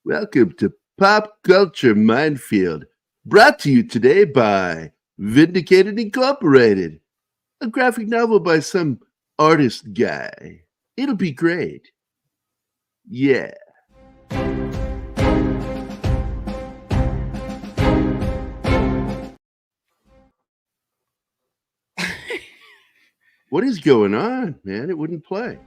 Welcome to Pop Culture Minefield, brought to you today by Vindicated Incorporated, a graphic novel by some artist guy. It'll be great. Yeah. What is going on, man? It wouldn't play.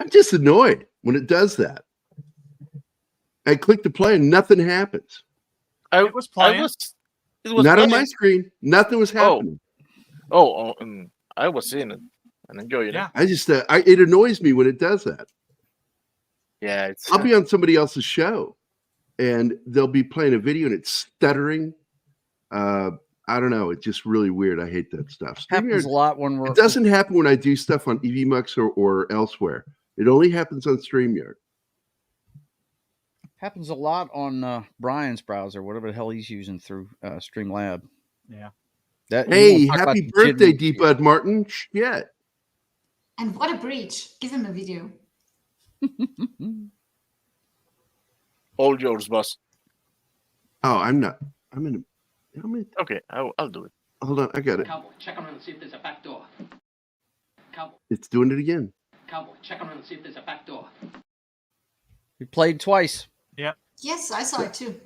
I'm just annoyed when it does that. I click to play and nothing happens. It was playing. It was not playing on my screen. Nothing was happening. I was seeing it and enjoying it. I just, it annoys me when it does that. Yeah, I'll be on somebody else's show, and they'll be playing a video and it's stuttering. I don't know. It's just really weird. I hate that stuff. Happens a lot when we're. It doesn't happen when I do stuff on EVMux or elsewhere. It only happens on StreamYard. Happens a lot on Brian's browser, whatever the hell he's using through Streamlab. Yeah. Hey, happy birthday, D-Bud Martin. Shit. And what a breach. Give him a video. All yours, boss. Oh, I'm not. Okay, I'll do it. Hold on, I got it. Cowboy, check around and see if there's a back door. Cowboy. It's doing it again. Cowboy, check around and see if there's a back door. We played twice. Yeah. Yes, I saw it too.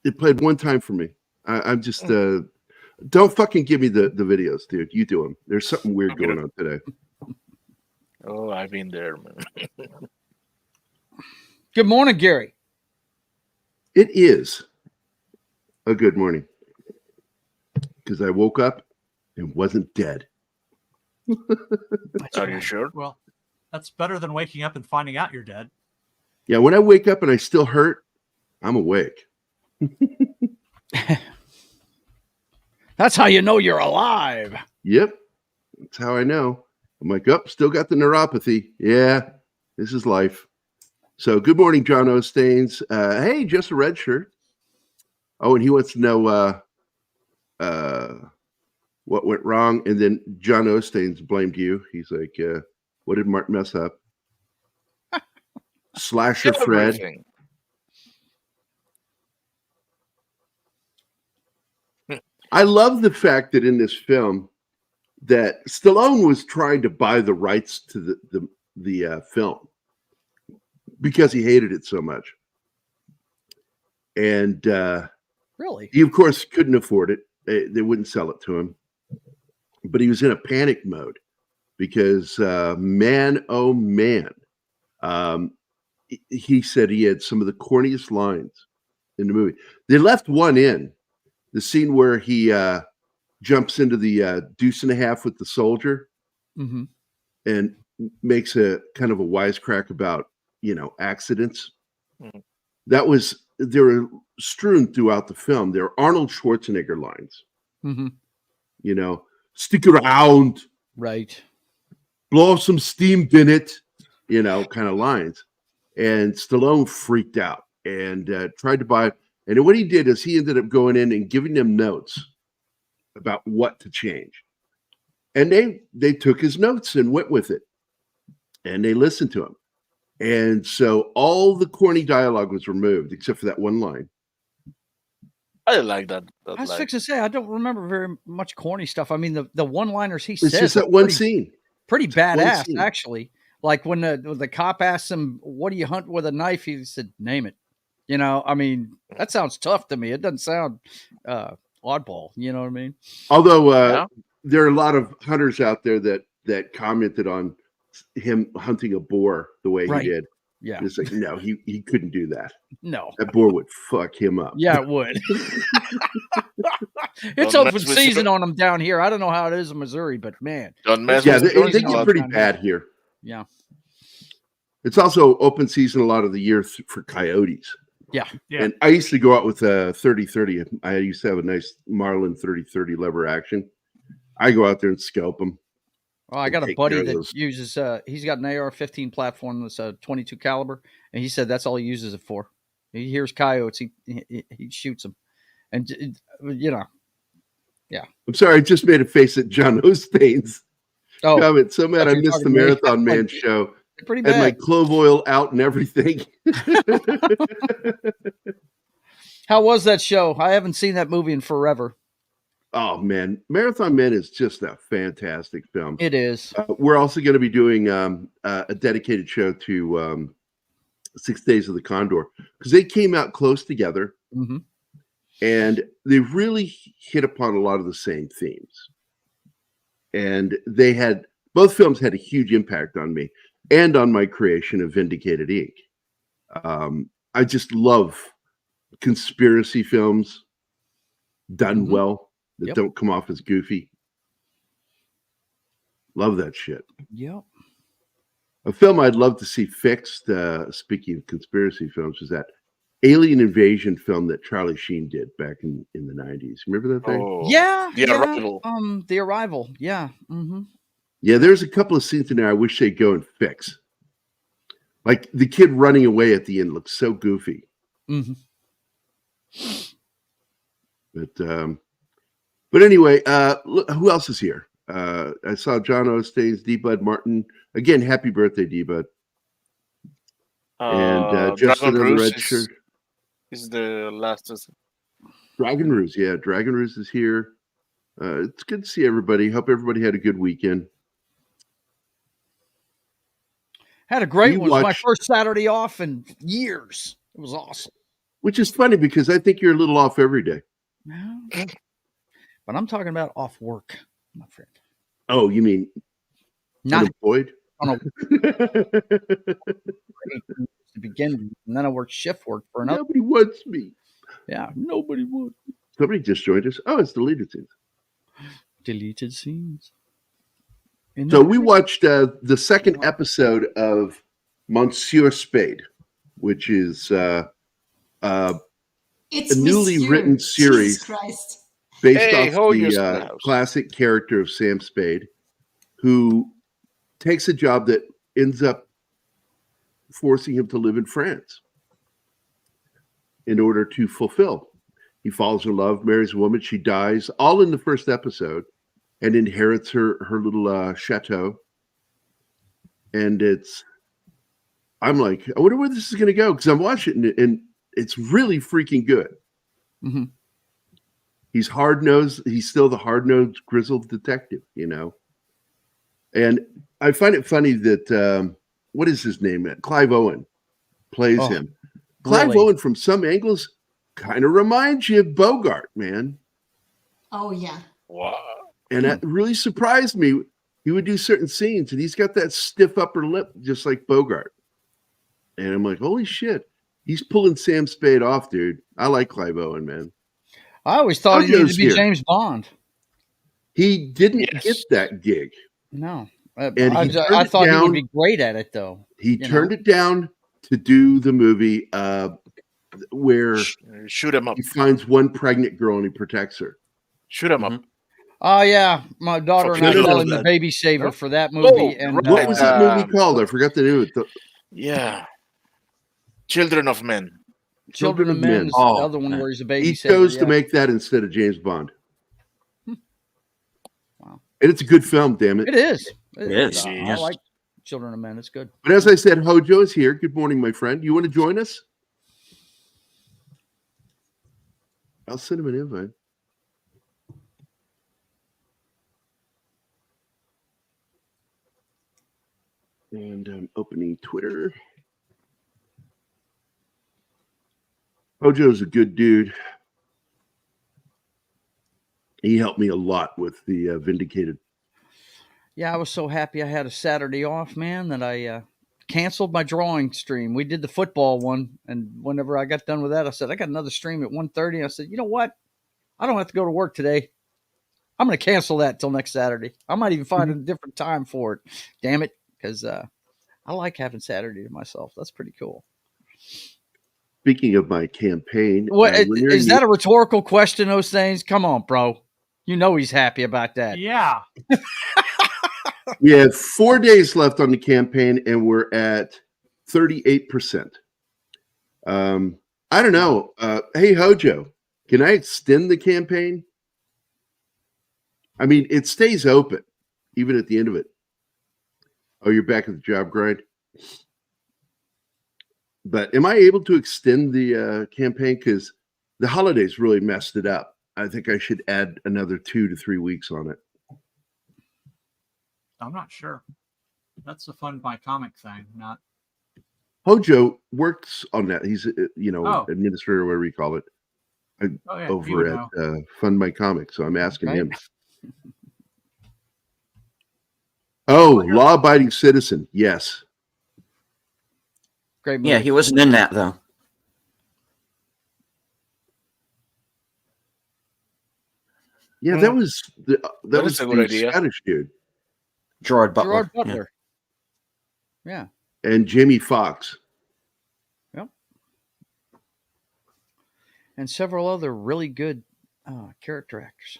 It played one time for me. I'm just don't fucking give me the videos, dude. You do them. There's something weird going on today. Oh, I've been there, man. Good morning, Gerry. It is a good morning because I woke up and wasn't dead. Are you sure? Well, that's better than waking up and finding out you're dead. Yeah, when I wake up and I still hurt, I'm awake. That's how you know you're alive. Yep. That's how I know. I'm like, oh, still got the neuropathy. Yeah, this is life. So good morning, John Ostains. Hey, just a red shirt. Oh, and he wants to know what went wrong. And then John Ostains blamed you. He's like, what did Mark mess up? Slasher Fred. I love the fact that in this film that Stallone was trying to buy the rights to the film because he hated it so much. And really, he of course couldn't afford it. They wouldn't sell it to him. But he was in a panic mode because man, oh man, he said he had some of the corniest lines in the movie. They left one in. The scene where he jumps into the deuce and a half with the soldier and makes a kind of a wisecrack about, accidents. That was, they were strewn throughout the film. There are Arnold Schwarzenegger lines. Stick around. Right. Blow some steam in it, kind of lines. And Stallone freaked out and tried to buy. And what he did is he ended up going in and giving them notes about what to change. And they took his notes and went with it. And they listened to him. And so all the corny dialogue was removed except for that one line. I like that. I was fixing to say, I don't remember very much corny stuff. I mean, the one-liners he says. It's just that one scene. Pretty badass, actually. Like when the cop asked him, what do you hunt with a knife? He said, name it. I mean, that sounds tough to me. It doesn't sound oddball. You know what I mean? Although there are a lot of hunters out there that commented on him hunting a boar the way he did. Yeah. It's like, no, he couldn't do that. No. That boar would fuck him up. Yeah, it would. It's open season on them down here. I don't know how it is in Missouri, but man. They get pretty bad here. Yeah. It's also open season a lot of the year for coyotes. Yeah. And I used to go out with a 30-30. I used to have a nice Marlin 30-30 lever action. I go out there and scalp them. Oh, I got a buddy that uses. He's got an AR-15 platform that's a 22 caliber, and he said that's all he uses it for. He hears coyotes, he shoots them, and you know, yeah. I'm sorry, I just made a face at John Ospane's comment. So mad I missed the Marathon Man show. Pretty bad. Had my clove oil out and everything. How was that show? I haven't seen that movie in forever. Oh man, Marathon Man is just a fantastic film. It is. We're also going to be doing a dedicated show to 6 Days of the Condor because they came out close together, and they really hit upon a lot of the same themes. And both films had a huge impact on me and on my creation of Vindicated Inc. I just love conspiracy films done well. That don't come off as goofy. Love that shit. Yep. A film I'd love to see fixed, speaking of conspiracy films, was that Alien Invasion film that Charlie Sheen did back in the 90s. Remember that thing? Oh, yeah. Arrival. The Arrival. Yeah. Yeah, there's a couple of scenes in there I wish they'd go and fix. Like the kid running away at the end looks so goofy. But anyway, look, who else is here? I saw John Ostane's D-Bud Martin. Again, happy birthday, D-Bud. And Justin in the red shirt. Is the last. Dragon Ruse, yeah. Dragon Ruse is here. It's good to see everybody. Hope everybody had a good weekend. Had a great one. It was my first Saturday off in years. It was awesome. Which is funny because I think you're a little off every day. No. But I'm talking about off work, my friend. Oh, you mean not unemployed? To begin with, and then I worked shift work for another. Nobody wants me. Yeah, nobody wants me. Somebody just joined us. Oh, it's deleted scenes. Deleted scenes. So we watched the second episode of Monsieur Spade, which is a newly written series based off the classic character of Sam Spade, who takes a job that ends up forcing him to live in France in order to fulfill. He falls in love, marries a woman, she dies, all in the first episode, and inherits her little chateau. And I'm like, I wonder where this is going to go, because I'm watching it, and it's really freaking good. He's hard-nosed. He's still the hard-nosed, grizzled detective, you know. And I find it funny that, what is his name? Clive Owen plays him. Clive Owen, from some angles, kind of reminds you of Bogart, man. Oh, yeah. Wow. And that really surprised me. He would do certain scenes, and he's got that stiff upper lip, just like Bogart. And I'm like, holy shit. He's pulling Sam Spade off, dude. I like Clive Owen, man. I always thought he needed to be James Bond. He didn't get that gig. No. And I thought he would be great at it, though. He turned it down to do the movie where Shoot him up. He finds one pregnant girl and he protects her. Shoot him up. Oh, yeah. My daughter and I call him the baby saver for that movie. And what was that movie called? I forgot the name of it. Yeah. Children of Men. Children of Men is the other one where he's a baby saver. He chose to make that instead of James Bond. Wow. And it's a good film, damn it. It is. It is. I like Children of Men. It's good. But as I said, Hojo is here. Good morning, my friend. You want to join us? I'll send him an invite. And I'm opening Twitter. Hojo's a good dude. He helped me a lot with the Vindicated. Yeah, I was so happy I had a Saturday off, man, that I canceled my drawing stream. We did the football one, and whenever I got done with that, I said, I got another stream at 1:30. I said, you know what? I don't have to go to work today. I'm going to cancel that till next Saturday. I might even find a different time for it. Damn it, because I like having Saturday to myself. That's pretty cool. Speaking of my campaign, What we're nearing is that a rhetorical question? Those things? Come on, bro. You know he's happy about that. Yeah. We have 4 days left on the campaign, and we're at 38%. I don't know. Hey, Hojo, can I extend the campaign? I mean, it stays open even at the end of it. Oh, you're back at the job grind? But am I able to extend the campaign? Because the holidays really messed it up. I think I should add another 2 to 3 weeks on it. I'm not sure. That's the Fund My Comic thing, not. Hojo works on that. He's, administrator, or whatever you call it, over at Fund My Comics. So I'm asking him. Oh, Law-Abiding Citizen. Yes. Great movie. Yeah, he wasn't in that, though. Yeah, that was the idea. Scottish dude. Gerard Butler. Gerard Butler. Yeah. And Jamie Foxx. Yep. And several other really good character actors.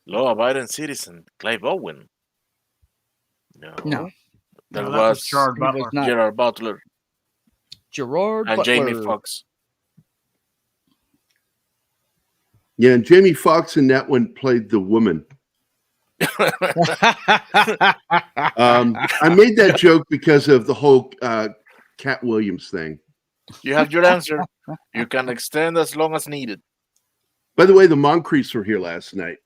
Law-abiding citizen, Clive Owen. No. That was Gerard Butler. Gerard Butler. Gerard and Butler. Jamie Foxx. Yeah, and Jamie Foxx in that one played the woman. I made that joke because of the whole Cat Williams thing. You have your answer. You can extend as long as needed. By the way, the Moncriefs were here last night,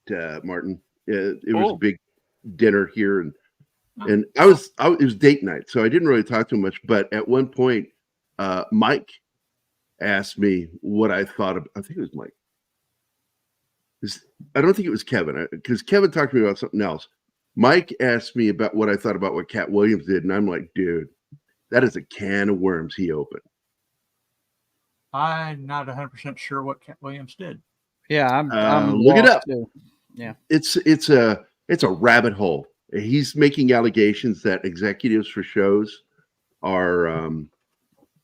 Martin. It was a big dinner here, and it was date night, so I didn't really talk to him much. But at one point, Mike asked me what I thought of. I think it was Mike. I don't think it was Kevin, because Kevin talked to me about something else. Mike asked me about what I thought about what Cat Williams did, and I'm like, dude, that is a can of worms he opened. I'm not 100% sure what Cat Williams did. Yeah, I'm look it up. Too. Yeah, it's a rabbit hole. He's making allegations that executives for shows are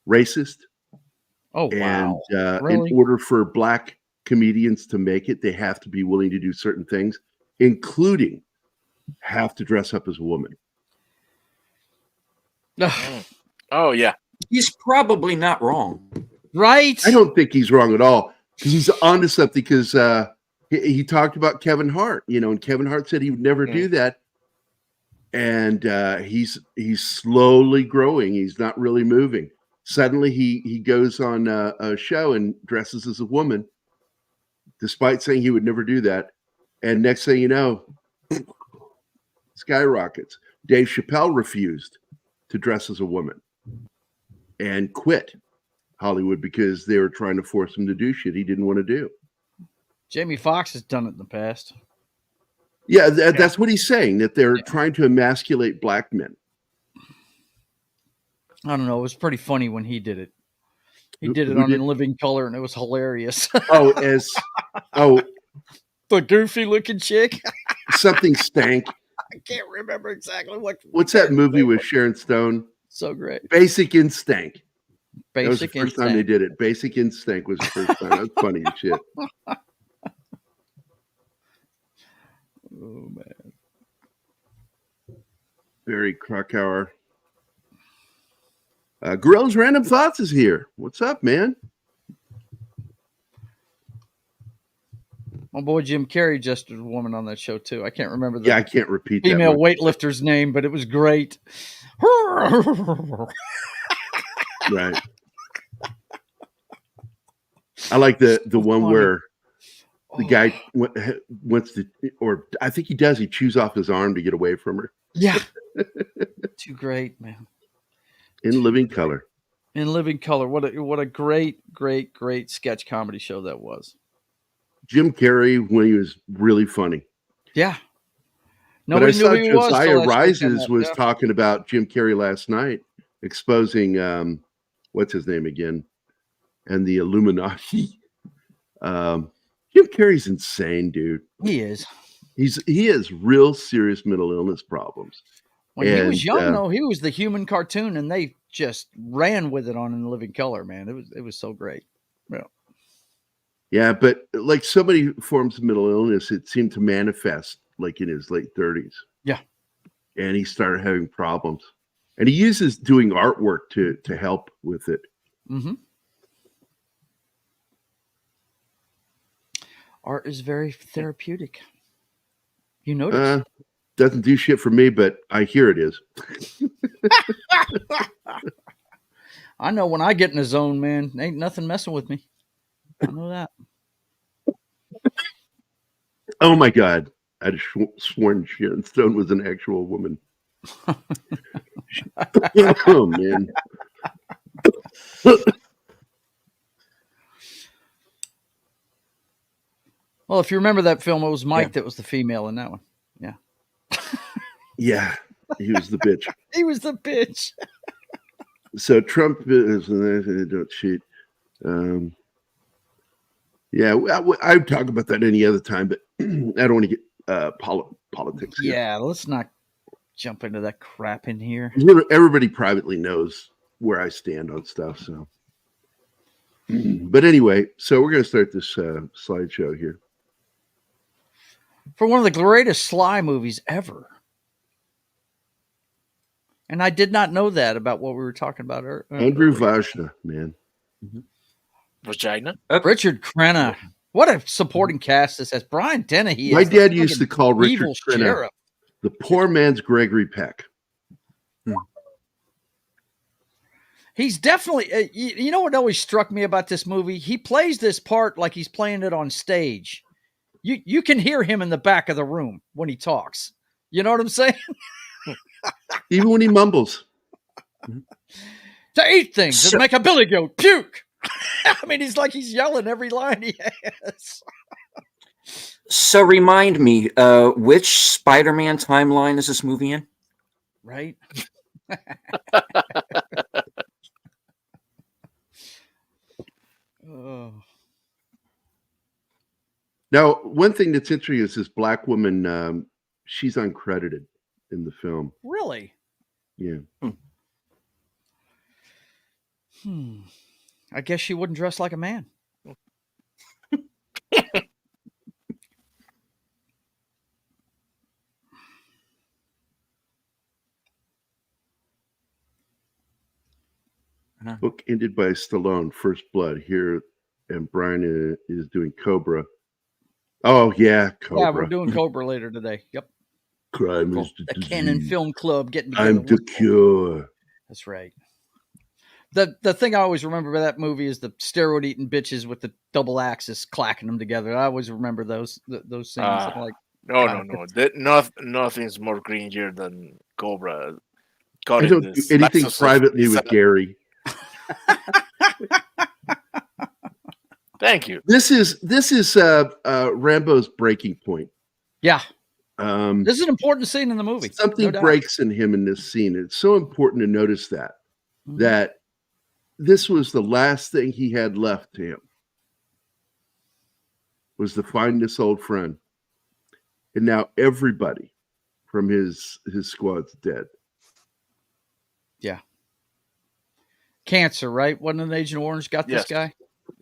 racist. Oh wow! And really? In order for black comedians to make it, they have to be willing to do certain things, including have to dress up as a woman. Oh yeah, he's probably not wrong, right? I don't think he's wrong at all, because he's onto something. Because he talked about Kevin Hart, and Kevin Hart said he would never do that, and he's slowly growing. He's not really moving. Suddenly, he goes on a show and dresses as a woman, despite saying he would never do that. And next thing you know, skyrockets. Dave Chappelle refused to dress as a woman and quit Hollywood because they were trying to force him to do shit he didn't want to do. Jamie Foxx has done it in the past. Yeah, that's what he's saying, that they're trying to emasculate black men. I don't know. It was pretty funny when he did it. He did it In Living Color, and it was hilarious. The goofy looking chick. Something stank. I can't remember exactly what's that movie with Sharon Stone? So great. Basic Instinct. That was the first time they did it. Basic Instinct was the first time. That was funny as shit. Oh man. Barry Krakauer. Gorilla's Random Thoughts is here. What's up, man? My boy Jim Carrey just was a woman on that show too. I can't remember I can't repeat female that weightlifter's name, but it was great. Right. I like the one where the guy wants to, or I think he does. He chews off his arm to get away from her. Yeah. Too great, man. In Living Color. In Living Color. What a great sketch comedy show that was. Jim Carrey when he was really funny. Yeah. Nobody knew who he was. Josiah Rises was talking about Jim Carrey last night, exposing what's his name again, and the Illuminati. Jim Carrey's insane, dude. He is. He has real serious mental illness problems. When he was young, though, he was the human cartoon, and they just ran with it on In Living Color, man. It was so great. Yeah. Yeah, but like so many forms of mental illness, it seemed to manifest like in his late 30s. Yeah. And he started having problems. And he uses doing artwork to help with it. Mm-hmm. Art is very therapeutic. You notice? Doesn't do shit for me, but I hear it is. I know when I get in the zone, man, ain't nothing messing with me. I know that. Oh my God. I'd sworn Sharon Stone was an actual woman. Oh, man. Well, if you remember that film, it was Mike that was the female in that one. Yeah. Yeah. He was the bitch. He was the bitch. So Trump is don't cheat. Yeah, I'd talk about that any other time, but I don't want to get politics. Yeah, let's not jump into that crap in here. Everybody privately knows where I stand on stuff. So, but anyway, so we're going to start this slideshow here for one of the greatest Sly movies ever. And I did not know that about what we were talking about earlier. Andrew Vajna, man. Mm-hmm. Vagina? Richard Crenna. What a supporting cast this has. Brian Dennehy. My dad used to call Richard Crenna the poor man's Gregory Peck. He's definitely, you know what always struck me about this movie? He plays this part like he's playing it on stage. You can hear him in the back of the room when he talks. You know what I'm saying? Even when he mumbles. To eat things and make a billy goat puke. I mean, he's like he's yelling every line he has. So remind me, which Spider-Man timeline is this movie in? Right? Now, one thing that's interesting is this black woman, she's uncredited in the film. Really? Yeah. I guess she wouldn't dress like a man. Book ended by Stallone, First Blood. Here, and Brian is doing Cobra. Oh, yeah, Cobra. Yeah, we're doing Cobra later today. Yep. Crime is the Cannon Film Club getting together. I'm the cure. That's right. The thing I always remember about that movie is the steroid eating bitches with the double axis clacking them together. I always remember those scenes. Like, no. Nothing's more cringier than Cobra. I don't do anything privately with Gerry. Thank you. This is Rambo's breaking point. Yeah. This is an important scene in the movie. Something breaks in him in this scene. It's so important to notice that this was the last thing he had left to him, was to find this old friend. And now everybody from his squad's dead. Yeah. Cancer, right? Wasn't an Agent Orange got this guy?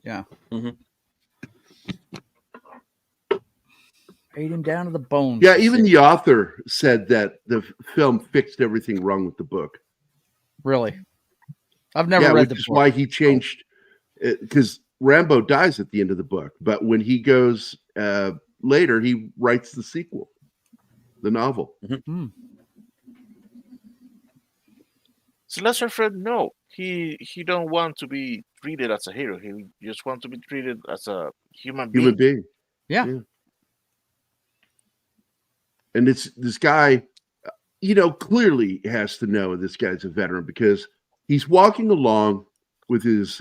Yeah. Mm-hmm. Ate him down to the bone. Yeah, even the author said that the film fixed everything wrong with the book. Really? I've never read the book. Which is why he changed, because Rambo dies at the end of the book. But when he goes later, he writes the sequel, the novel. Mm-hmm. Sylvester Fred, no. He don't want to be treated as a hero. He just wants to be treated as a human being. Yeah. And this guy, clearly has to know this guy's a veteran because he's walking along with his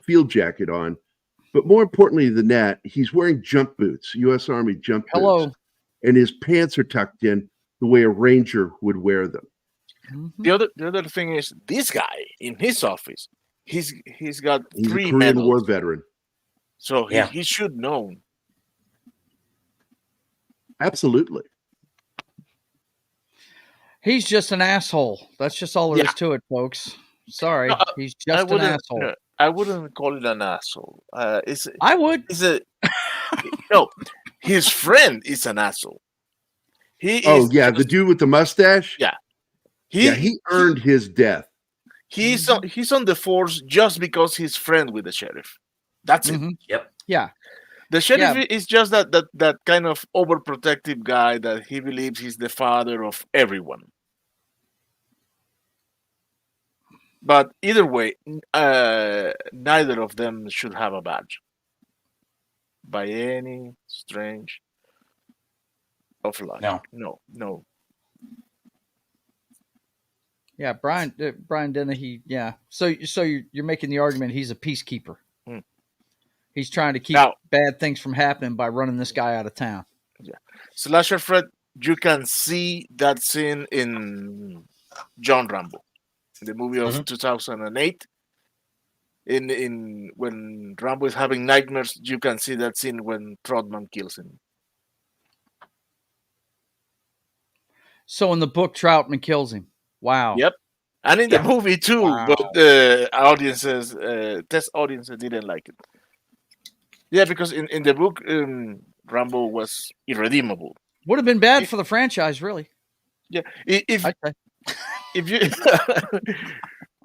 field jacket on. But more importantly than that, he's wearing jump boots, U.S. Army jump boots. And his pants are tucked in the way a Ranger would wear them. Mm-hmm. The other thing is this guy in his office. He's got three a Korean medals. War veteran. So he should know. Absolutely. He's just an asshole. That's just all there is to it, folks. Sorry, No, he's just an asshole. No, I wouldn't call it an asshole. I would. No, his friend is an asshole. The dude with the mustache. Yeah, he earned his death. He's on the force just because he's friend with the sheriff. That's it. Yep. Yeah. The sheriff is just that kind of overprotective guy that he believes he's the father of everyone. But either way, neither of them should have a badge by any strange of luck. No. Yeah, Brian Dennehy. Yeah. So you're making the argument he's a peacekeeper. He's trying to keep bad things from happening by running this guy out of town. Yeah. Slasher Fred, you can see that scene in John Rambo, the movie of 2008. In when Rambo is having nightmares, you can see that scene when Trotman kills him. So in the book, Troutman kills him. Wow. Yep. And in the movie too, but the audiences, test audiences didn't like it. Yeah, because in the book, Rambo was irredeemable. Would have been bad for the franchise, really. Yeah, if you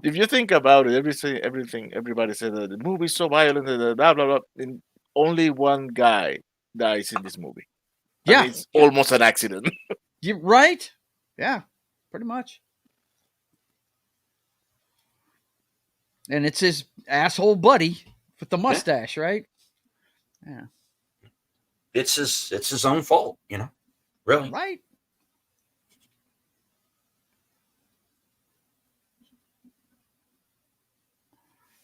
if you think about it, everybody said that the movie's so violent, blah blah blah. And only one guy dies in this movie. Yeah, and it's almost an accident. You're right. Yeah, pretty much. And it's his asshole buddy with the mustache, right? Yeah. It's his own fault, really. Right.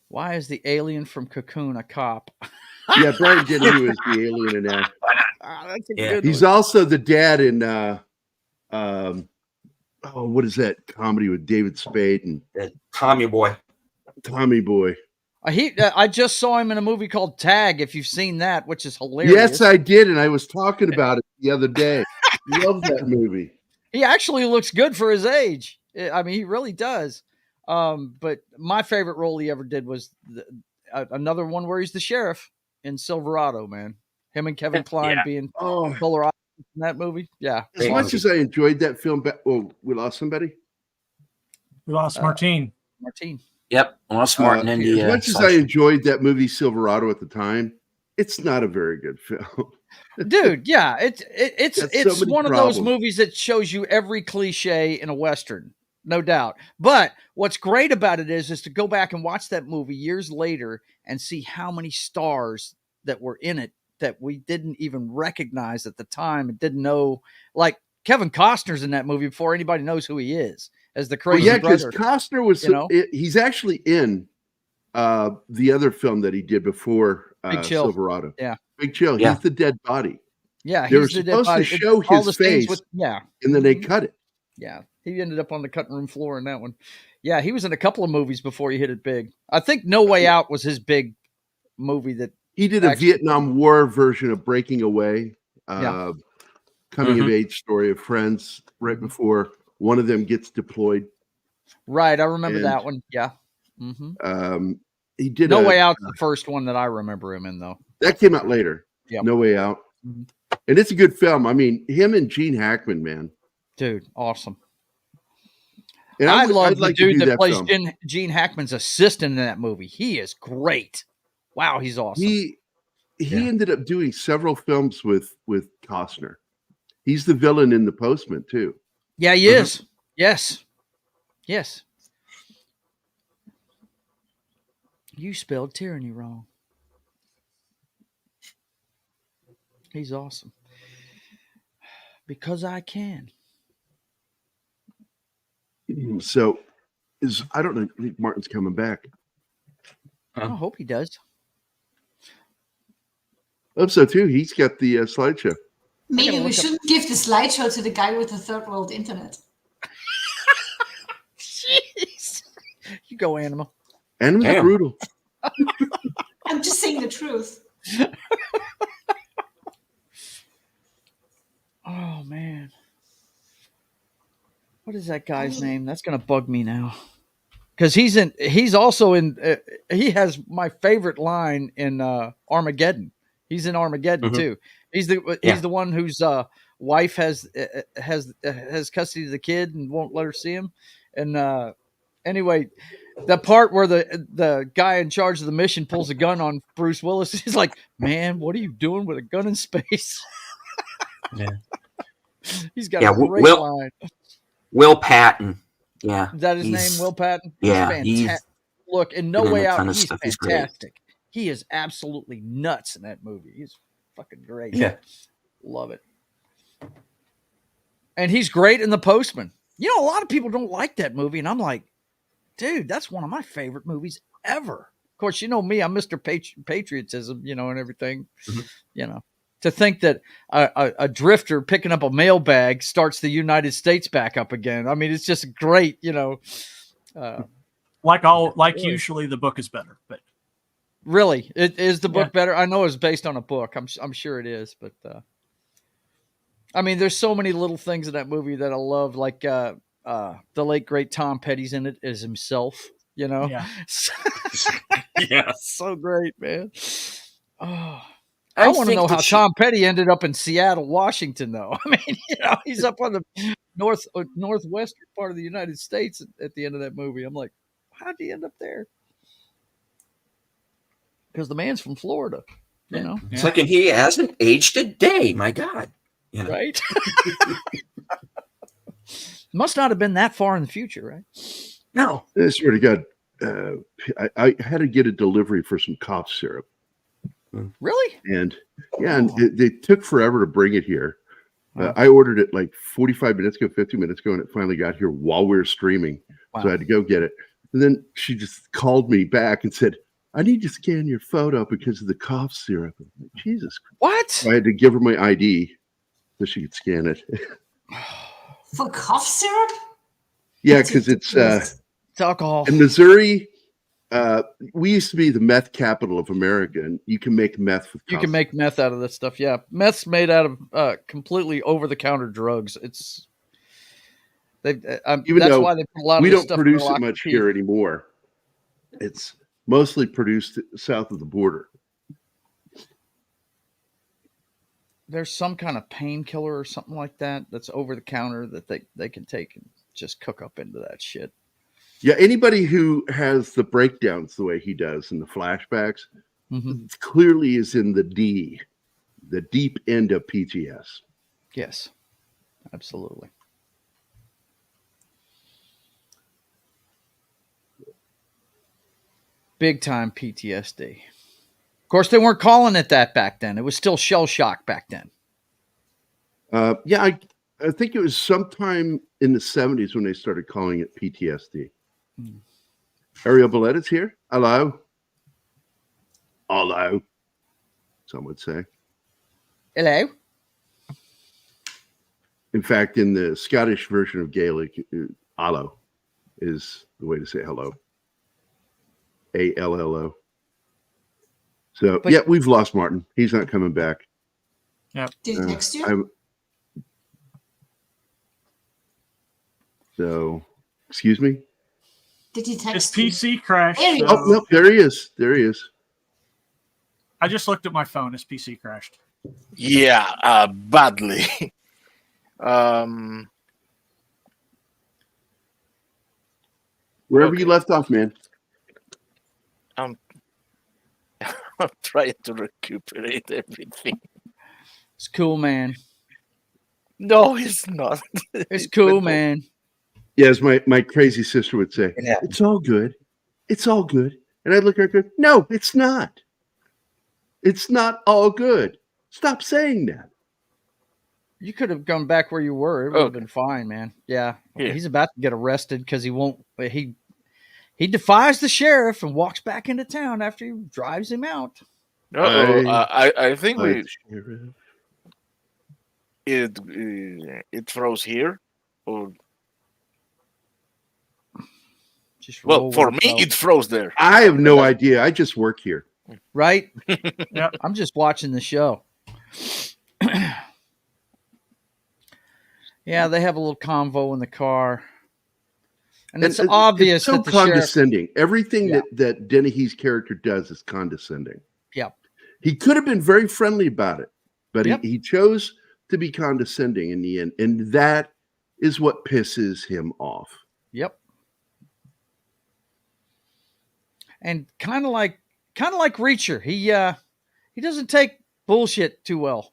Why is the alien from Cocoon a cop? Yeah, Brian Dennehy is the alien in that. That's a good He's one. also the dad in what is that comedy with David Spade and Tommy Boy? Tommy Boy. I just saw him in a movie called Tag, if you've seen that, which is hilarious. Yes, I did, and I was talking about it the other day. Love that movie. He actually looks good for his age. I mean, he really does. But my favorite role he ever did was another one where he's the sheriff in Silverado, man. Him and Kevin Kline being polar opposites in that movie. Yeah. As much as I enjoyed that film, we lost somebody? We lost Martine. Yep, lost Martin. As much as I enjoyed that movie Silverado at the time, it's not a very good film. Dude, yeah. It's so one of those movies that shows you every cliche in a Western. No doubt. But what's great about it is to go back and watch that movie years later and see how many stars that were in it that we didn't even recognize at the time and didn't know. Like Kevin Costner's in that movie before anybody knows who he is as the crazy brother. Because Costner was, he's actually in the other film that he did before Silverado. Yeah. Big Chill. Yeah. He's the dead body. Yeah. They were supposed to show his face. And then they cut it. Yeah. He ended up on the cutting room floor in that one. Yeah. He was in a couple of movies before he hit it big. I think No Way Out was his big movie that he did a Vietnam War version of Breaking Away, coming of age story of friends right before one of them gets deployed. Right. I remember that one. Yeah. Mm-hmm. He did No Way Out's the first one that I remember him in, though. That came out later. Yep. No Way Out. Mm-hmm. And it's a good film. I mean, him and Gene Hackman, man. Dude, awesome. And I love the dude that plays Gene Hackman's assistant in that movie. He is great. Wow, he's awesome. He ended up doing several films with Costner. He's the villain in The Postman, too. Yeah, he is. Yes. Yes. You spelled tyranny wrong. He's awesome. Because I can. So, I don't know. I think Martin's coming back. I hope he does. I hope so, too. He's got the slideshow. Maybe we shouldn't give the slideshow to the guy with the third world internet. Jeez. You go, Animal. Animal's brutal. I'm just saying the truth. Oh, man. What is that guy's name? That's gonna bug me now. Because he's also in. He has my favorite line in Armageddon. He's in Armageddon too. He's the one whose wife has custody of the kid and won't let her see him. And anyway, the part where the guy in charge of the mission pulls a gun on Bruce Willis, he's like, "Man, what are you doing with a gun in space?" Yeah. He's got a great line. Will Patton. Yeah. Is that his name? Will Patton? Yeah. He's fantastic. Look, in No Way Out, he's fantastic. He's He is absolutely nuts in that movie. He's fucking great. Yeah. Love it. And he's great in The Postman. You know, a lot of people don't like that movie, and I'm like, dude, that's one of my favorite movies ever. Of course, you know me, I'm Mr. Patriotism, you know, and everything. You know, to think that a drifter picking up a mailbag starts the United States back up again. I mean, it's just great, you know. Usually the book is better, but really, is the book better? I know it's based on a book. I'm sure it is, but I mean, there's so many little things in that movie that I love, like the late great Tom Petty's in it as himself. You know, yeah, so great, man. Oh, I want to know how Tom Petty ended up in Seattle, Washington, though. I mean, you know, he's up on the northwestern part of the United States at the end of that movie. I'm like, how'd he end up there? Because the man's from Florida, you know. It's like, and he hasn't aged a day. My God, you know? Right? Must not have been that far in the future, right? No. I swear to God, I had to get a delivery for some cough syrup. Really? And they took forever to bring it here. I ordered it like 45 minutes ago, 50 minutes ago, and it finally got here while we were streaming. Wow. So I had to go get it. And then she just called me back and said, I need to scan your photo because of the cough syrup. Like, Jesus. What? So I had to give her my ID so she could scan it. For cough syrup? Yeah, because it's alcohol. In Missouri, we used to be the meth capital of America, and you can make meth with cough. You can make meth out of this stuff, yeah. Meth's made out of completely over-the-counter drugs. It's why they put a lot of we this don't stuff produce it much here anymore. It's mostly produced south of the border. There's some kind of painkiller or something like that that's over the counter that they can take and just cook up into that shit. Yeah, anybody who has the breakdowns the way he does in the flashbacks clearly is in the deep end of PTS. Yes, absolutely. Big time PTSD. Of course, they weren't calling it that back then. It was still shell shock back then. I think it was sometime in the 70s when they started calling it PTSD. Ariel Balletta's here. Hello. Hello. Some would say. Hello. In fact, in the Scottish version of Gaelic, allo is the way to say hello. ALLO. So, we've lost Martin. He's not coming back. Yeah. Did he text you? So, excuse me? Did he text His PC crashed. Oh, no, there he is. There he is. I just looked at my phone. His PC crashed. Yeah, badly. Wherever you left off, man. I'm trying to recuperate everything. It's cool, man. No, it's not. It's cool, man. Yeah, as my crazy sister would say, it's all good. It's all good. And I'd look at her and go, no, it's not. It's not all good. Stop saying that. You could have gone back where you were. It would have been fine, man. Yeah. He's about to get arrested because he defies the sheriff and walks back into town after he drives him out. I think it froze here. Or for me, it froze there. I have no idea. I just work here. Right? Yeah. I'm just watching the show. Yeah, they have a little convo in the car. And it's obvious it's so that the condescending. sheriff, Everything that Dennehy's character does is condescending. Yep. He could have been very friendly about it, but Yep. he chose to be condescending in the end. And that is what pisses him off. Yep. And kind of like Reacher. He doesn't take bullshit too well.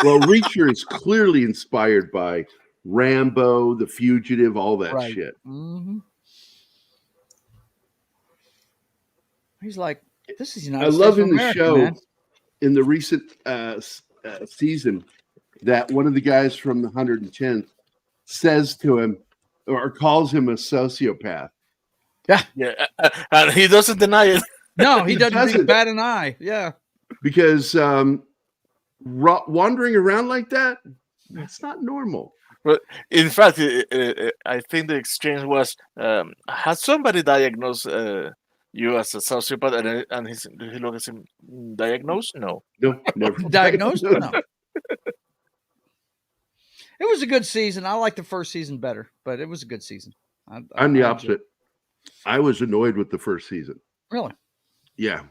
Well, Reacher is clearly inspired by Rambo, The Fugitive, all that shit. Mm-hmm. He's like, this is United I States love of in the America, show, man. in the recent season, that one of the guys from the 110th says to him or calls him a sociopath. Yeah, and he doesn't deny it. No, he doesn't bat an eye. Yeah, because wandering around like that's not normal. But in fact, I think the exchange was: has somebody diagnosed you as a sociopath? And he looked at him, diagnosed? No, never diagnosed. No. It was a good season. I like the first season better, but it was a good season. I'm the opposite. I was annoyed with the first season. Really? Yeah.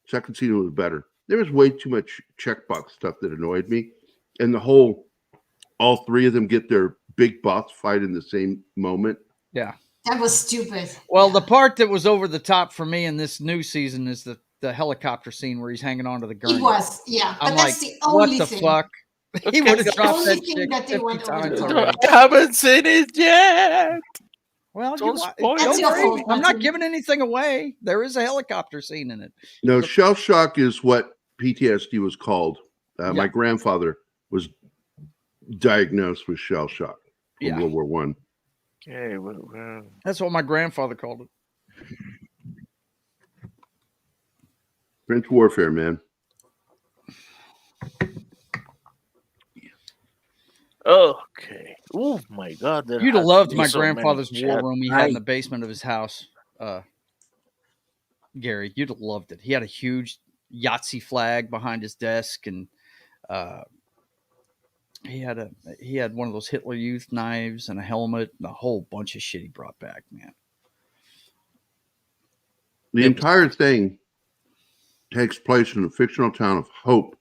Second season was better. There was way too much checkbox stuff that annoyed me. And all three of them get their big boss fight in the same moment. Yeah. That was stupid. Well, the part that was over the top for me in this new season is the helicopter scene where he's hanging on to the gurney. He was, yeah. I'm but that's the only what the thing. fuck? He would have dropped that chick that 50 times already. I haven't seen it yet. Well, Don't I'm not giving anything away. There is a helicopter scene in it. No, shell shock is what PTSD was called. My grandfather was diagnosed with shell shock from World War One. Okay, well, that's what my grandfather called it. French warfare, man. Okay. Oh my God! You'd have loved my grandfather's war room he had in the basement of his house, Gary. You'd have loved it. He had a huge Yahtzee flag behind his desk, and he had one of those Hitler Youth knives and a helmet and a whole bunch of shit he brought back, man. The entire thing takes place in the fictional town of Hope,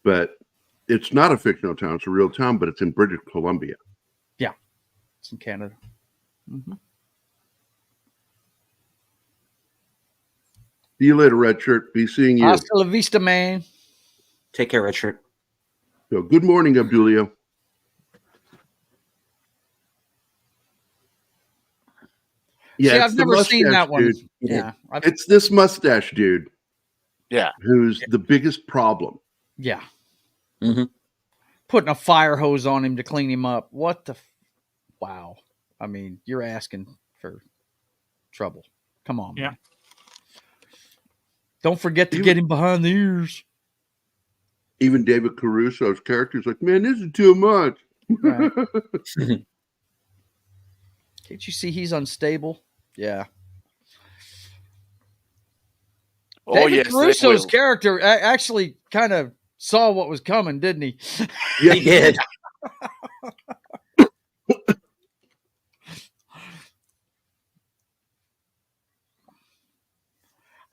but it's not a fictional town. It's a real town, but it's in British Columbia. Yeah. It's in Canada. Mm-hmm. See you later, Red Shirt. Be seeing you. Hasta la vista, man. Take care, Red Shirt. So, good morning, Abdulio. Yeah, see, I've never seen that one. Dude. Yeah. It's this mustache dude. Yeah. Who's the biggest problem. Yeah. Mm-hmm. Putting a fire hose on him to clean him up. What the? Wow. I mean, you're asking for trouble. Come on. Yeah. Man. Don't forget to get him behind the ears. Even David Caruso's character is like, man, this is too much. Right. Can't you see he's unstable? Yeah. Oh, David Caruso's character actually kind of saw what was coming, didn't he? Yeah, he did.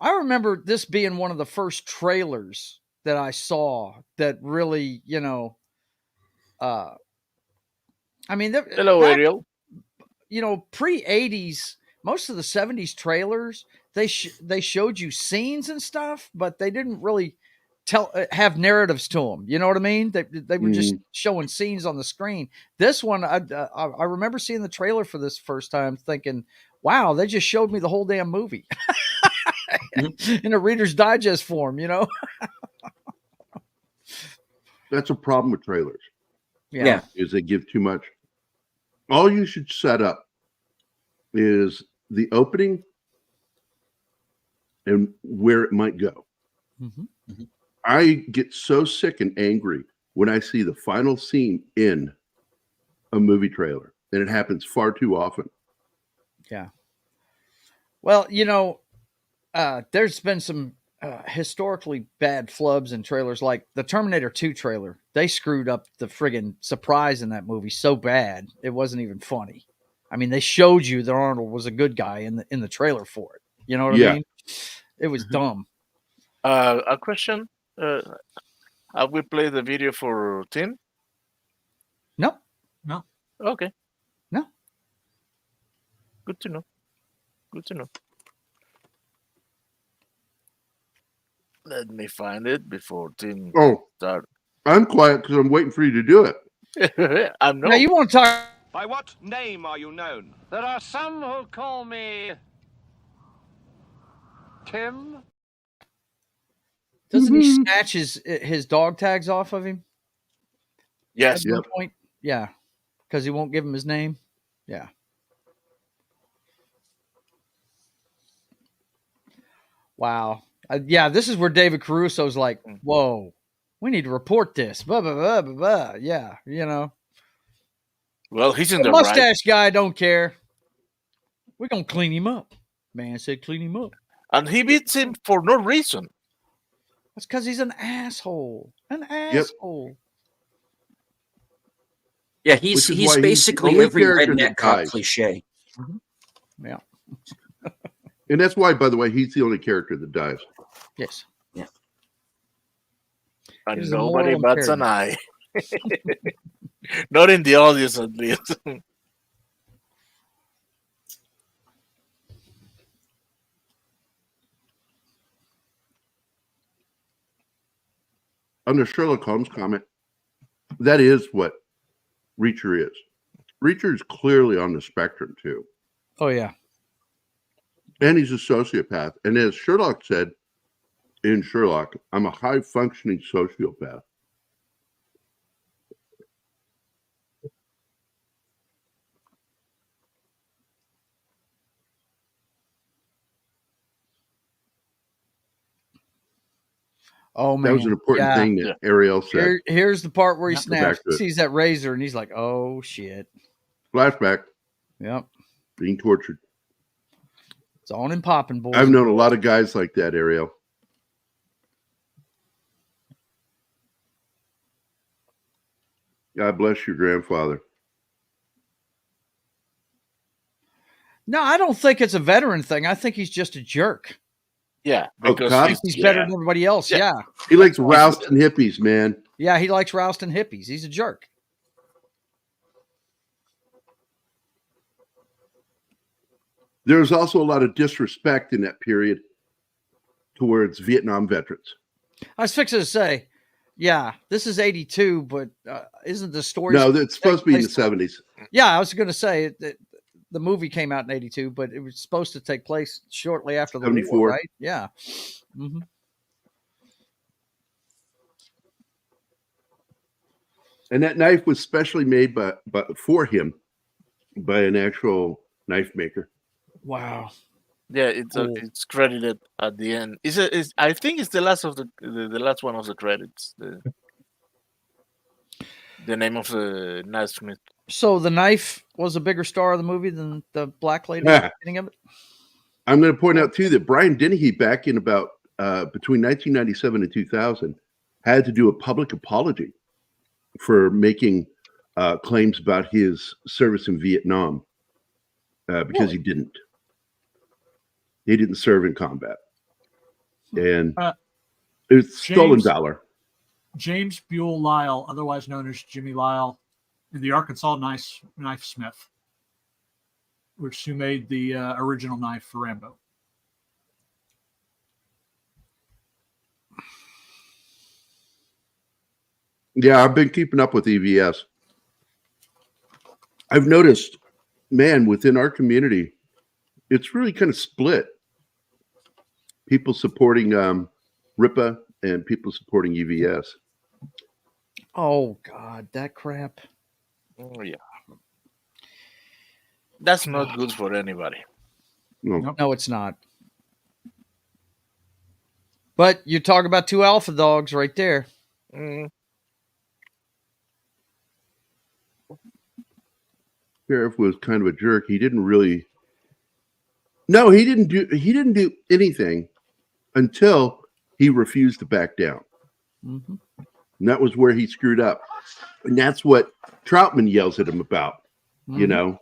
I remember this being one of the first trailers that I saw that really, I mean, hello, Ariel. Pre-'80s, most of the '70s trailers, they showed you scenes and stuff, but they didn't really have narratives to them. You know what I mean? They were just showing scenes on the screen. This one, I remember seeing the trailer for this first time, thinking, "Wow, they just showed me the whole damn movie in a Reader's Digest form." That's a problem with trailers. Yeah, is they give too much. All you should set up is the opening and where it might go. Mm-hmm. Mm-hmm. I get so sick and angry when I see the final scene in a movie trailer, and it happens far too often. Yeah. Well, there's been some historically bad flubs in trailers, like the Terminator 2 trailer. They screwed up the friggin' surprise in that movie so bad it wasn't even funny. I mean, they showed you that Arnold was a good guy in the trailer for it. You know what I mean? It was dumb. A question: have we played the video for Tim? No, No. Okay. No. Good to know. Good to know. Let me find it before Tim start. I'm quiet because I'm waiting for you to do it. I know. Now you want to talk? By what name are you known? There are some who call me Tim. Doesn't he snatch his dog tags off of him? Yes. At one point, yeah, because he won't give him his name. Yeah. Wow. Yeah, this is where David Caruso's like, "Whoa, we need to report this." Blah blah blah blah blah. Yeah, you know. Well, he's in the mustache guy don't care. We're gonna clean him up. Man said, "Clean him up," and he beats him for no reason. That's because he's an asshole. An asshole. Yeah, he's basically every redneck cop cliche. Mm-hmm. Yeah. And that's why, by the way, he's the only character that dies. Yes. Yeah. And nobody bats an eye. Not in the audience, at least. On the Sherlock Holmes comment, that is what Reacher is. Reacher is clearly on the spectrum, too. Oh, yeah. And he's a sociopath. And as Sherlock said in Sherlock, I'm a high-functioning sociopath. Oh, man. That was an important thing that Ariel said. Here's the part where he snaps. He sees that razor, and he's like, oh, shit. Flashback. Yep. Being tortured. It's on and popping, boys. I've known a lot of guys like that, Ariel. God bless your grandfather. No, I don't think it's a veteran thing. I think he's just a jerk. Yeah, because he's better than everybody else. Yeah. He likes rousting hippies, man. Yeah, he likes rousting hippies. He's a jerk. There was also a lot of disrespect in that period towards Vietnam veterans. I was fixing to say, yeah, this is 82, but isn't the story? No, it's supposed to be in the 70s. Yeah, I was going to say that the movie came out in 82, but it was supposed to take place shortly after the 74. war, right? Yeah. Mm-hmm. And that knife was specially made for him by an actual knife maker. Wow. Yeah, it's credited at the end. I think it's the last of the last one of the credits. The name of the knifesmith. So the knife was a bigger star of the movie than the black lady at the beginning of it? I'm going to point out, too, that Brian Dennehy, back in about between 1997 and 2000, had to do a public apology for making claims about his service in Vietnam because he didn't. He didn't serve in combat. And it's stolen dollar. James Buell Lyle, otherwise known as Jimmy Lyle, in the Arkansas knife smith, who made the original knife for Rambo. Yeah, I've been keeping up with EVS. I've noticed, man, within our community, it's really kind of split. People supporting RIPA and people supporting EVS. Oh, God, that crap. Oh, yeah. That's not good for anybody. No, it's not. But you talk about two alpha dogs right there. Sheriff was kind of a jerk. He didn't really. No, he didn't do anything until he refused to back down. Mm-hmm. And that was where he screwed up. And that's what Troutman yells at him about. You know,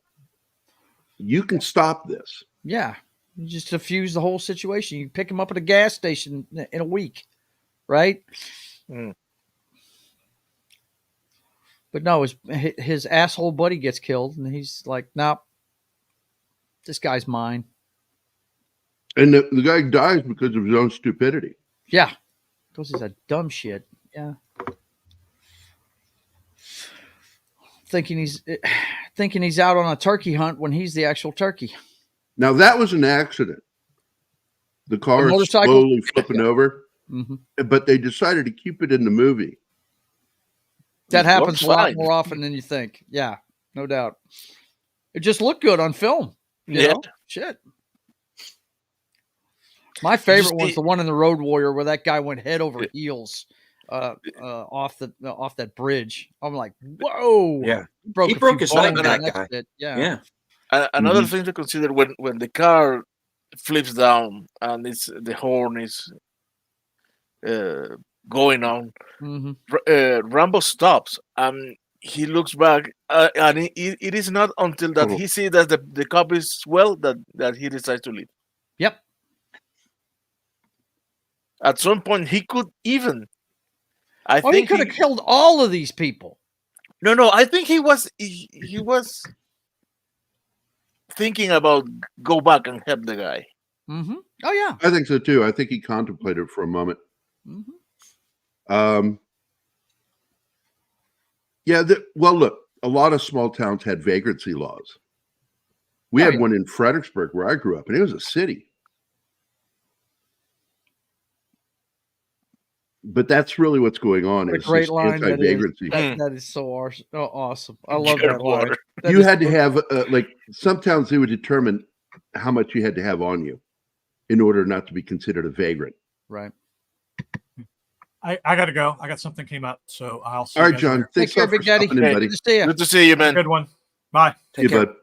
you can stop this. Yeah. You just diffuse the whole situation. You pick him up at a gas station in a week, right? Mm. But no, his asshole buddy gets killed, and he's like, "Nope, this guy's mine." And the guy dies because of his own stupidity. Yeah, because he's a dumb shit. Yeah, thinking he's out on a turkey hunt when he's the actual turkey. Now that was an accident. The car is motorcycle? slowly flipping over, Mm-hmm. but they decided to keep it in the movie. That It happens works a lot fine. more often than you think. Yeah, no doubt. It just looked good on film. You Yeah. know? Shit. My favorite one's the one in the Road Warrior where that guy went head over heels off that bridge. I'm like, whoa! Yeah, He broke his leg. bones That on that guy. shit. Yeah. Another thing to consider when the car flips down and the horn is going on, Rambo stops and he looks back, and it is not until that he sees that the cop is that he decides to leave. Yep. At some point, he could even. I He think could have killed all of these people. No. I think he was thinking about go back and help the guy. Mm-hmm. Oh yeah, I think so too. I think he contemplated it for a moment. Mm-hmm. Yeah. Well, look, a lot of small towns had vagrancy laws. We had one in Fredericksburg where I grew up, and it was a city. But that's really what's going on. Is great line. Anti-vagrancy. That is so awesome. I love that line. You had to have like some towns, they would determine how much you had to have on you in order not to be considered a vagrant. Right. I got to go. I got something came up, so I'll see. All right, John. Thanks for Big Daddy. stopping in, buddy. Good to see you. Good to see you, man. Good one. Bye. Take care. Bud.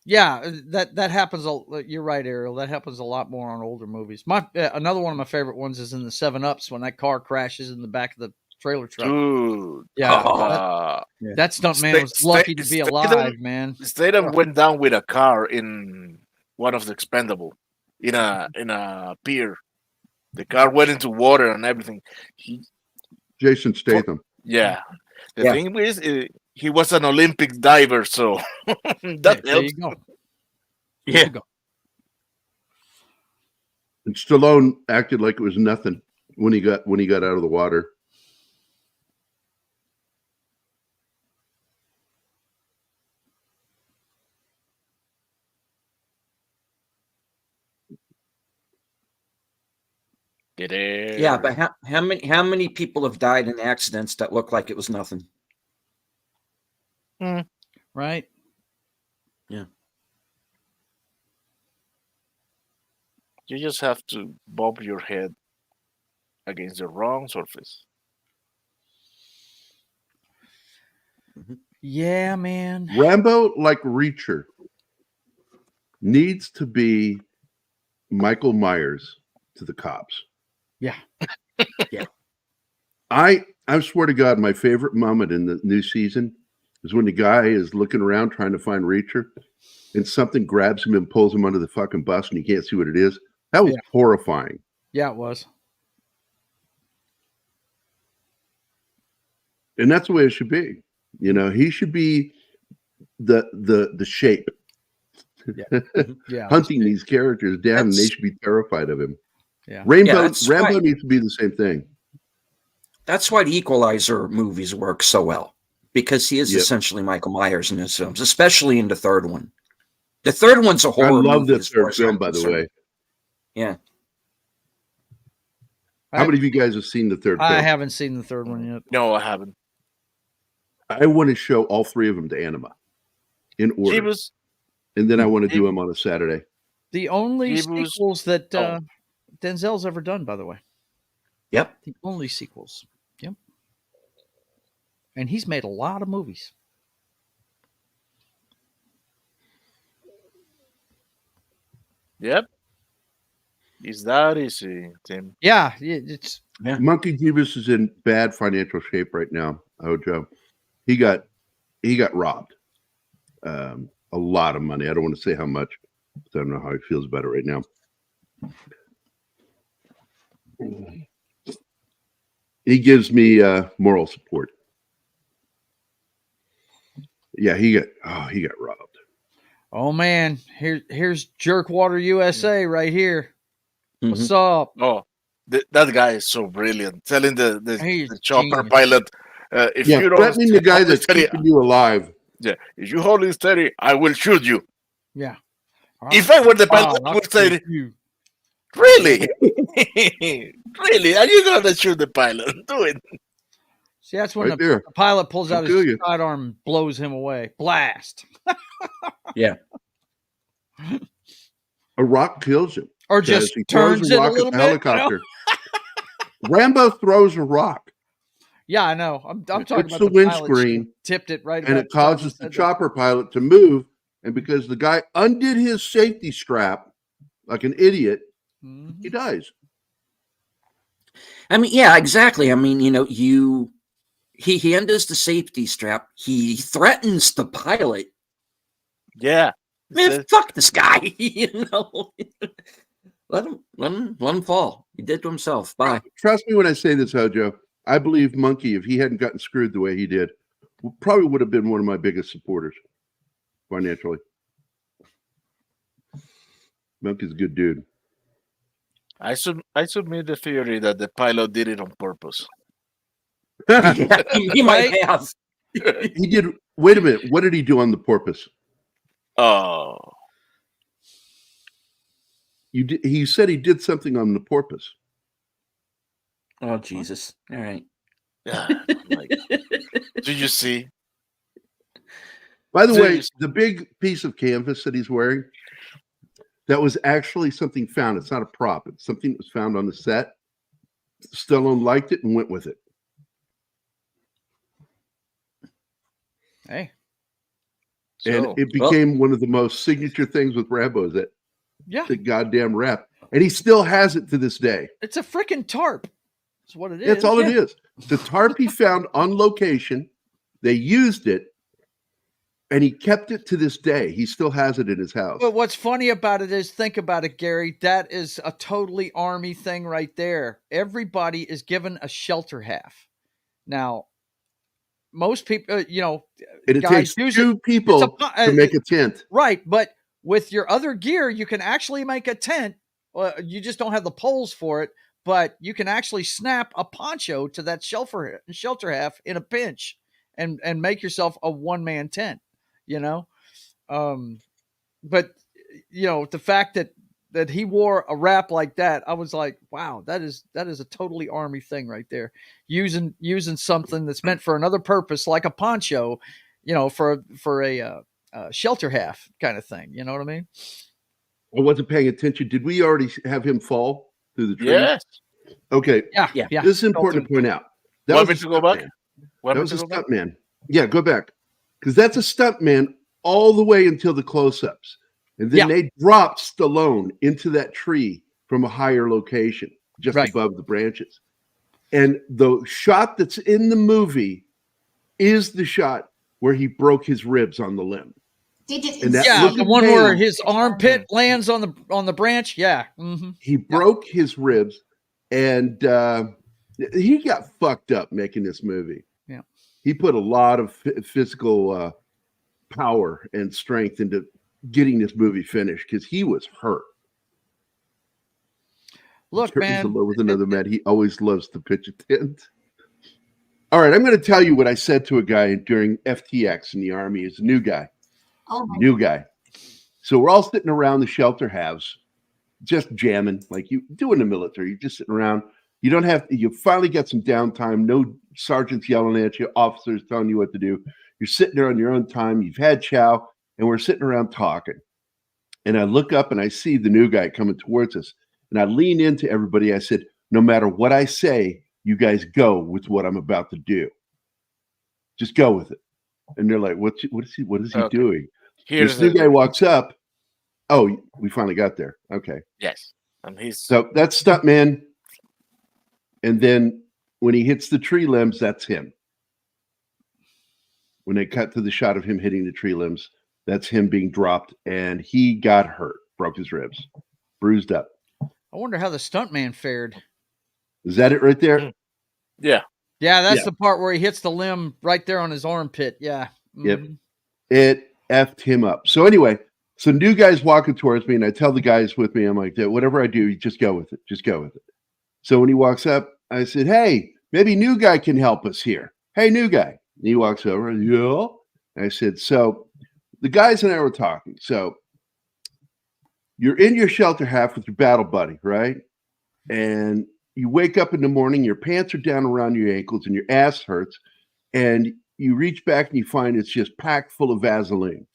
Yeah, that happens. You're right, Ariel. That happens a lot more on older movies. Another one of my favorite ones is in the 7-Ups when that car crashes in the back of the trailer truck. Dude. Yeah, that stuntman was lucky to be alive, man. Statham went down with a car in one of the Expendable in a pier. The car went into water and everything. Jason Statham. Yeah. The thing is, he was an Olympic diver, so that helps. There you go. Yeah. You go. And Stallone acted like it was nothing when he got out of the water. Yeah, but how many people have died in accidents that look like it was nothing? Right. Yeah. You just have to bump your head against the wrong surface. Yeah, man. Rambo, like Reacher, needs to be Michael Myers to the cops. Yeah. Yeah. I swear to God, my favorite moment in the new season is when the guy is looking around trying to find Reacher and something grabs him and pulls him under the fucking bus and he can't see what it is. That was horrifying. Yeah, it was. And that's the way it should be. You know, he should be the shape. Yeah. Hunting these characters down, and they should be terrified of him. Yeah. Rambo needs to be the same thing. That's why the Equalizer movies work so well, because he is essentially Michael Myers in his films, especially in the third one. The third one's a horror movie. I love this third film, by the way. Yeah. How many of you guys have seen the third film? I haven't seen the third one yet. No, I haven't. I want to show all three of them to Anima in order. And then I want to do them on a Saturday. The only sequels that Denzel's ever done, by the way. Yep. The only sequels. Yep. And he's made a lot of movies. Yep. Is that easy, Tim? Yeah, it's Monkey Jeebus is in bad financial shape right now. Joe, he got robbed. A lot of money. I don't want to say how much. I don't know how he feels about it right now. He gives me moral support. Yeah, he got robbed. oh man, here's Jerkwater USA right here. What's up? Oh, that guy is so brilliant. Telling He's the chopper genius. pilot, if you don't threatening the guy hold it that's steady, keeping you alive. yeah, if you hold it steady, I will shoot you. Yeah. If I were the pilot, I would say, really? Really? Are you going to shoot the pilot? Do it. See, that's when Right the there. pilot pulls out I'll his kill you. sidearm and blows him away. Blast. Yeah. A rock kills him. Or because just he throws turns a it a rock little at the bit. helicopter. Rambo throws a rock. Yeah, I know. I'm talking hits about the the pilot windscreen, tipped it right and about it causes the said that. chopper pilot to move. And because the guy undid his safety strap like an idiot, he dies. I mean, yeah, exactly. I mean, he undoes the safety strap. He threatens the pilot. Yeah. Man, fuck this guy. Let him fall. He did to himself. Bye. Trust me when I say this, Hojo. I believe Monkey, if he hadn't gotten screwed the way he did, probably would have been one of my biggest supporters financially. Monkey's a good dude. I submit the theory that the pilot did it on purpose. Yeah, he might have. He did. Wait a minute. What did he do on the porpoise? Oh. He said he did something on the porpoise. Oh, Jesus. All right. Yeah. Did you see? By the way, the big piece of canvas that he's wearing, that was actually something found. It's not a prop. It's something that was found on the set. Stallone liked it and went with it. Hey. And it became one of the most signature things with Rambo, is that the goddamn rep. And he still has it to this day. It's a freaking tarp. That's what it is. That's all it is. The tarp he found on location, they used it, and he kept it to this day. He still has it in his house. But what's funny about it is, think about it, Gary. That is a totally Army thing right there. Everybody is given a shelter half. Now, most people, and it takes two people to make a tent. Right. But with your other gear, you can actually make a tent. You just don't have the poles for it, but you can actually snap a poncho to that shelter half in a pinch and make yourself a one-man tent, But, the fact that he wore a wrap like that, I was like, wow, that is a totally Army thing right there. Using something that's meant for another purpose, like a poncho, for a shelter half kind of thing. You know what I mean? I wasn't paying attention. Did we already have him fall through the tree? Yes. Okay. Yeah. This is important to point out. That Want was me to go back? That was a stunt man. Yeah, go back. Because that's a stunt man all the way until the close-ups. And then they dropped Stallone into that tree from a higher location, just above the branches. And the shot that's in the movie is the shot where he broke his ribs on the limb. The one where his armpit lands on the branch. Yeah. Mm-hmm. He broke his ribs, and he got fucked up making this movie. Yeah. He put a lot of physical power and strength into getting this movie finished because he was hurt. Look, man. With another man, he always loves to pitch a tent. All right, I'm going to tell you what I said to a guy during FTX in the Army. He's a new guy. New guy. So we're all sitting around the shelter halves, just jamming like you do in the military. You're just sitting around. You finally get some downtime. No sergeants yelling at you, officers telling you what to do. You're sitting there on your own time. You've had chow, and we're sitting around talking. And I look up and I see the new guy coming towards us. And I lean into everybody. I said, no matter what I say, you guys go with what I'm about to just go with it. And they're like, what is he doing? This new guy walks up Oh, we finally got there. Okay. Yes. And he's So that's Stuntman. And then when he hits the tree limbs, that's him. When they cut to the shot of him hitting the tree limbs, that's him being dropped. And he got hurt, broke his ribs, bruised up. I wonder how the stuntman fared. Is that it right there? Yeah. Yeah, that's the part where he hits the limb right there on his armpit. Yeah. Yep. It effed him up. So anyway, some new guys walking towards me, and I tell the guys with me, I'm like, whatever I do, you just go with it. Just go with it. So when he walks up, I said, hey, maybe new guy can help us here. Hey, new guy. And he walks over. Yeah. And I said, so the guys and I were talking. So you're in your shelter half with your battle buddy, right? And you wake up in the morning, your pants are down around your ankles and your ass hurts. And you reach back and you find it's just packed full of Vaseline.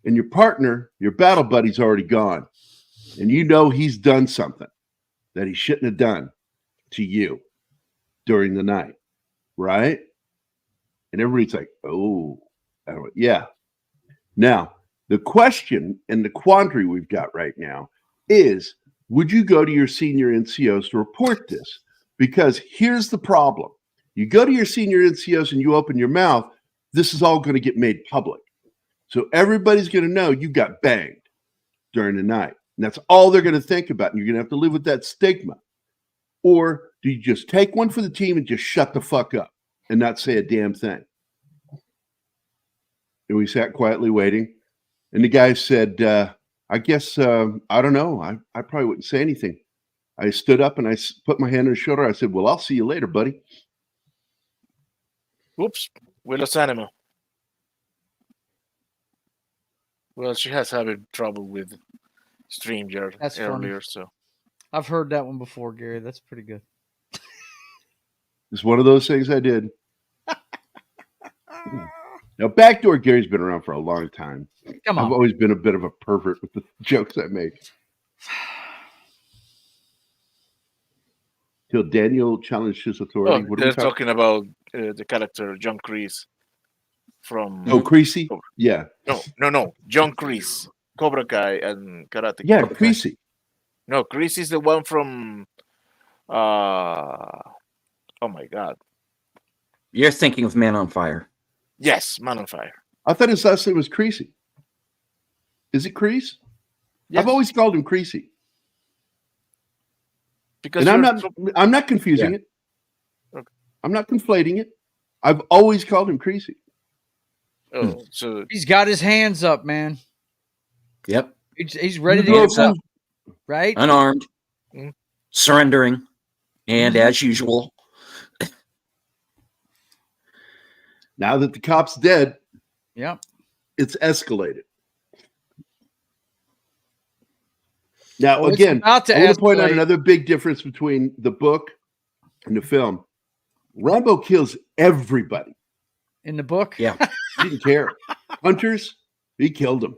And your partner, your battle buddy's already gone. And you know he's done something that he shouldn't have done to you during the night, right? And everybody's like, oh, I went, yeah. Now, the question and the quandary we've got right now is, would you go to your senior NCOs to report this? Because here's the problem. You go to your senior NCOs and you open your mouth, this is all going to get made public. So everybody's going to know you got banged during the night. And that's all they're going to think about. And you're going to have to live with that stigma. Or do you just take one for the team and just shut the fuck up and not say a damn thing? And we sat quietly waiting. And the guy said, I guess, I don't know. I probably wouldn't say anything. I stood up and I put my hand on his shoulder. I said, well, I'll see you later, buddy. Whoops. We lost Animal. Well, she has having trouble with StreamYard earlier, so. I've heard that one before, Gary. That's pretty good. It's one of those things I did. Now, Backdoor Gary's been around for a long time. Come on. I've always been a bit of a pervert with the jokes I make. Till Daniel challenged his authority. Oh, they're talking about the character John Kreese from... Oh, Creasy? Yeah. No. John Kreese. Cobra Kai and Karate Kid. Yeah, Creasy. No, Kreese is the one from... oh, my God. You're thinking of Man on Fire. Yes, Man on Fire. I thought his last name was Creasy. Is it Crease? Yes. I've always called him Creasy. Because and I'm not confusing it. Okay. I'm not conflating it. I've always called him Creasy. Oh, so he's got his hands up, man. Yep. He's ready to get up, right? Unarmed, surrendering, and as usual. Now that the cop's dead, yep, it's escalated. Now, again, I want to point out another big difference between the book and the film. Rambo kills everybody. In the book? Yeah. He didn't care. Hunters, he killed them.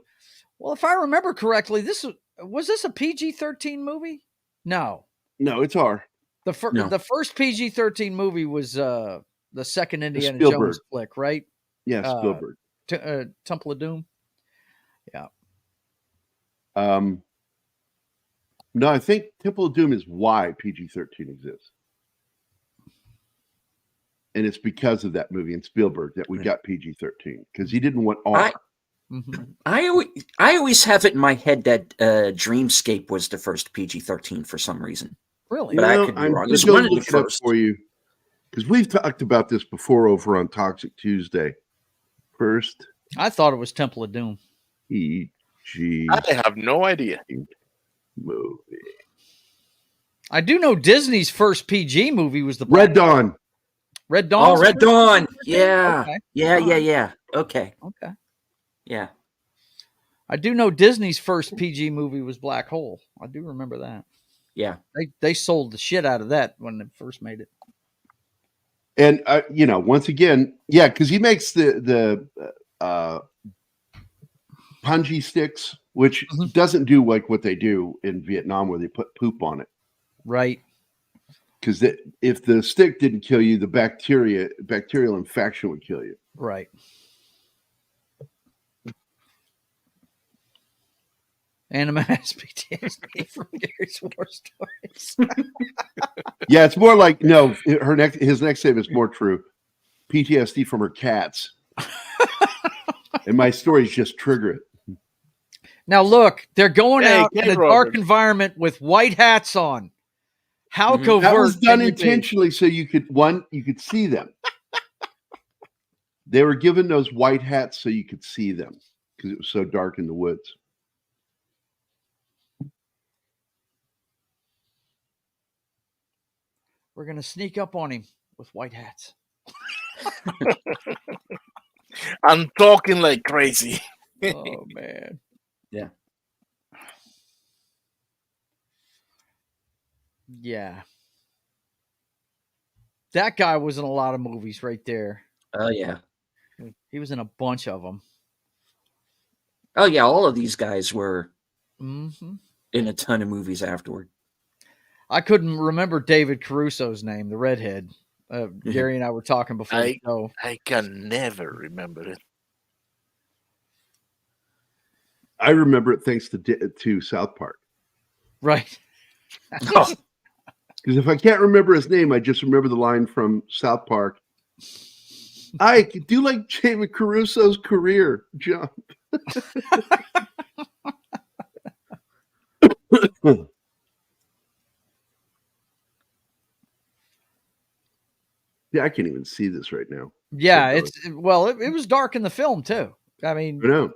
Well, if I remember correctly, was this a PG-13 movie? No. No, it's R. The first PG-13 movie was the second Indiana Jones flick, right? Yeah, Spielberg. Temple of Doom. Yeah. No, I think Temple of Doom is why PG-13 exists. And it's because of that movie in Spielberg that we got PG-13, because he didn't want R. I always have it in my head that Dreamscape was the first PG-13 for some reason. Really? But I could be wrong. It was one of the first. For you, because we've talked about this before over on Toxic Tuesday. First, I thought it was Temple of Doom. PG. I have no idea. Movie. I do know Disney's first PG movie was the Red Dawn. Red Dawn. Oh, Red Dawn. Yeah. Okay. Yeah. Okay. Yeah. I do know Disney's first PG movie was Black Hole. I do remember that. Yeah. They sold the shit out of that when they first made it. And once again, yeah, because he makes the punji sticks, which doesn't do like what they do in Vietnam where they put poop on it. Right. Because if the stick didn't kill you, the bacterial infection would kill you. Right. Anima has PTSD from Gary's war stories. Yeah, it's more like no. His next statement is more true. PTSD from her cats, and my stories just trigger it. Now look, they're going out in a dark Robert. environment with white hats on. How covert? That was done can you be? intentionally so you could see them. They were given those white hats so you could see them because it was so dark in the woods. We're going to sneak up on him with white hats. I'm talking like crazy. Oh, man. Yeah. Yeah. That guy was in a lot of movies right there. Oh, yeah. He was in a bunch of them. Oh, yeah. All of these guys were Mm-hmm. in a ton of movies afterward. I couldn't remember David Caruso's name, the redhead. Gerry and I were talking before the show. I can never remember it. I remember it thanks to South Park. Right. Because if I can't remember his name, I just remember the line from South Park. I do like David Caruso's career, John. Yeah, I can't even see this right now. Yeah, it was dark in the film too. I mean, Yeah.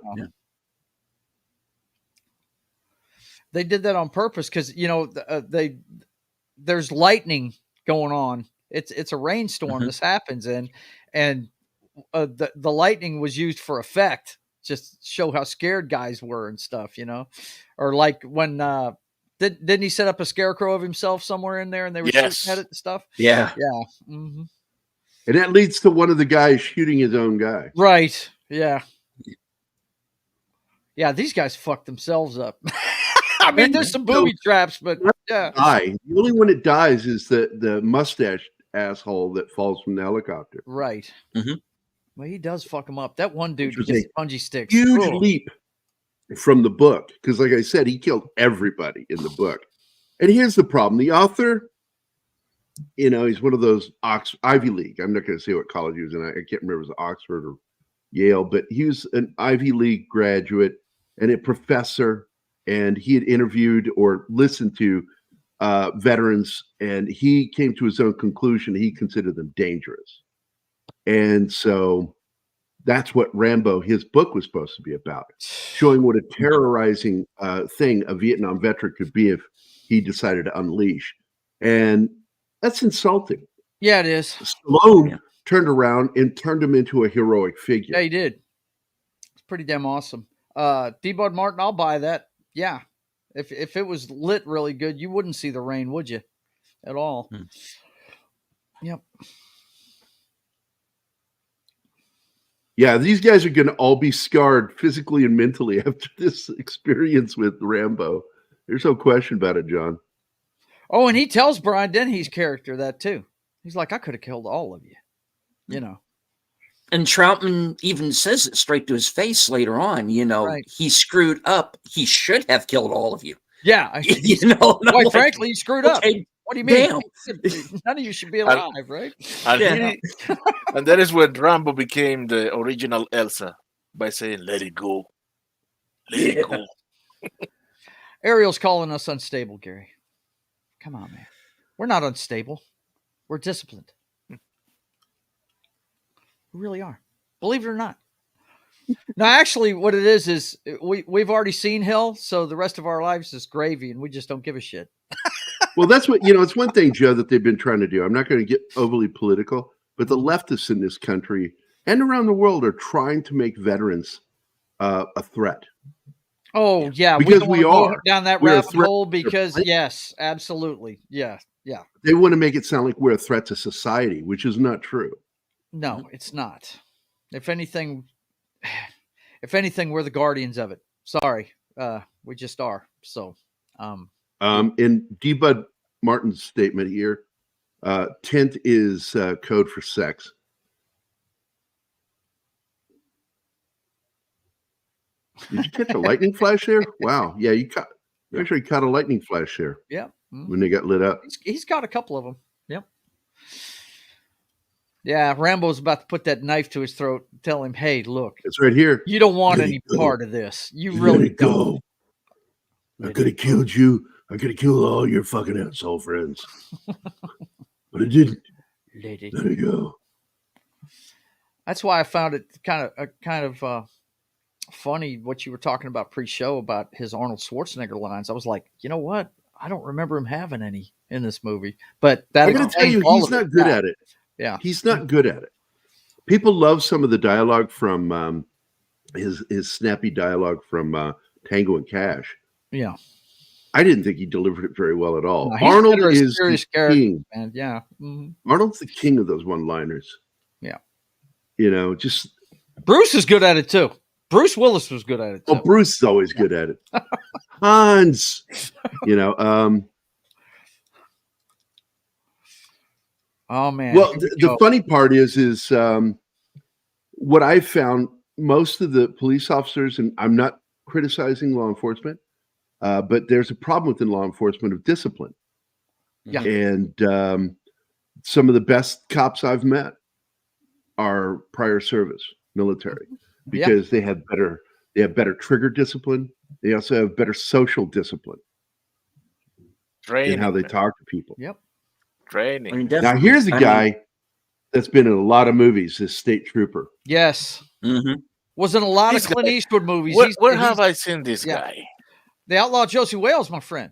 They did that on purpose because there's lightning going on. It's a rainstorm this happens in, and the lightning was used for effect, just show how scared guys were and stuff, or like when didn't he set up a scarecrow of himself somewhere in there and they were shooting at it and stuff? Yeah. Mm-hmm. And that leads to one of the guys shooting his own guy. Right. Yeah. Yeah, these guys fucked themselves up. I mean, there's some booby traps, but yeah. The only one that dies is the mustache asshole that falls from the helicopter. Right. Mm-hmm. Well, he does fuck him up. That one dude gets bungee sticks. Huge leap from the book. Because like I said, he killed everybody in the book. And here's the problem. The author, he's one of those Ivy League. I'm not going to say what college he was in. I can't remember if it was Oxford or Yale, but he was an Ivy League graduate and a professor. And he had interviewed or listened to veterans, and he came to his own conclusion. He considered them dangerous. And so that's what Rambo, his book, was supposed to be about, showing what a terrorizing thing a Vietnam veteran could be if he decided to unleash. And that's insulting. Yeah, it is. Stallone turned around and turned him into a heroic figure. Yeah, he did. It's pretty damn awesome. D. Bud Martin, I'll buy that. Yeah. If it was lit really good, you wouldn't see the rain, would you? At all. Yep. Yeah, these guys are going to all be scarred physically and mentally after this experience with Rambo. There's no question about it, John. Oh, and he tells Brian Dennehy's character that too. He's like, I could have killed all of you. And Troutman even says it straight to his face later on. He screwed up. He should have killed all of you. Yeah. Quite frankly, he screwed up. What do you mean? None of you should be alive, right? And that is when Rambo became the original Elsa by saying, let it go. Let it go. Ariel's calling us unstable, Gerry. Come on, man. We're not unstable. We're disciplined. We really are. Believe it or not. Now, actually, what it is we've already seen hell, so the rest of our lives is gravy, and we just don't give a shit. Well, that's what, it's one thing, Joe, that they've been trying to do. I'm not going to get overly political, but the leftists in this country and around the world are trying to make veterans a threat. Oh, yeah. Because we are. Go down that rabbit hole because, yes, absolutely. Yeah, yeah. They want to make it sound like we're a threat to society, which is not true. No, it's not. If anything, we're the guardians of it. Sorry. We just are. So, in D. Bud Martin's statement here, tint is code for sex. Did you catch a lightning flash there? Wow. Yeah, you actually caught a lightning flash there. Yeah. When they got lit up. He's got a couple of them. Yep. Yeah, Rambo's about to put that knife to his throat and tell him, hey, look. It's right here. You don't want any part of this. You really don't. I could have killed you. I could have killed all your fucking asshole friends. But I didn't. Let it go. That's why I found it kind of funny what you were talking about pre-show about his Arnold Schwarzenegger lines. I was like, you know what? I don't remember him having any in this movie. But that I'm going to tell you, he's not good at it. Yeah, he's not good at it. People love some of the dialogue from his snappy dialogue from Tango and Cash. Yeah, I didn't think he delivered it very well at all. No, Arnold is the king. Man. Yeah, Arnold's the king of those one-liners. Yeah, just Bruce is good at it too. Bruce Willis was good at it too. Oh, Bruce is always good at it. Hans, Oh man! Well, the funny part is what I found. Most of the police officers, and I'm not criticizing law enforcement, but there's a problem within law enforcement of discipline. Yeah, and some of the best cops I've met are prior service military because they have better trigger discipline. They also have better social discipline in how they talk to people. Yep. Training. Now here's a guy that's been in a lot of movies. This state trooper. Yes. Mm-hmm. Was in a lot of Clint Eastwood movies. Where have I seen this guy? The Outlaw Josie Wales, my friend.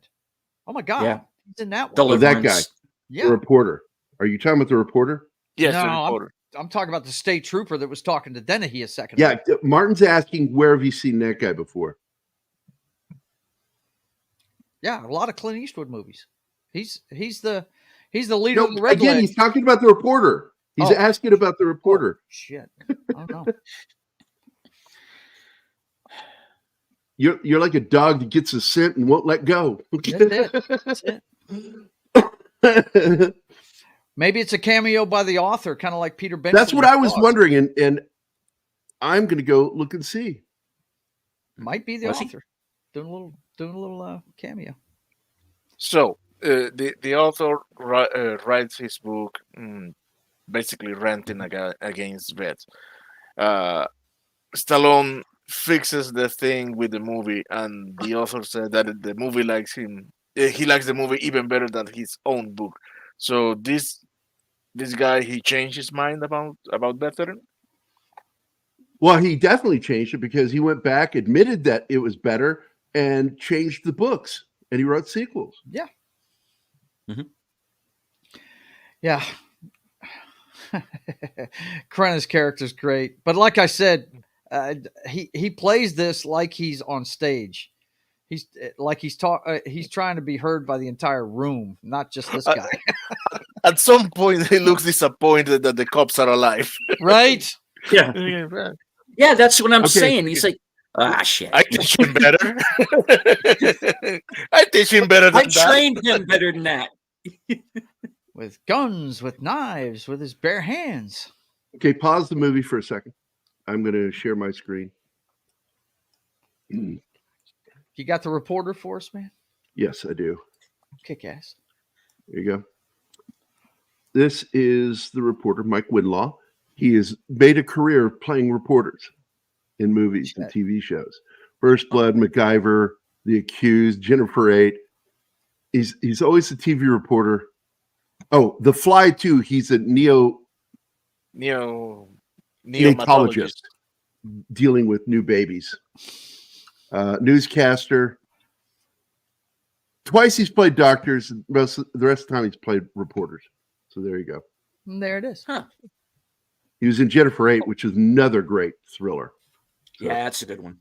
Oh my God. Yeah. He's in that one. Oh, that guy. Yeah. The reporter. Are you talking about the reporter? Yes, the reporter. I'm talking about the state trooper that was talking to Dennehy a second ago. Martin's asking, where have you seen that guy before? Yeah, a lot of Clint Eastwood movies. He's the leader of the Red Again, he's talking about the reporter. He's asking about the reporter. Oh, shit. I don't know. You're like a dog that gets a scent and won't let go. That's it. Maybe it's a cameo by the author, kind of like Peter Benson. That's what I was wondering, and I'm going to go look and see. Might be the author doing a little cameo. So the author writes his book, basically ranting against vets. Stallone fixes the thing with the movie, and the author said that the movie likes him. He likes the movie even better than his own book. So this guy, he changed his mind about Veteran. Well, he definitely changed it because he went back, admitted that it was better, and changed the books, and he wrote sequels. Yeah. Mm-hmm. Yeah. Crenna's character is great, but like I said, he plays this like he's on stage. He's trying to be heard by the entire room, not just this guy. At some point, he looks disappointed that the cops are alive. Right? Yeah. Yeah, that's what I'm saying. He's like, shit. I teach him better. I teach him better than that. I trained him better than that. With guns, with knives, with his bare hands. Okay, pause the movie for a second. I'm going to share my screen. You got the reporter for us, man? Yes, I do. Kick ass. There you go. This is the reporter, Mike Winlaw. He has made a career playing reporters in movies and TV shows. First Blood, MacGyver, The Accused, Jennifer 8. He's always a TV reporter. Oh, The Fly too. He's a neonatologist dealing with new babies. Newscaster. Twice he's played doctors. The rest of the time he's played reporters. So there you go. And there it is. Huh. He was in Jennifer 8, which is another great thriller. So, yeah, that's a good one.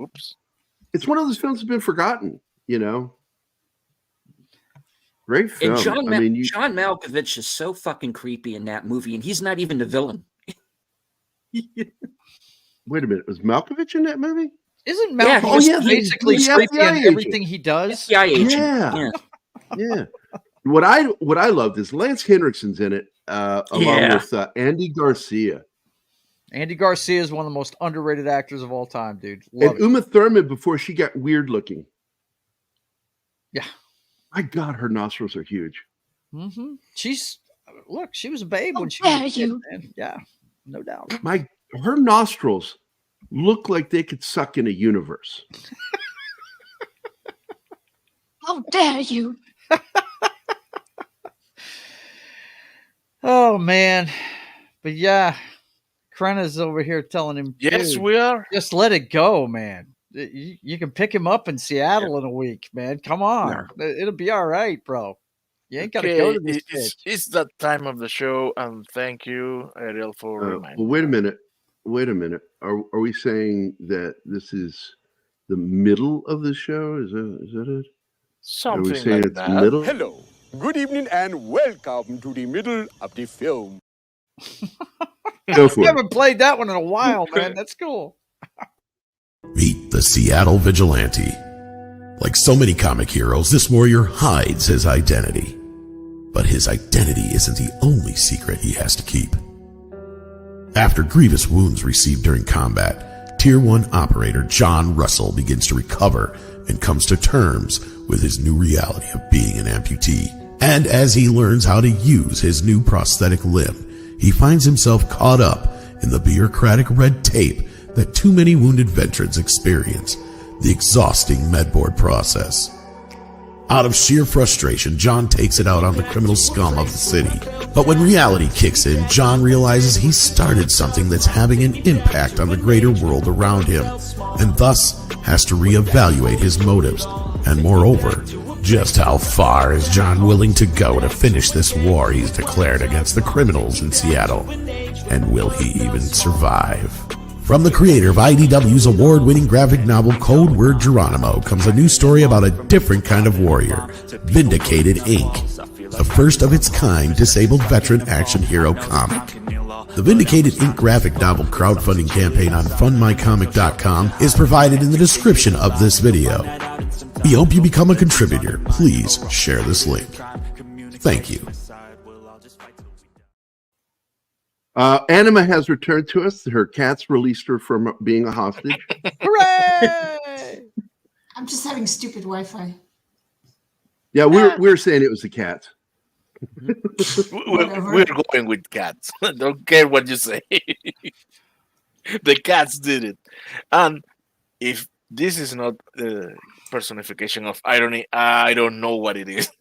Oops. It's one of those films that's been forgotten, Great film. And John Malkovich is so fucking creepy in that movie, and he's not even the villain. Wait a minute. Was Malkovich in that movie? Isn't Malkovich basically creepy in everything he does? Yeah. What I loved is Lance Henriksen's in it, along with Andy Garcia. Andy Garcia is one of the most underrated actors of all time, dude. And Uma Thurman before she got weird looking. Yeah. My God, her nostrils are huge. Mm-hmm. She was a babe when she dare was you. kid, man. Yeah, no doubt. Her nostrils look like they could suck in a universe. How dare you? Oh man. But yeah, Krenna's over here telling him, Yes, dude, we are. just let it go, man. You can pick him up in Seattle in a week, man. Come on. It'll be all right, bro. You ain't got to go to this bitch. It's that time of the show, and thank you, Ariel, for reminding Well, wait a minute. Are we saying that this is the middle of the show? Is that it? Something are we saying like it's that. middle? Hello, good evening, and welcome to the middle of the film. Go for I it. haven't played that one in a while, man. That's cool. Meet the Seattle Vigilante. Like so many comic heroes, this warrior hides his identity. But his identity isn't the only secret he has to keep. After grievous wounds received during combat, Tier 1 operator John Russell begins to recover and comes to terms with his new reality of being an amputee. And as he learns how to use his new prosthetic limb, he finds himself caught up in the bureaucratic red tape that too many wounded veterans experience, the exhausting medboard process. Out of sheer frustration, John takes it out on the criminal scum of the city. But when reality kicks in, John realizes he started something that's having an impact on the greater world around him, and thus has to reevaluate his motives. And moreover, just how far is John willing to go to finish this war he's declared against the criminals in Seattle? And will he even survive? From the creator of IDW's award-winning graphic novel Code Word Geronimo comes a new story about a different kind of warrior, Vindicated Inc., the first of its kind disabled veteran action hero comic. The Vindicated Inc. graphic novel crowdfunding campaign on fundmycomic.com is provided in the description of this video. We hope you become a contributor. Please share this link. Thank you. Anima has returned to us. Her cats released her from being a hostage. Hooray! I'm just having stupid Wi-Fi. Yeah, we're saying it was the cats. We're going with cats. Don't care what you say. The cats did it. And if this is not the personification of irony, I don't know what it is.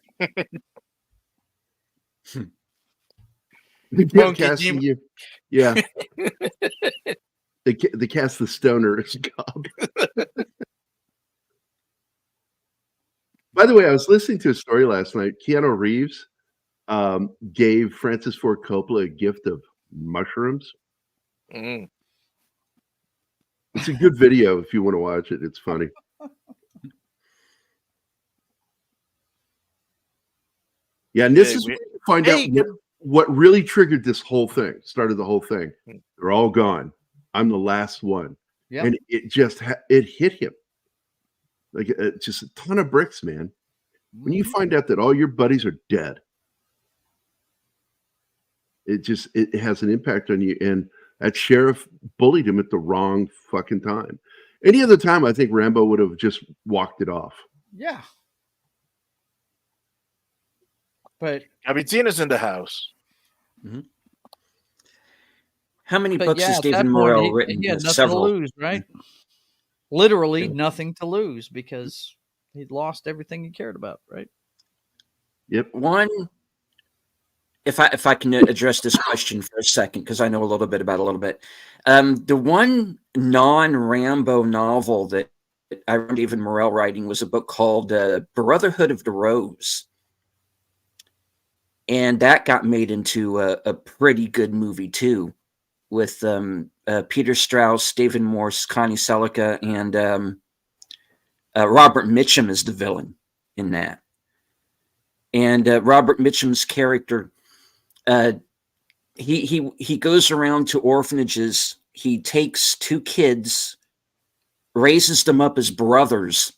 The casting you. Yeah. the cast the stoner is Cobb. By the way, I was listening to a story last night. Keanu Reeves gave Francis Ford Coppola a gift of mushrooms. Mm. It's a good video if you want to watch it. It's funny. Yeah, and this is where you find out what really triggered this whole thing, started the whole thing. They're all gone. I'm the last one. Yep. And it just it hit him. Like just a ton of bricks, man. When you find out that all your buddies are dead, it has an impact on you. And that sheriff bullied him at the wrong fucking time. Any other time, I think Rambo would have just walked it off. Yeah. But Abitina's in the house. Mm-hmm. How many books has David Morrell written? He had nothing Several. to lose, right? Literally nothing to lose because he'd lost everything he cared about, right? Yep. One, if I can address this question for a second, because I know a little bit about it a little bit. The one non-Rambo novel that I remember David Morrell writing was a book called Brotherhood of the Rose. And that got made into a pretty good movie, too, with Peter Strauss, David Morse, Connie Selica, and Robert Mitchum as the villain in that. And Robert Mitchum's character, he goes around to orphanages. He takes two kids, raises them up as brothers,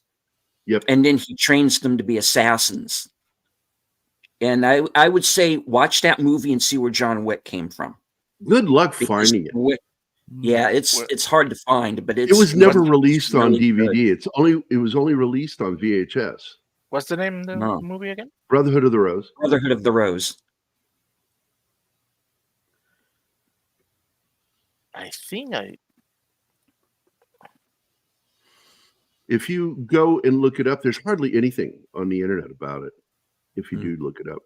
and then he trains them to be assassins. And I would say watch that movie and see where John Wick came from. Good luck finding it. Yeah, it's hard to find, but it was never it's released on really good. DVD. It was only released on VHS. What's the name of the No. movie again? Brotherhood of the Rose. Brotherhood of the Rose. I think If you go and look it up, there's hardly anything on the internet about it. If you do look it up,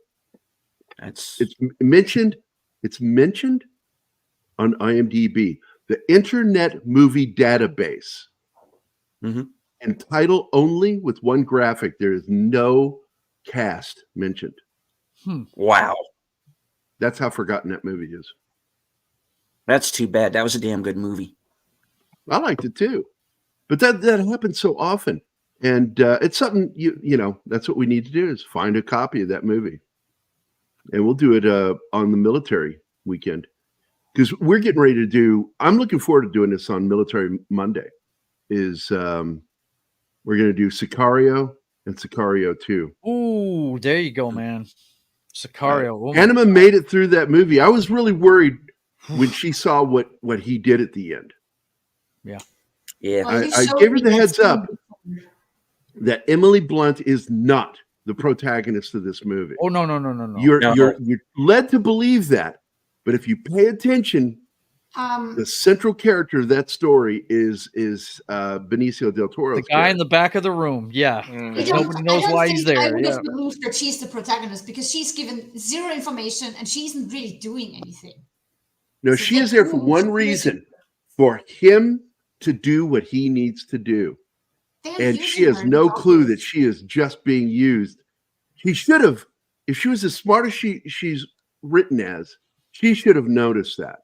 It's mentioned. It's mentioned on IMDb, the Internet Movie Database, and title only with one graphic. There is no cast mentioned. Wow. That's how forgotten that movie is. That's too bad. That was a damn good movie. I liked it too, but that happens so often, and it's something you know. That's what we need to do is find a copy of that movie, and we'll do it on the military weekend because we're getting ready to do. I'm looking forward to doing this on Military Monday. We're going to do Sicario and Sicario 2. Ooh, there you go, man. Sicario. Anima made it through that movie. I was really worried when she saw what he did at the end. Yeah. Yeah. I gave her the heads up that Emily Blunt is not the protagonist of this movie. Oh no. You're led to believe that, but if you pay attention, the central character of that story is Benicio del Toro, the guy in the back of the room. Yeah, nobody knows why he's there. I would Yeah. have believed that she's the protagonist because she's given zero information and she isn't really doing anything. No, So she is there for one reason: for him to do what he needs to do. And she has no clue that she is just being used. She should have, if she was as smart as she's written as, she should have noticed that.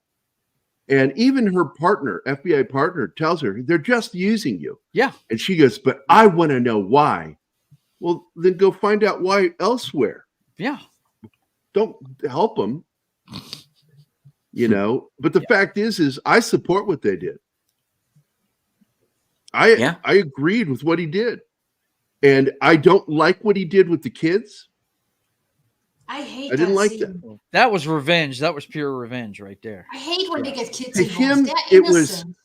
And even her partner, FBI partner, tells her they're just using you. Yeah. And she goes, but I want to know why. Well, then go find out why elsewhere. Yeah. Don't help them. You know, but the fact is I support what they did. I agreed with what he did. And I don't like what he did with the kids. I didn't like that. That was revenge. That was pure revenge right there. I hate when they get kids To involved. him, They're innocent.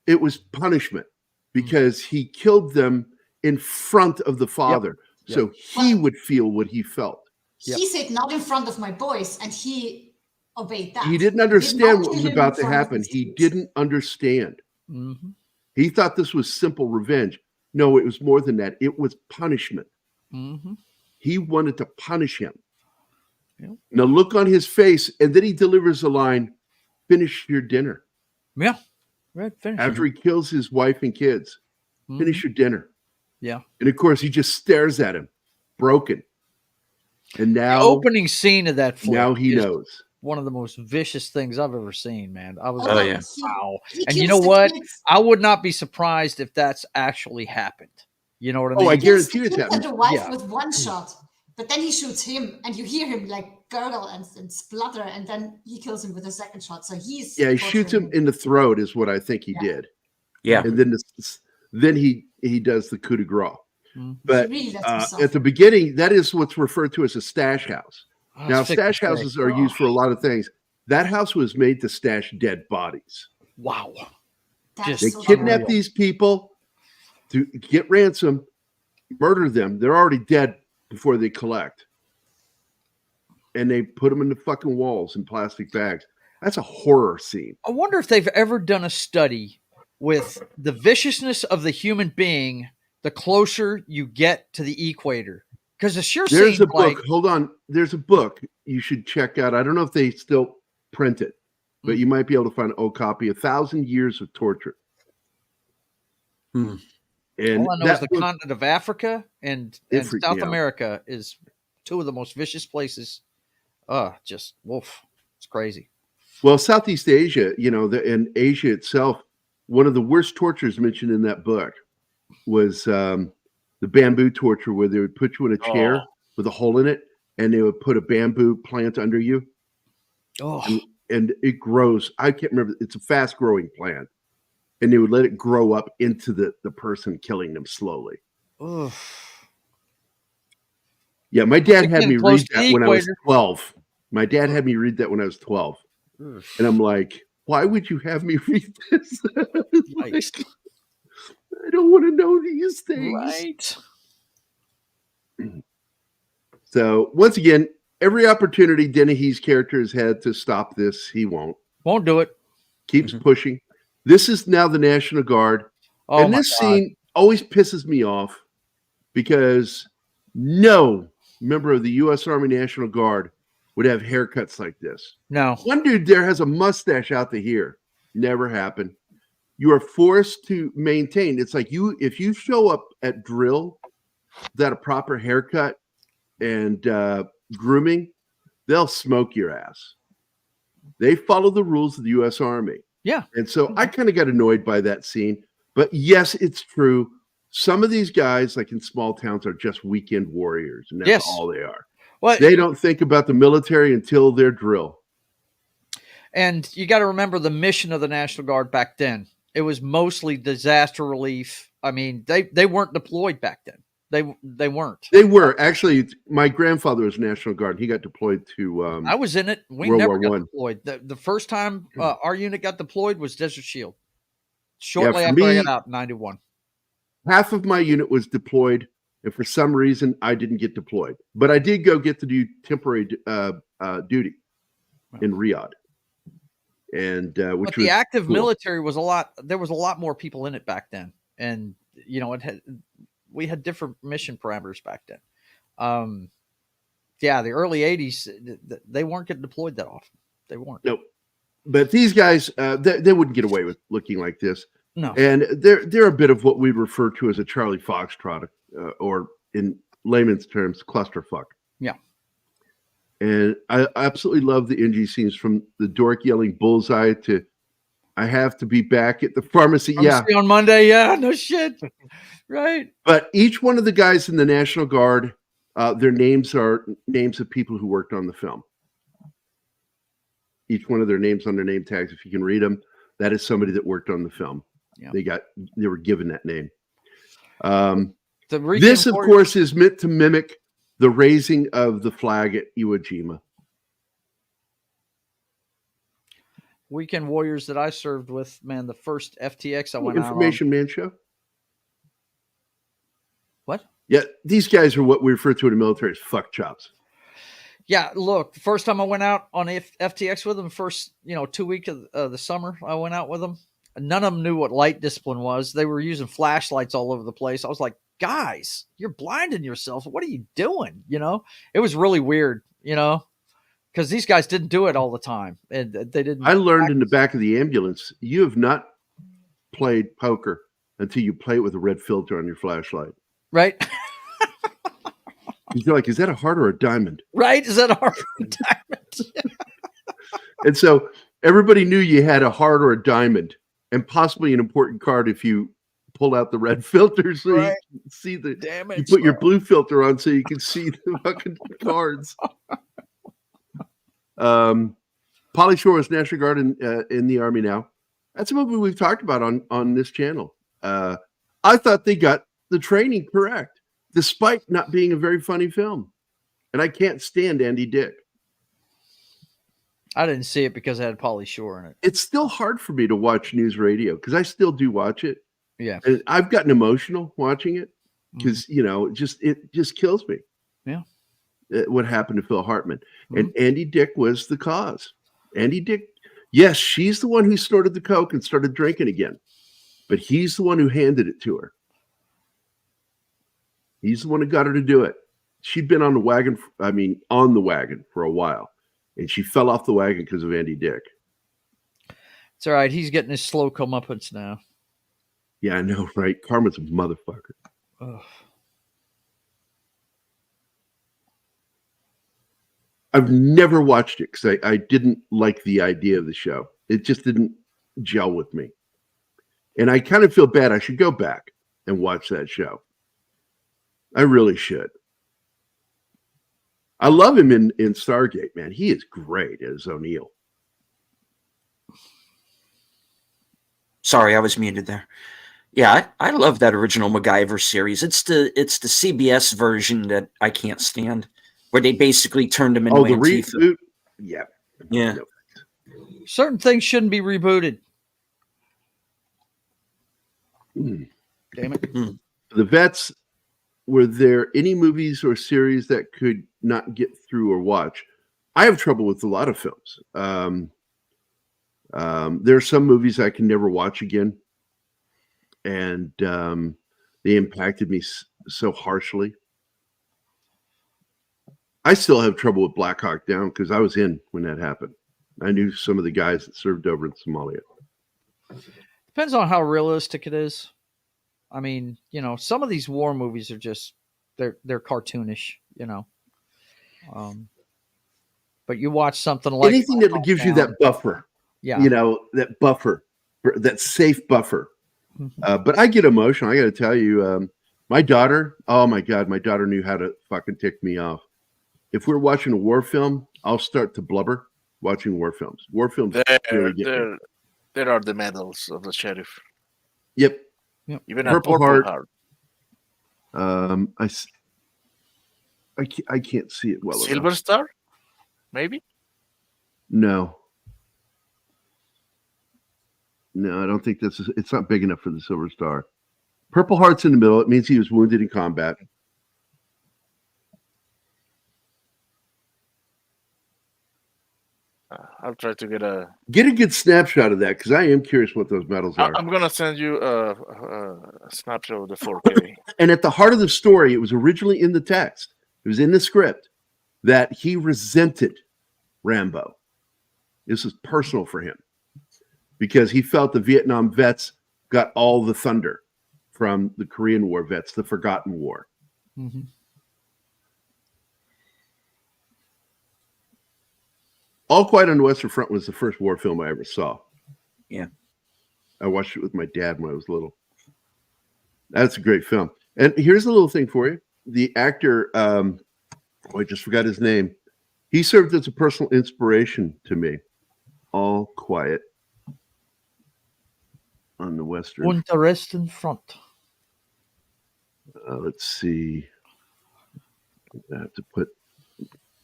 it was punishment because he killed them in front of the father. Yep. So he would feel what he felt. He said, not in front of my boys, and he obeyed that. He didn't understand what was kill him about in to front of happen. his He kids. didn't understand. Mm-hmm. He thought this was simple revenge. No, it was more than that. It was punishment. Mm-hmm. He wanted to punish him. Yep. Now look on his face, and then he delivers the line, finish your dinner. Yeah. Right. Finish. After he kills his wife and kids, finish your dinner. Yeah. And of course, he just stares at him, broken. And now, the opening scene of that flick now he is knows. one of the most vicious things I've ever seen, man. I was Oh, like, yeah. wow. He And you kills know the what? kids. I would not be surprised if that's actually happened. You know what I mean? Oh, I He kills guarantee the it's kids and happened. the wife Yeah. with one shot. But then he shoots him, and you hear him like gurgle and splutter, and then he kills him with a second shot. So he's Yeah, he shoots him in the throat, is what I think he did. Yeah. And then he does the coup de grace. But He really lets himself. at the beginning, that is what's referred to as a stash house. Oh, Now, it's thick as stash houses thick. are used for a lot of things. That house was made to stash dead bodies. Wow. That's They so kidnap unreal. these people to get ransom, murder them. They're already dead before they collect. And they put them in the fucking walls in plastic bags. That's a horror scene. I wonder if they've ever done a study with the viciousness of the human being the closer you get to the equator. Because it sure There's seems a book. like Hold on. There's a book you should check out. I don't know if they still print it, but you might be able to find an old copy. 1,000 Years of Torture. And all I know is the book- continent of Africa and freaked South me out. America is two of the most vicious places. Just woof. It's crazy. Well, Southeast Asia, and Asia itself, one of the worst tortures mentioned in that book was the bamboo torture, where they would put you in a chair with a hole in it, and they would put a bamboo plant under you, Oh, and it grows. I can't remember. It's a fast-growing plant, and they would let it grow up into the person, killing them slowly. ugh. Yeah, my dad had Getting me close read to the that when I was equator. 12. My dad had me read that when I was 12. And I'm like, why would you have me read this? Right. I don't want to know these things. Right. So once again, every opportunity Dennehy's character has had to stop this, he won't. Won't do it. Keeps pushing. This is now the National Guard. Oh, and my this God. scene always pisses me off because no member of the U.S. Army National Guard would have haircuts like this. No. One dude there has a mustache out to here. Never happened. You are forced to maintain. It's like if you show up at drill without a proper haircut and grooming, they'll smoke your ass. They follow the rules of the U.S. Army. Yeah. And so I kind of got annoyed by that scene. But yes, it's true. Some of these guys, like in small towns, are just weekend warriors. And that's all they are. Well, they don't think about the military until their drill. And you got to remember the mission of the National Guard back then. It was mostly disaster relief. I mean, they weren't deployed back then. They weren't. They were. Actually, my grandfather was National Guard. He got deployed to I was in it. We World never War got I. deployed. The first time our unit got deployed was Desert Shield. Shortly for after I me, got out in 91. half of my unit was deployed, and for some reason, I didn't get deployed. But I did go get to do temporary duty in Riyadh. And which But the was active cool. military was there was a lot more people in it back then. And, we had different mission parameters back then. The early 80s, they weren't getting deployed that often. They weren't. Nope. But these guys, they wouldn't get away with looking like this. No. And they're a bit of what we refer to as a Charlie Fox product, or in layman's terms, clusterfuck. Yeah. And I absolutely love the NG scenes, from the dork yelling bullseye to I have to be back at the pharmacy. Pharmacy on Monday. Yeah, no shit. Right. But each one of the guys in the National Guard, their names are names of people who worked on the film. Each one of their names on their name tags, if you can read them, that is somebody that worked on the film. Yeah. They were given that name. This, of course, is meant to mimic the raising of the flag at Iwo Jima. Weekend Warriors that I served with, man, the first FTX I went out on. Information Man show. What? Yeah, these guys are what we refer to in the military as fuck chops. Yeah, look, the first time I went out on FTX with them, first 2 weeks of the summer, I went out with them. None of them knew what light discipline was. They were using flashlights all over the place. I was like, guys, you're blinding yourself. What are you doing? It was really weird, because these guys didn't do it all the time. And they didn't. I learned in the back of the ambulance, you have not played poker until you play it with a red filter on your flashlight. Right. You're like, is that a heart or a diamond? Right. Is that a heart or a diamond? And so everybody knew you had a heart or a diamond, and possibly an important card if you pull out the red filter so you can see the damage. You put your blue filter on so you can see the fucking cards. Pauly Shore is National Guard in the Army now. That's a movie we've talked about on this channel. I thought they got the training correct, despite not being a very funny film. And I can't stand Andy Dick. I didn't see it because it had Pauly Shore in it. It's still hard for me to watch news radio because I still do watch it. Yeah. And I've gotten emotional watching it because, it just kills me. Yeah. What happened to Phil Hartman. And Andy Dick was the cause. Andy Dick, yes, she's the one who snorted the coke and started drinking again. But he's the one who handed it to her. He's the one who got her to do it. She'd been on the wagon for a while. And she fell off the wagon because of Andy Dick. It's all right. He's getting his slow comeuppance now. Yeah, I know, right? Karma's a motherfucker. Ugh. I've never watched it because I didn't like the idea of the show. It just didn't gel with me. And I kind of feel bad. I should go back and watch that show. I really should. I love him in Stargate, man. He is great as O'Neill. Sorry, I was muted there. Yeah, I love that original MacGyver series. It's the CBS version that I can't stand, where they basically turned him into the Antifa. reboot? Yeah. Yeah. Certain things shouldn't be rebooted. Mm. Damn it. The Vets, were there any movies or series that could not get through or watch? I have trouble with a lot of films. There are some movies I can never watch again. And they impacted me so harshly. I still have trouble with Black Hawk Down because I was in when that happened. I knew some of the guys that served over in Somalia. Depends on how realistic it is. I mean, some of these war movies are just they're cartoonish, but you watch something like anything that gives you that buffer, that buffer, that safe buffer. Mm-hmm. But I get emotional. I got to tell you, my daughter, oh my God, my daughter knew how to fucking tick me off. If we're watching a war film, I'll start to blubber watching war films. War films really get me. There are the medals of the sheriff. Yep. Even Purple a Purple Heart. Heart. I can't see it well enough. Silver Star, maybe. No, I don't think it's not big enough for the Silver Star. Purple Heart's in the middle. It means he was wounded in combat. I'll try to get a good snapshot of that because I am curious what those medals are. I'm gonna send you a snapshot of the 4K. And at the heart of the story, it was originally in the text. It was in the script that he resented Rambo. This is personal for him because he felt the Vietnam vets got all the thunder from the Korean War vets, the forgotten war. Mm-hmm. All Quiet on the Western Front was the first war film I ever saw. Yeah. I watched it with my dad when I was little. That's a great film. And here's a little thing for you. The actor, I just forgot his name. He served as a personal inspiration to me. All Quiet on the Western Front. Let's see. I have to put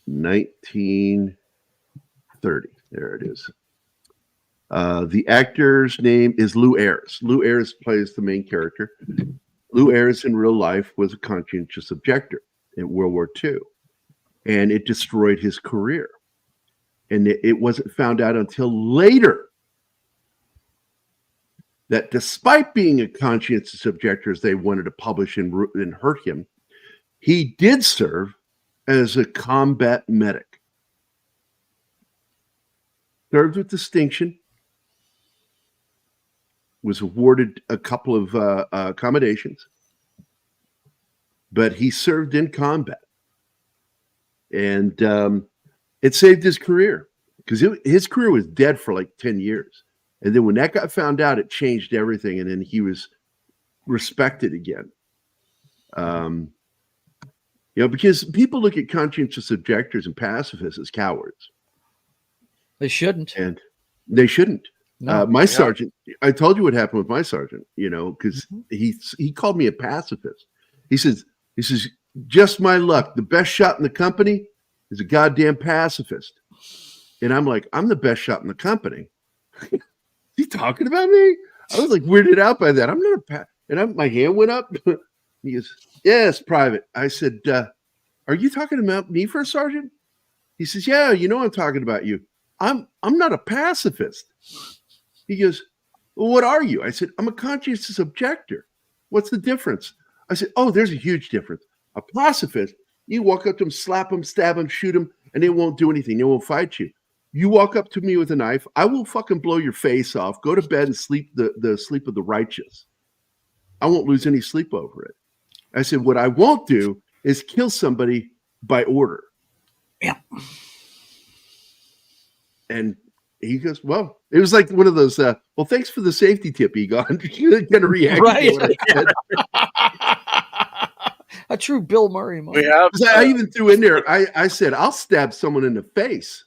1930. There it is. The actor's name is Lou Ayres. Lou Ayres plays the main character. Lou Ayres in real life was a conscientious objector in World War II, and it destroyed his career. And it wasn't found out until later that despite being a conscientious objector, as they wanted to publish and hurt him, he did serve as a combat medic. Served with distinction, was awarded a couple of accommodations, but he served in combat. And it saved his career because his career was dead for like 10 years. And then when that got found out, it changed everything. And then he was respected again. Because people look at conscientious objectors and pacifists as cowards. They shouldn't. And they shouldn't. No, my sergeant, I told you what happened with my sergeant, because he called me a pacifist. He says, just my luck. The best shot in the company is a goddamn pacifist. And I'm like, I'm the best shot in the company. Is he talking about me? I was like weirded out by that. I'm not a and my hand went up. He goes, yes, private. I said, are you talking about me for a sergeant? He says, yeah, I'm talking about you. I'm not a pacifist. He goes, well, what are you? I said, I'm a conscientious objector. What's the difference? I said, oh, there's a huge difference. A pacifist, you walk up to him, slap him, stab him, shoot him, and they won't do anything. They won't fight you. You walk up to me with a knife, I will fucking blow your face off, go to bed and sleep the sleep of the righteous. I won't lose any sleep over it. I said, what I won't do is kill somebody by order. Yeah. And he goes, well, it was like one of those, well, thanks for the safety tip, Egon. You're going to react. Right. A true Bill Murray moment. I even threw in there, I said, I'll stab someone in the face.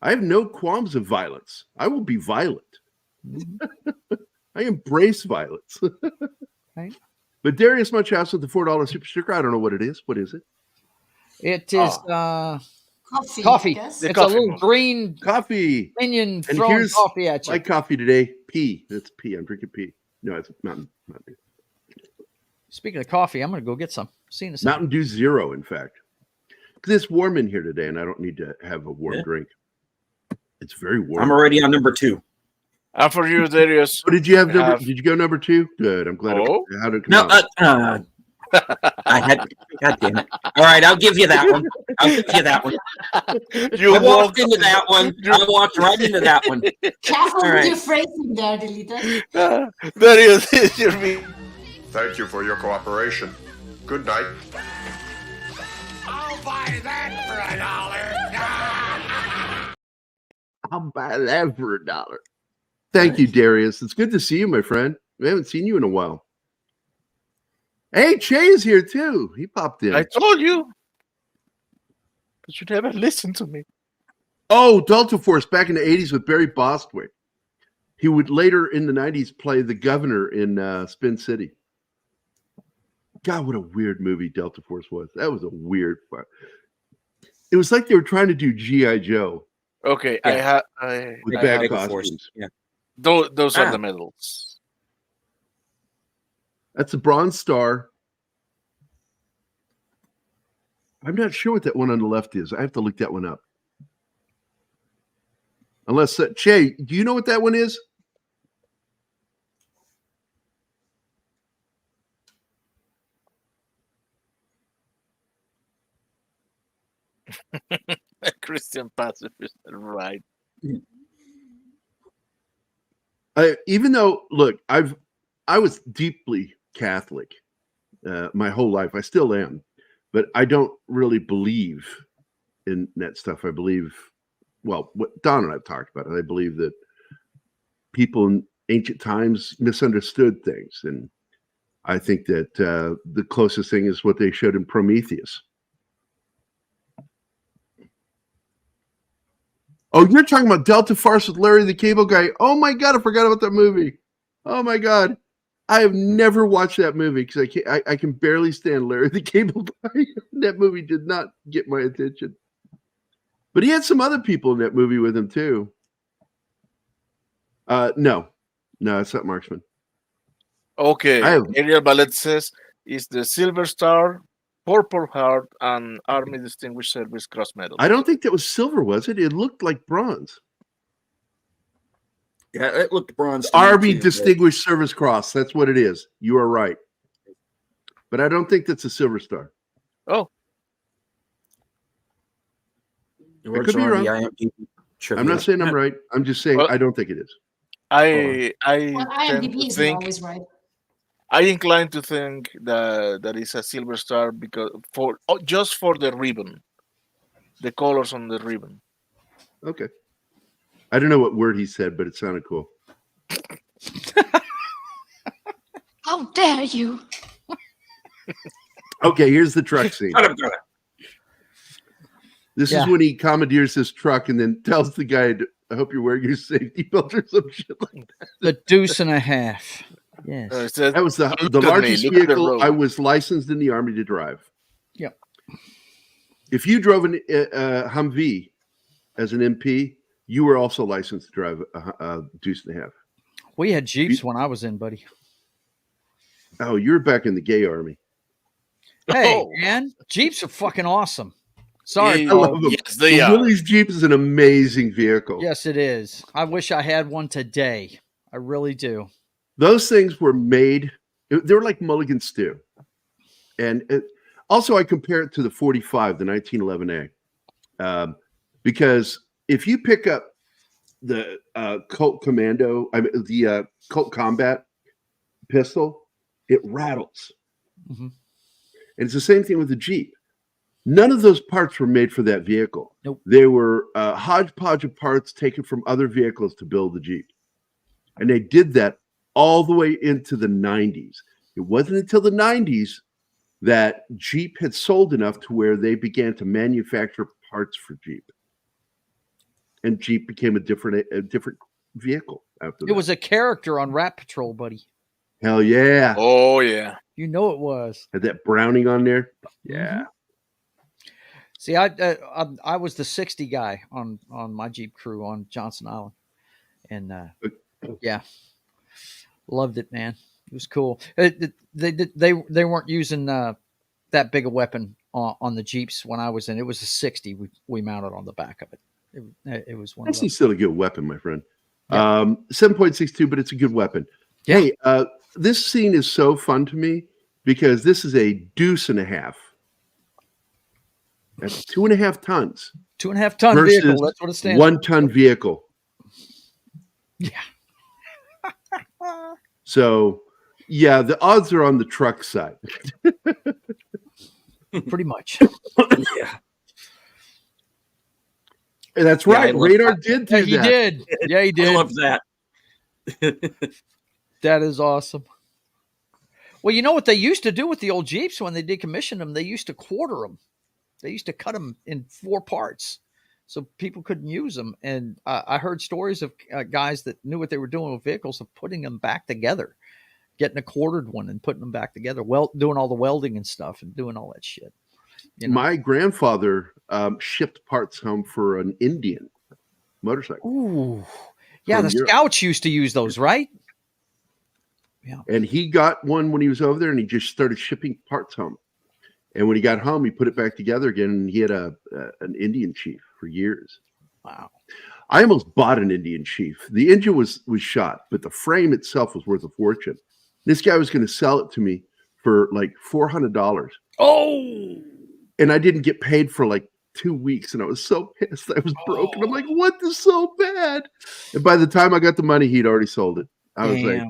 I have no qualms of violence. I will be violent. I embrace violence. Right. But Darius Muchhouse with the $4 super sticker, I don't know what it is. What is it? It is Coffee. I guess. The It's a coffee little movie. green Coffee. minion And throwing here's coffee at you. my coffee today. Pea. It's pea. I'm drinking pea. No, it's Mountain Dew. Speaking of coffee, I'm going to go get some. See you in a second. Mountain Dew Zero, in fact. Because it's warm in here today, and I don't need to have a warm drink. It's very warm. I'm already on number 2. And for you, Darius. Oh, did you have number? Did you go number 2? Good. I'm glad. Oh. How did it come out? I had. God damn it! All right, I'll give you that one. I walked into that one. I walked right into that one. Careful All with right. your phrasing there, Deleter. Darius, it's your me. Thank you for your cooperation. Good night. I'll buy that for $1. I'll buy that for $1. Thank you, Darius. It's good to see you, my friend. We haven't seen you in a while. Hey, Che's here too. He popped in. I told you. But you never listened to me. Oh, Delta Force back in the 80s with Barry Bostwick. He would later in the 90s play the governor in Spin City. God, what a weird movie Delta Force was. That was a weird one. It was like they were trying to do G.I. Joe. Okay, Yeah. With I bad have a costumes. force. Yeah. Those are the medals. That's a Bronze Star. I'm not sure what that one on the left is. I have to look that one up. Unless, Che, do you know what that one is? Christian pacifist, right? Even though, look, I was deeply Catholic my whole life. I still am, but I don't really believe in that stuff. I believe, well, what Don and I've talked about it. I believe that people in ancient times misunderstood things, and I think that the closest thing is what they showed in Prometheus. Oh, you're talking about Delta Farce with Larry the Cable Guy. Oh my God, I forgot about that movie. Oh my God. I have never watched that movie because I can barely stand Larry the Cable Guy. That movie did not get my attention. But he had some other people in that movie with him too. No, it's not Marksman. Okay, Ariel Ballet says is the Silver Star, Purple Heart, and Army Distinguished Service Cross Medal. I don't think that was silver, was it? It looked like bronze. Yeah, it looked bronze. Army Distinguished Service Cross. That's what it is. You are right. But I don't think that's a Silver Star. Oh. I could be wrong. I'm not saying I'm right. I'm just saying I don't think it is. IMDb is always right. I incline to think that it's a Silver Star because just for the ribbon, the colors on the ribbon. Okay. I don't know what word he said, but it sounded cool. How dare you? Okay, here's the truck scene. This is when he commandeers his truck and then tells the guy, I hope you're wearing your safety belt or some shit like that. The deuce and a half. Yes. That was the largest vehicle I was licensed in the Army to drive. Yep. If you drove an Humvee as an MP, you were also licensed to drive a deuce and a half. We had Jeeps when I was in, buddy. Oh, you're back in the gay Army. Hey, man, Jeeps are fucking awesome. Sorry, I love them. Yes, they are. Willie's Jeep is an amazing vehicle. Yes, it is. I wish I had one today. I really do. Those things were made, they were like Mulligan stew. And also I compare it to the 45, the 1911A. Because if you pick up the Colt Commando, the Colt Combat pistol, it rattles. Mm-hmm. And it's the same thing with the Jeep. None of those parts were made for that vehicle. Nope. They were a hodgepodge of parts taken from other vehicles to build the Jeep. And they did that all the way into the 90s. It wasn't until the 90s that Jeep had sold enough to where they began to manufacture parts for Jeep. And Jeep became a different vehicle after that. It was a character on Rat Patrol, buddy. Hell yeah. Oh, yeah. You know it was. Had that Browning on there? Yeah. Mm-hmm. See, I was the 60 guy on my Jeep crew on Johnson Island, and yeah, loved it, man. It was cool. They weren't using that big a weapon on the Jeeps when I was in. It was a 60 we mounted on the back of it. It was one. Actually, still a good weapon, my friend. Yeah. 7.62, but it's a good weapon. Yeah. Hey, this scene is so fun to me because this is a deuce and a half. That's 2.5 tons. 2.5 ton versus vehicle. That's what it stands. 1 ton vehicle. Yeah. So, yeah, the odds are on the truck side. Pretty much. Yeah. And that's Yeah, I right. love Radar that. did Yeah, do he that. did. Yeah, he did. I love that. That is awesome. Well, you know what they used to do with the old Jeeps when they decommissioned them? They used to quarter them. They used to cut them in 4 parts so people couldn't use them. And I heard stories of guys that knew what they were doing with vehicles of putting them back together, getting a quartered one and putting them back together, doing all the welding and stuff and doing all that shit. You know? My grandfather shipped parts home for an Indian motorcycle. Ooh. Yeah, From the Europe. Scouts used to use those, right? Yeah. And he got one when he was over there, and he just started shipping parts home. And when he got home, he put it back together again, and he had an Indian chief for years. Wow. I almost bought an Indian chief. The engine was shot, but the frame itself was worth a fortune. This guy was going to sell it to me for like $400. Oh. And I didn't get paid for like 2 weeks, and I was so pissed. I was broken. I'm like, what is so bad? And by the time I got the money, he'd already sold it. I was like,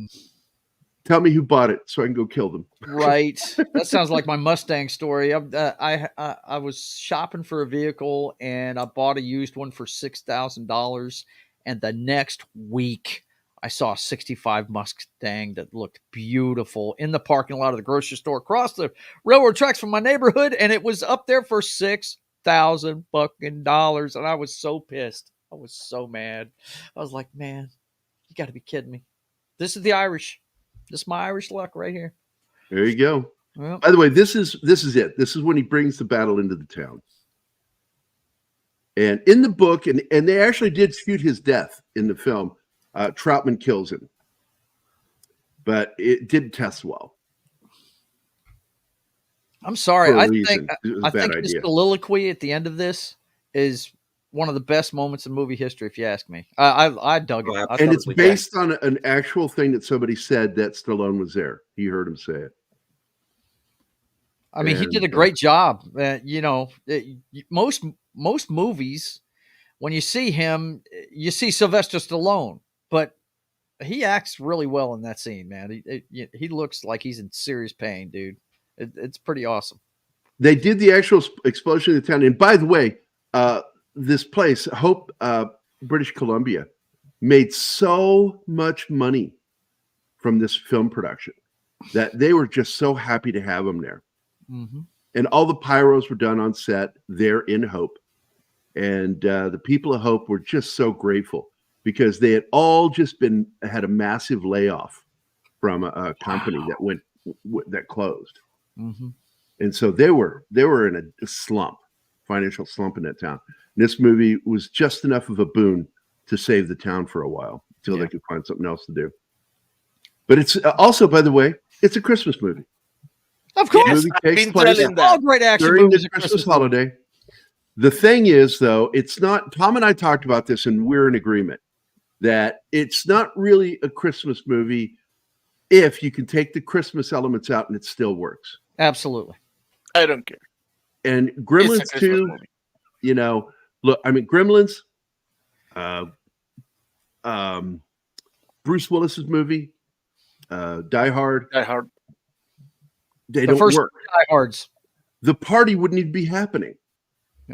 tell me who bought it so I can go kill them. Right. That sounds like my Mustang story. I was shopping for a vehicle and I bought a used one for $6,000. And the next week I saw a 65 Mustang that looked beautiful in the parking lot of the grocery store across the railroad tracks from my neighborhood. And it was up there for $6,000 fucking dollars. And I was so pissed. I was so mad. I was like, man, you got to be kidding me. This is the Irish. This is my Irish luck right here. There you go. Well, by the way, this is it. This is when he brings the battle into the town. And in the book, and they actually did shoot his death in the film. Troutman kills him, but it didn't test well. I'm sorry. I think idea. this soliloquy at the end of this is one of the best moments in movie history, if you ask me. I dug it. And it's based on an actual thing that somebody said that Stallone was there. He heard him say it. I mean, he did a great job. Most movies, when you see him, you see Silvester Stallone, but he acts really well in that scene, man. He looks like he's in serious pain, dude. It's pretty awesome. They did the actual explosion in the town. And by the way, this place, Hope, British Columbia, made so much money from this film production that they were just so happy to have him there. Mm-hmm. And all the pyros were done on set there in Hope. And the people of Hope were just so grateful because they had all just had a massive layoff from a company that closed. Mm-hmm. And so they were in a slump, financial slump in that town. And this movie was just enough of a boon to save the town for a while until they could find something else to do. But it's also, by the way, it's a Christmas movie. Of course. The movie takes place all great action during movies the are Christmas holiday. The thing is, though, it's not. Tom and I talked about this, and we're in agreement that it's not really a Christmas movie if you can take the Christmas elements out and it still works. Absolutely. I don't care. And Gremlins 2, look, I mean, Gremlins, Bruce Willis's movie, Die Hard. They don't work. Die Hards. The party wouldn't even be happening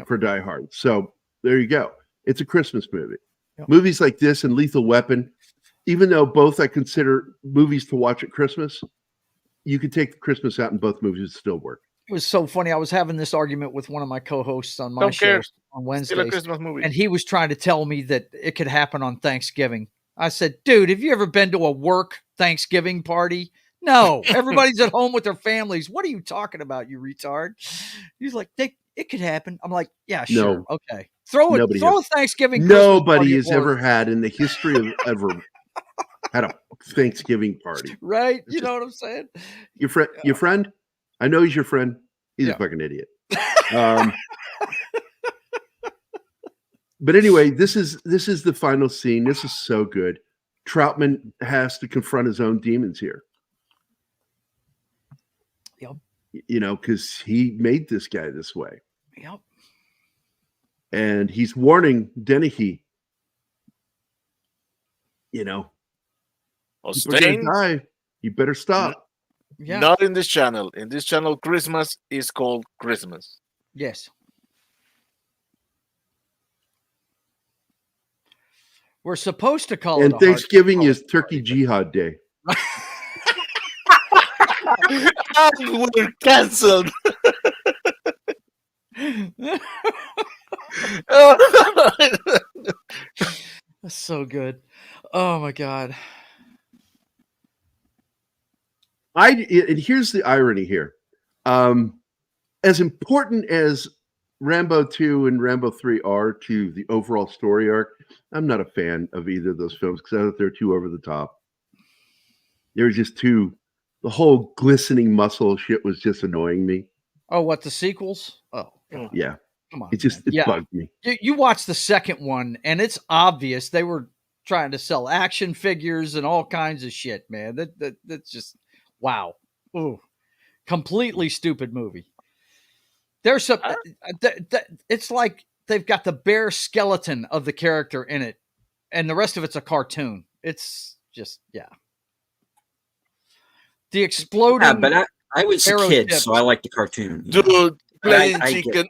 for Die Hard. So there you go. It's a Christmas movie. Yep. Movies like this and Lethal Weapon, even though both I consider movies to watch at Christmas, you could take the Christmas out and both movies would still work. It was so funny. I was having this argument with one of my co-hosts on my show on Wednesdays, Still a Christmas movie. and he was trying to tell me that it could happen on Thanksgiving. I said, dude, have you ever been to a work Thanksgiving party? No, everybody's at home with their families. What are you talking about, you retard? He's like, it could happen. I'm like, yeah, No. sure, okay. Throw Nobody a has. Thanksgiving. Nobody Christmas has ever had in the history of ever had a Thanksgiving party. right? It's You just- know what I'm saying? Your friend? I know he's your friend. He's Yeah. a fucking idiot. But anyway, this is the final scene. This is so good. Troutman has to confront his own demons here. Yep. You know, because he made this guy this way. Yep. And he's warning Dennehy, you know, people are Stain, gonna die. You better stop. Yeah. not in this channel. In this channel, Christmas is called Christmas. Yes. We're supposed to call And it a Thanksgiving hard- is Turkey Jihad Day. And we're cancelled. That's so good. Oh my god. And here's the irony here. As important as Rambo 2 and Rambo 3 are to the overall story arc, I'm not a fan of either of those films because I thought they're too over the top. They were just too. The whole glistening muscle shit was just annoying me. Oh, what, the sequels? Oh, God. Yeah, Come on. it just man. bugged me. You watch the second one, and it's obvious they were trying to sell action figures and all kinds of shit, man. That's just wow. Ooh, completely stupid movie. There's some. It's like they've got the bare skeleton of the character in it, and the rest of it's a cartoon. It's just the exploding. Yeah, but I was a arrow kid, tips. so I liked the cartoon. you know. Dude, playing I get chicken,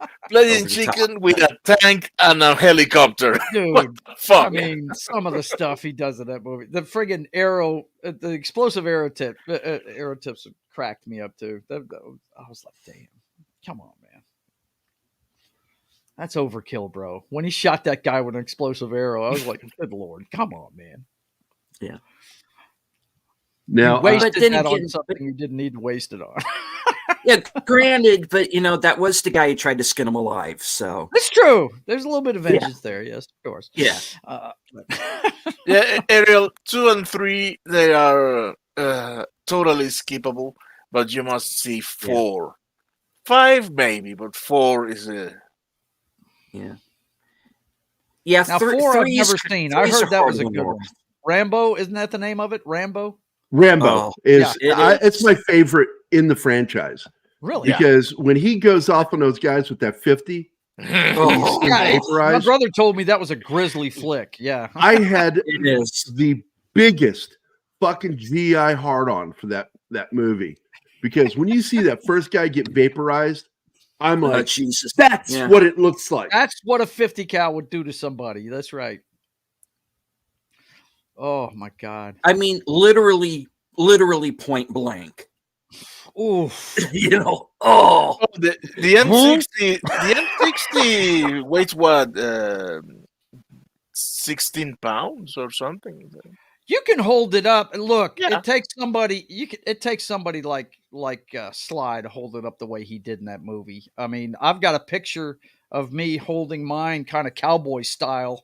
it. playing Over the top. chicken with a tank and a helicopter. Dude, What the fuck? I mean, some of the stuff he does in that movie, the friggin' arrow, the explosive arrow tips cracked me up too. I was like, damn, come on, man. That's overkill, bro. When he shot that guy with an explosive arrow, I was like, good Lord, come on, man. Yeah. Now, You wasted but then that on again- something you didn't need to waste it on. Yeah, granted, but that was the guy who tried to skin him alive. So It's true. There's a little bit of vengeance there, yes, of course. yeah, Yeah, Ariel 2 and 3, they are totally skippable, but you must see 4. 5 maybe, but 4 is a yeah. Now, 4 I've three never is- seen. I three's heard that hard was a one good to one. watch. Rambo, isn't that the name of it? Rambo? Rambo Oh, is, yeah, it is. it's my favorite in the franchise Really? because when he goes off on those guys with that 50, Oh, he's Yeah, my vaporized. brother told me that was a grisly flick. Yeah. I had it is. the biggest fucking GI hard on for that movie because when you see that first guy get vaporized, I'm Oh, like, Jesus. that's Yeah. what it looks like. That's what a 50 cal would do to somebody. That's right. Oh my God. I mean, literally point blank. Ooh. Oh, Oh, the M60 weighs what? 16 pounds or something. You can hold it up. And look, Yeah. it takes somebody. It takes somebody like Sly to hold it up the way he did in that movie. I mean, I've got a picture of me holding mine, kind of cowboy style,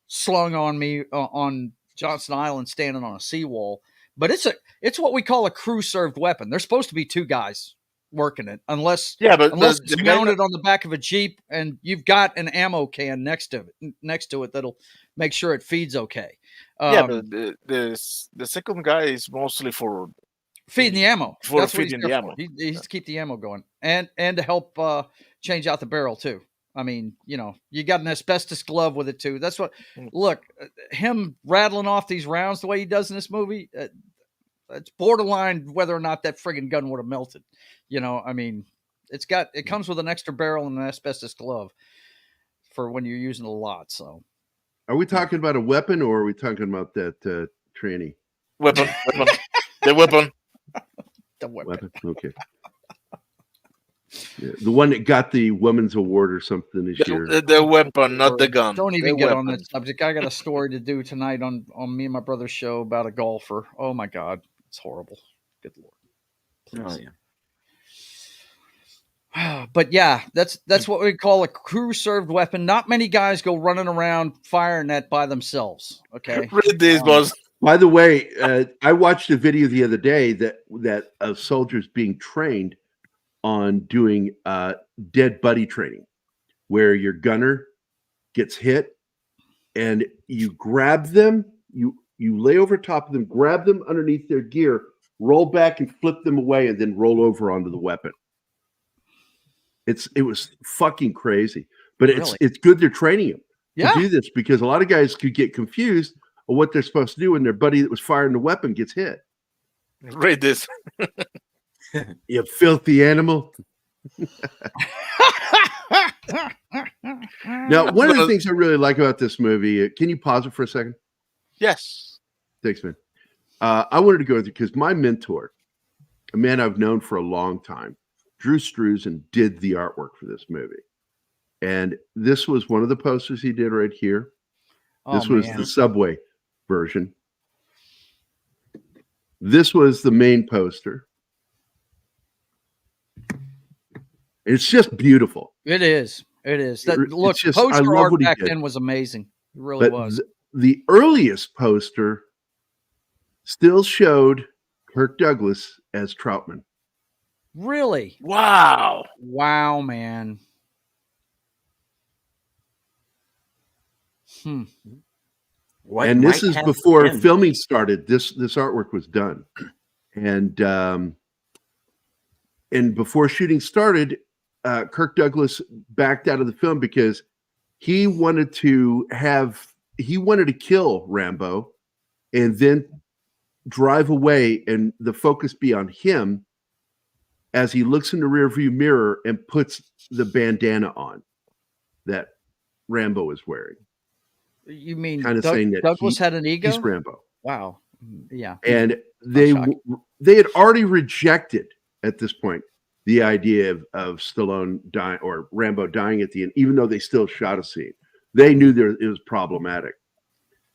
slung on me on Johnson Island, standing on a seawall. But it's what we call a crew served weapon. There's supposed to be 2 guys working it, unless Yeah, but unless the it's guy mounted on the back of a Jeep and you've got an ammo can next to it that'll make sure it feeds okay. yeah, but the second guy is mostly for Feeding the ammo. For That's what he's feeding there the for. ammo. He's to keep the ammo going and to help change out the barrel too. I mean, you got an asbestos glove with it too. That's what. Look, him rattling off these rounds the way he does in this movie. It's borderline whether or not that friggin' gun would have melted. I mean, it comes with an extra barrel and an asbestos glove for when you're using it a lot. So, Are we talking about a weapon or are we talking about that tranny? weapon. The weapon. the weapon. Weapon? Okay. Yeah, the one that got the Women's Award or something this year. The weapon, not the gun. Don't even The get on weapon. that subject. I got a story to do tonight on me and my brother's show about a golfer. Oh my God, it's horrible. Good Lord. Oh, yeah. But yeah, that's what we call a crew served weapon. Not many guys go running around firing that by themselves. Okay. Read this, boss. By the way, I watched a video the other day that of soldiers being trained on doing dead buddy training, where your gunner gets hit and you grab them, you lay over top of them, grab them underneath their gear, roll back and flip them away, and then roll over onto the weapon. It was fucking crazy, but it's good they're training them to do this, because a lot of guys could get confused of what they're supposed to do when their buddy that was firing the weapon gets hit. Read this. You filthy animal. Now, one of the things I really like about this movie, can you pause it for a second? Yes. Thanks, man. I wanted to go through because my mentor, a man I've known for a long time, Drew Struzan, did the artwork for this movie. And this was one of the posters he did right here. This was the Subway version. This was the main poster. It's just beautiful. It is. It is. Look, just, poster art back then was amazing. It really was. The earliest poster still showed Kirk Douglas as Troutman. Really? Wow. Wow, man. And this is before filming started. This artwork was done. And before shooting started, Kirk Douglas backed out of the film because he wanted to kill Rambo and then drive away and the focus be on him as he looks in the rearview mirror and puts the bandana on that Rambo is wearing. You mean kind of saying that Douglas had an ego? He's Rambo. Wow. Yeah. And they had already rejected at this point the idea of Stallone dying or Rambo dying at the end, even though they still shot a scene. They knew it was problematic.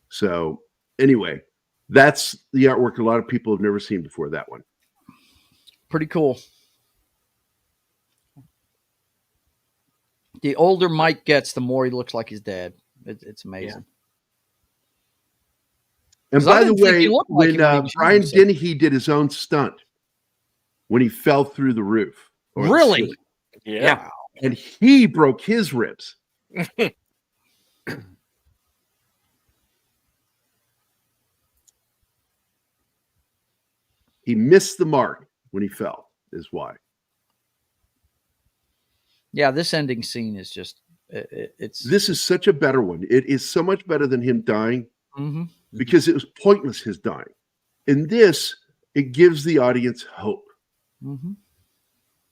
So anyway, that's the artwork a lot of people have never seen before, that one. Pretty cool. The older Mike gets, the more he looks like his dad. It's amazing. Yeah. And by the way, when Brian Dennehy did his own stunt when he fell through the roof. Really? Yeah. And he broke his ribs. He missed the mark when he fell, is why. Yeah, this ending scene is just, This is such a better one. It is so much better than him dying because it was pointless, his dying. In this, it gives the audience hope.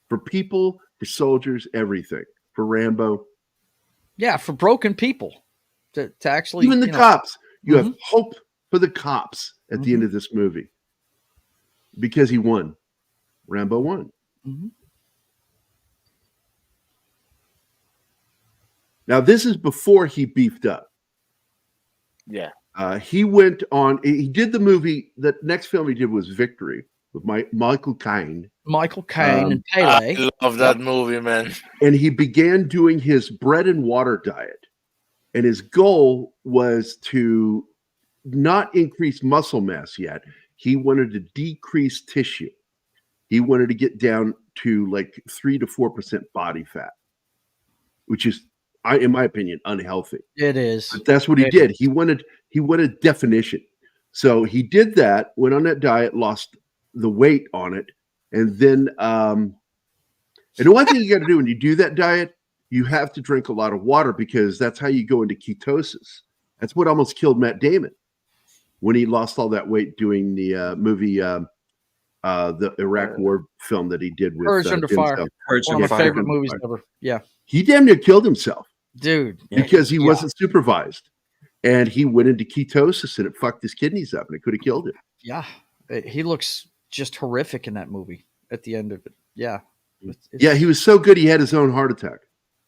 For people, for soldiers, everything. For Rambo. Yeah, for broken people. To actually... Even the cops. You have hope for the cops at the end of this movie. Because he won. Rambo won. Now, this is before he beefed up. Yeah. He went on, he did the movie, the next film he did was Victory with Michael Caine. Michael Caine and Pele. I love that movie, man. And he began doing his bread and water diet. And his goal was to not increase muscle mass yet. He wanted to decrease tissue. He wanted to get down to like 3 to 4% body fat, which is, in my opinion, unhealthy. It is. But that's what he did. He wanted definition. So he did that, went on that diet, lost the weight on it. And then, and the one thing you got to do when you do that diet, you have to drink a lot of water because that's how you go into ketosis. That's what almost killed Matt Damon when he lost all that weight doing the movie, the Iraq War film that he did with Courage Under Fire. One of my favorite movies ever. Yeah. He damn near killed himself. Dude. Because he wasn't supervised. And he went into ketosis and it fucked his kidneys up and it could have killed him. Yeah. He looks just horrific in that movie at the end of it. Yeah. Yeah, he was so good he had his own heart attack.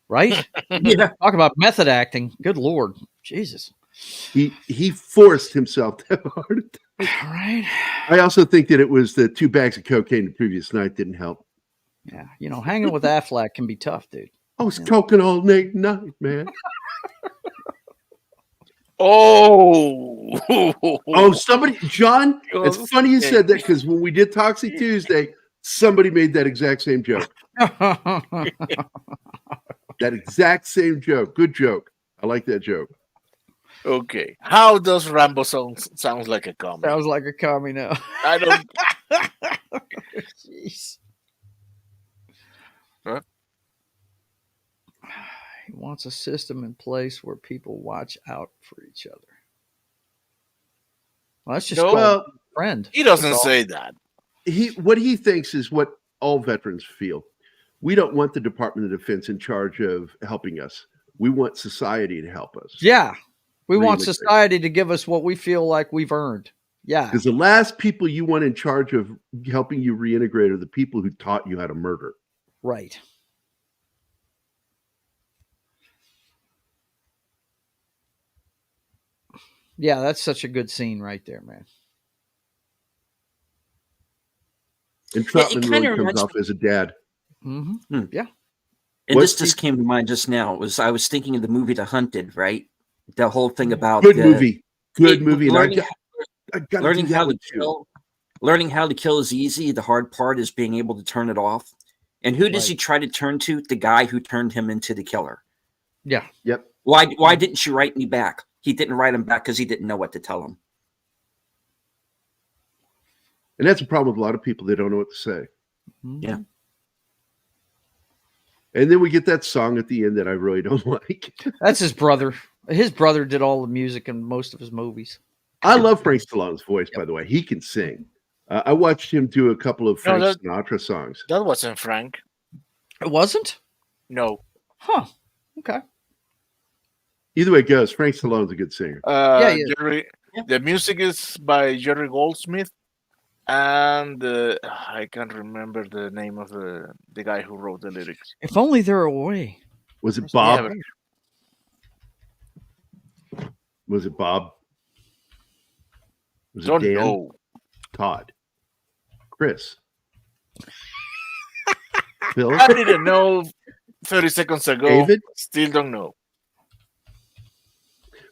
Right? Yeah. Talk about method acting. Good Lord. Jesus. He forced himself to have a heart attack. Right. I also think that it was the 2 bags of cocaine the previous night didn't help. Yeah, hanging with Affleck can be tough, dude. I was talking all night, man. Oh, Oh, somebody, John, it's funny you said that because when we did Toxic Tuesday, somebody made that exact same joke. That exact same joke. Good joke. I like that joke. Okay. How does Rambo sounds like a commie? Sounds like a commie now. I don't. Jeez. Huh? He wants a system in place where people watch out for each other. Well, that's just No, friend. he doesn't say that. What he thinks is what all veterans feel. We don't want the Department of Defense in charge of helping us. We want society to help us. Yeah. We want society to give us what we feel like we've earned. Yeah. Because the last people you want in charge of helping you reintegrate are the people who taught you how to murder. Right. Yeah, that's such a good scene right there, man. And Troutman really comes off as a dad. Mm-hmm. Yeah. And this just came to mind just now. I was thinking of the movie The Hunted, right? The whole thing about good movie. Learning how to kill. Learning how to kill is easy. The hard part is being able to turn it off. And who does he try to turn to? The guy who turned him into the killer. Yeah. Yep. Why didn't you write me back? He didn't write him back because he didn't know what to tell him. And that's a problem with a lot of people. They don't know what to say. Yeah. And then we get that song at the end that I really don't like. That's his brother. His brother did all the music in most of his movies. I love Frank Stallone's voice, by the way. He can sing. I watched him do a couple of Frank Sinatra songs. That wasn't Frank. It wasn't? No. Huh. Okay. Either way it goes, Frank Stallone's a good singer. Gerry, the music is by Jerry Goldsmith, and I can't remember the name of the guy who wrote the lyrics. If only there were a way. Was it Bob? Yeah, Was it Bob? Was it don't Dan? know. Todd? Chris? Phil? I didn't know 30 seconds ago. David? Still don't know.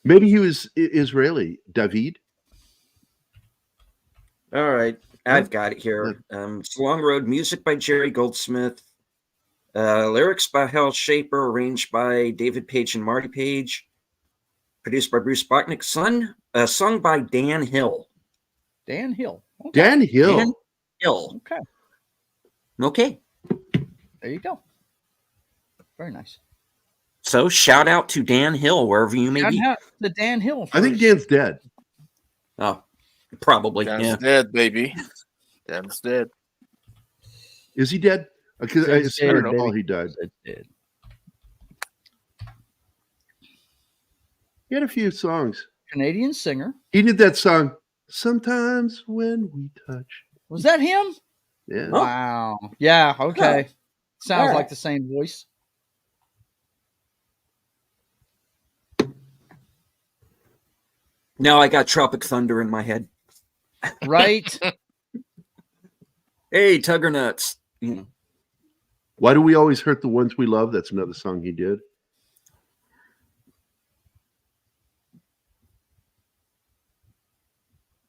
Maybe he was Israeli. David? All right. I've got it here. It's Long Road, music by Jerry Goldsmith, lyrics by Hal Shaper, arranged by David Page and Marty Page, produced by Bruce Botnick, sung by Dan Hill. Dan Hill. Okay. Dan Hill. Dan Hill. Okay. Okay. There you go. Very nice. So shout out to Dan Hill, wherever you may be. The Dan Hill. I think Dan's dead. Oh, probably. Dan's dead, baby. Dan's dead. Is he dead? Because I don't know how he died. Dead. He had a few songs. Canadian singer. He did that song, Sometimes When We Touch. Was that him? Yeah. Wow. Yeah, okay. Sounds like the same voice. Now I got Tropic Thunder in my head. Right? Hey, Tugger Nuts. Why do we always hurt the ones we love? That's another song he did.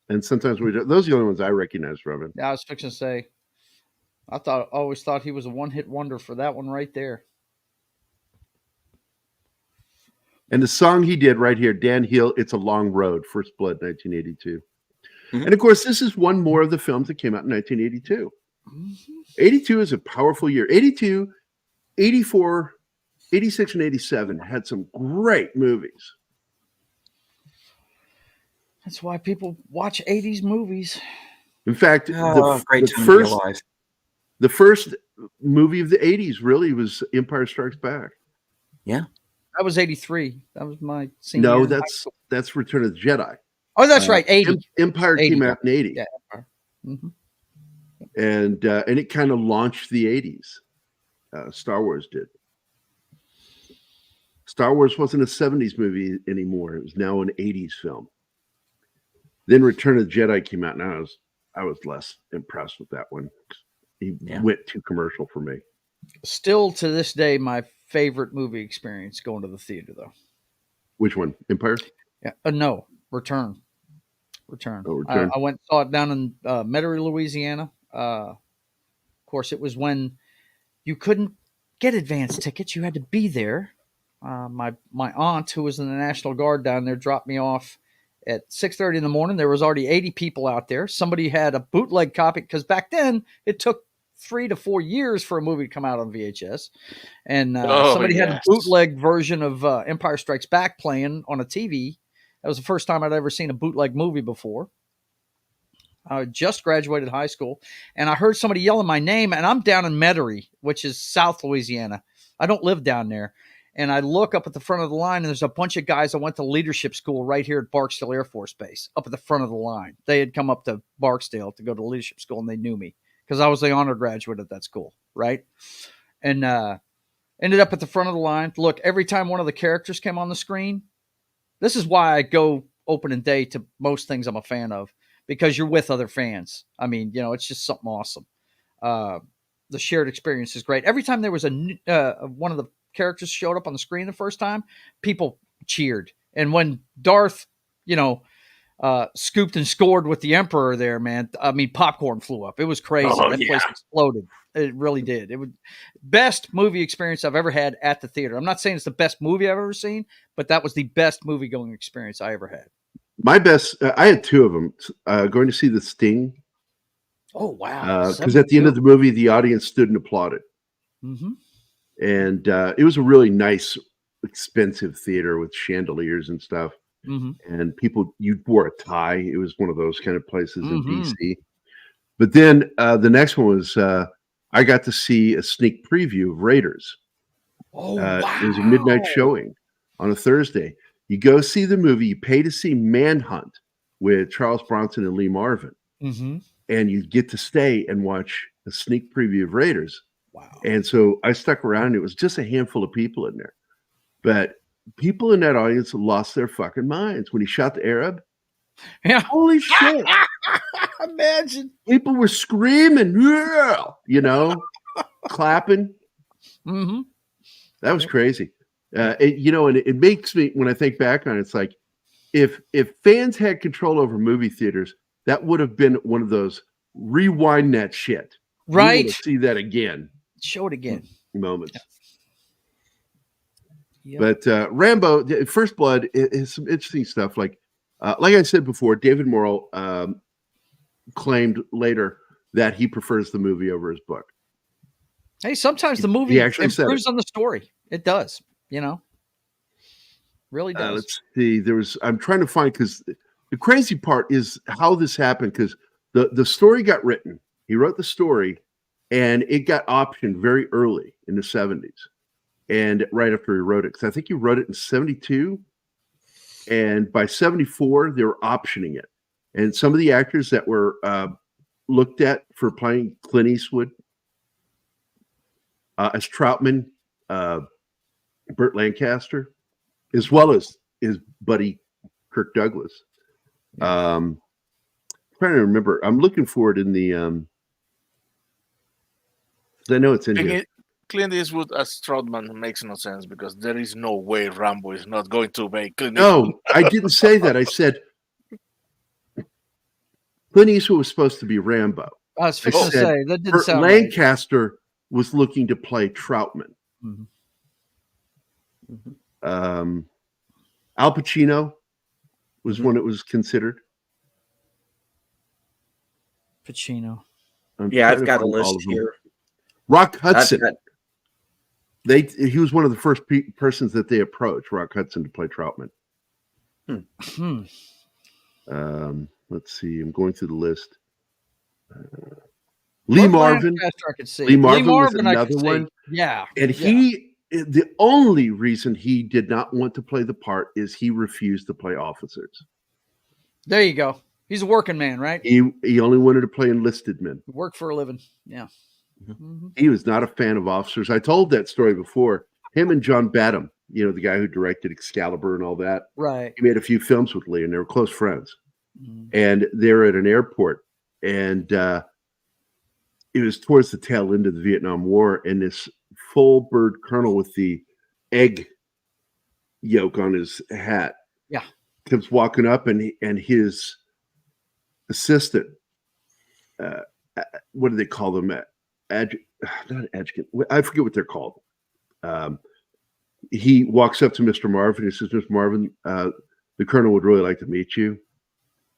And sometimes we do. Those are the only ones I recognize from him. Yeah, I was fixing to say. I always thought he was a one-hit wonder for that one right there. And the song he did right here, Dan Hill, It's a Long Road, First Blood, 1982. Mm-hmm. And of course, this is one more of the films that came out in 1982. Mm-hmm. 82 is a powerful year. 82, 84, 86, and 87 had some great movies. That's why people watch 80s movies. In fact, the first movie of the 80s really was Empire Strikes Back. Yeah. That was 83. That was my senior year. No, that's Return of the Jedi. Oh, that's right. 80. Empire 80. Came out in 80. Yeah, Empire. Mm-hmm. And it kind of launched the 80s. Star Wars did. Star Wars wasn't a 70s movie anymore. It was now an 80s film. Then Return of the Jedi came out, and I was less impressed with that one. he went too commercial for me. Still to this day, my favorite movie experience going to the theater, though. Which one? Empire? Yeah. No, Return. Return. Oh, Return. I went and saw it down in Metairie, Louisiana. Of course, it was when you couldn't get advance tickets. You had to be there. My aunt, who was in the National Guard down there, dropped me off at 6:30 in the morning. There was already 80 people out there. Somebody had a bootleg copy because back then it took 3 to 4 years for a movie to come out on VHS. And somebody had a bootleg version of Empire Strikes Back playing on a TV. That was the first time I'd ever seen a bootleg movie before. I just graduated high school, and I heard somebody yelling my name, and I'm down in Metairie, which is South Louisiana. I don't live down there. And I look up at the front of the line, and there's a bunch of guys that went to leadership school right here at Barksdale Air Force Base, up at the front of the line. They had come up to Barksdale to go to leadership school, and they knew me because I was the honor graduate at that school, right? And ended up at the front of the line. Look, every time one of the characters came on the screen, this is why I go opening day to most things I'm a fan of, because you're with other fans. I mean, it's just something awesome. The shared experience is great. Every time there was one of the characters showed up on the screen the first time, people cheered. And when Darth, scooped and scored with the Emperor there, man, I mean, popcorn flew up. It was crazy. That place exploded. It really did. It was best movie experience I've ever had at the theater. I'm not saying it's the best movie I've ever seen, but that was the best movie going experience I ever had. My best, I had two of them. Going to see The Sting. Oh, wow. Because at the end of the movie, the audience stood and applauded. Mm-hmm. And it was a really nice, expensive theater with chandeliers and stuff. Mm-hmm. And people, you wore a tie. It was one of those kind of places in DC. But then the next one was I got to see a sneak preview of Raiders. Oh, wow. It was a midnight showing on a Thursday. You go see the movie. You pay to see Manhunt with Charles Bronson and Lee Marvin. Mm-hmm. And you get to stay and watch a sneak preview of Raiders. Wow. And so I stuck around, and it was just a handful of people in there. But people in that audience lost their fucking minds when he shot the Arab. Yeah. Holy shit. Imagine. People were screaming, clapping. Mm-hmm. That was crazy. And it makes me, when I think back on it, it's like, if fans had control over movie theaters, that would have been one of those rewind that shit. Right. See that again. Show it again. Moments. Yep. But Rambo, First Blood is some interesting stuff. Like I said before, David Morrell claimed later that he prefers the movie over his book. Hey, sometimes the movie improves on the story. It does, really does. Let's see. I'm trying to find, because the crazy part is how this happened, because the story got written. He wrote the story, and it got optioned very early in the 70s. And right after he wrote it, because I think he wrote it in 72. And by 74, they were optioning it. And some of the actors that were looked at for playing Clint Eastwood as Troutman, Burt Lancaster, as well as his buddy Kirk Douglas. Trying to remember. I'm looking for it in the. I know it's in here. Clint Eastwood as Troutman makes no sense, because there is no way Rambo is not going to make Clint Eastwood. No, I didn't say that. I said Clint Eastwood was supposed to be Rambo. I was fixing to say that didn't sound Lancaster was looking to play Troutman. Mm-hmm. Mm-hmm. Al Pacino was one that was considered. Pacino. I've got a list here. Rock Hudson. He was one of the first persons that they approached, Rock Hudson, to play Troutman. Let's see. I'm going through the list. Lee Marvin. Lee Marvin was another one. Yeah. And the only reason he did not want to play the part is he refused to play officers. There you go. He's a working man, right? He only wanted to play enlisted men. Work for a living. Yeah. Mm-hmm. He was not a fan of officers. I told that story before. Him and John Badham, the guy who directed Excalibur and all that. Right. He made a few films with Lee, and they were close friends. Mm-hmm. And they're at an airport, and it was towards the tail end of the Vietnam War, and this full bird colonel with the egg yolk on his hat, comes walking up, and his assistant, what do they call them? Not adjutant. I forget what they're called. He walks up to Mr. Marvin. He says, "Mr. Marvin, the colonel would really like to meet you."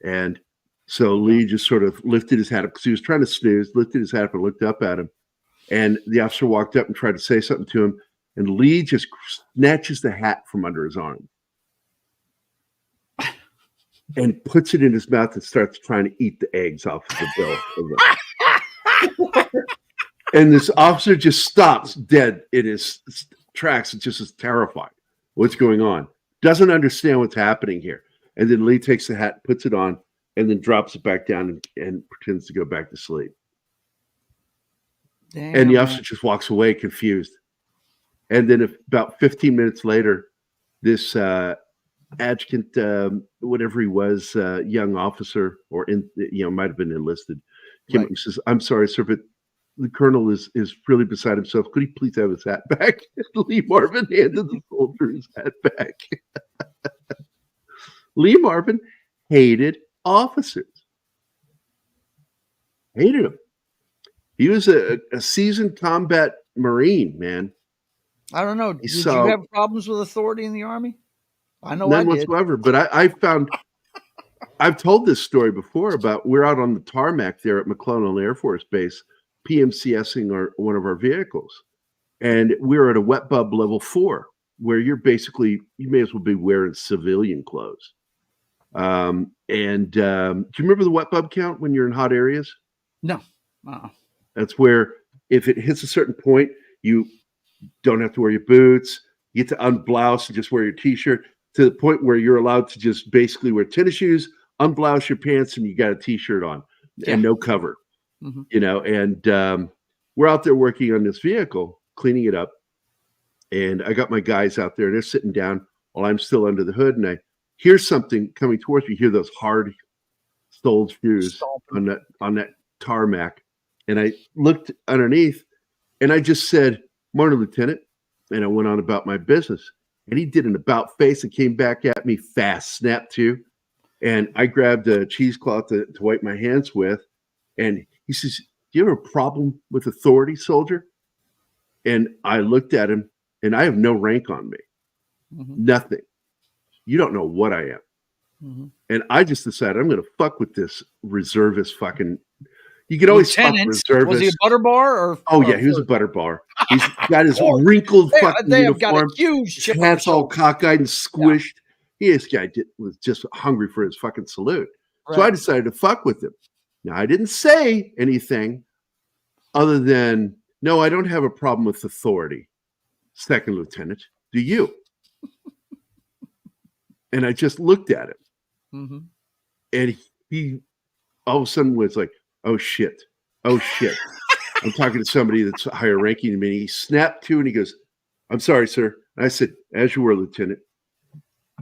And so Lee just sort of lifted his hat up because he was trying to snooze, lifted his hat up and looked up at him. And the officer walked up and tried to say something to him. And Lee just snatches the hat from under his arm and puts it in his mouth and starts trying to eat the eggs off of the bill. And this officer just stops dead in his tracks. It just is terrified. What's going on? Doesn't understand what's happening here. And then Lee takes the hat, puts it on, and then drops it back down and pretends to go back to sleep. Damn, and the officer just walks away confused. And then about 15 minutes later, this adjutant, whatever he was, young officer, or might have been enlisted, came up and says, "I'm sorry, sir, but the colonel is really beside himself. Could he please have his hat back?" Lee Marvin handed the soldier his hat back. Lee Marvin hated officers. Hated them. He was a seasoned combat Marine, man. I don't know. Did you have problems with authority in the Army? I know none I did. whatsoever. But I found, I've told this story before about we're out on the tarmac there at McClellan Air Force Base, PMCSing one of our vehicles. And we're at a wet bub level 4, where you're basically, you may as well be wearing civilian clothes. Do you remember the wet bub count when you're in hot areas? No. That's where if it hits a certain point, you don't have to wear your boots. You get to unblouse and just wear your t-shirt, to the point where you're allowed to just basically wear tennis shoes, unblouse your pants, and you got a t-shirt on and no cover. Mm-hmm. We're out there working on this vehicle, cleaning it up. And I got my guys out there, and they're sitting down while I'm still under the hood, and I hear something coming towards me. Hear those hard-soled shoes on that tarmac. And I looked underneath, and I just said, "Morning, Lieutenant." And I went on about my business. And he did an about face and came back at me fast, snap to. And I grabbed a cheesecloth to wipe my hands with. And he says, "Do you have a problem with authority, soldier?" And I looked at him, and I have no rank on me. Mm-hmm. Nothing. You don't know what I am. Mm-hmm. And I just decided I'm going to fuck with this reservist fucking. You can always fuck reservist. Was he a butter bar? Or yeah, he was a butter bar. He's got his wrinkled fucking they uniform. Have got a huge chip. His hat's all cockeyed and squished. Yeah. This guy was just hungry for his fucking salute. Right. So I decided to fuck with him. Now, I didn't say anything other than, "No, I don't have a problem with authority, Second Lieutenant. Do you?" And I just looked at him. Mm-hmm. And he all of a sudden was like, "Oh, shit. Oh, shit." I'm talking to somebody that's higher ranking than me. He snapped to, and he goes, "I'm sorry, sir." And I said, "As you were, Lieutenant."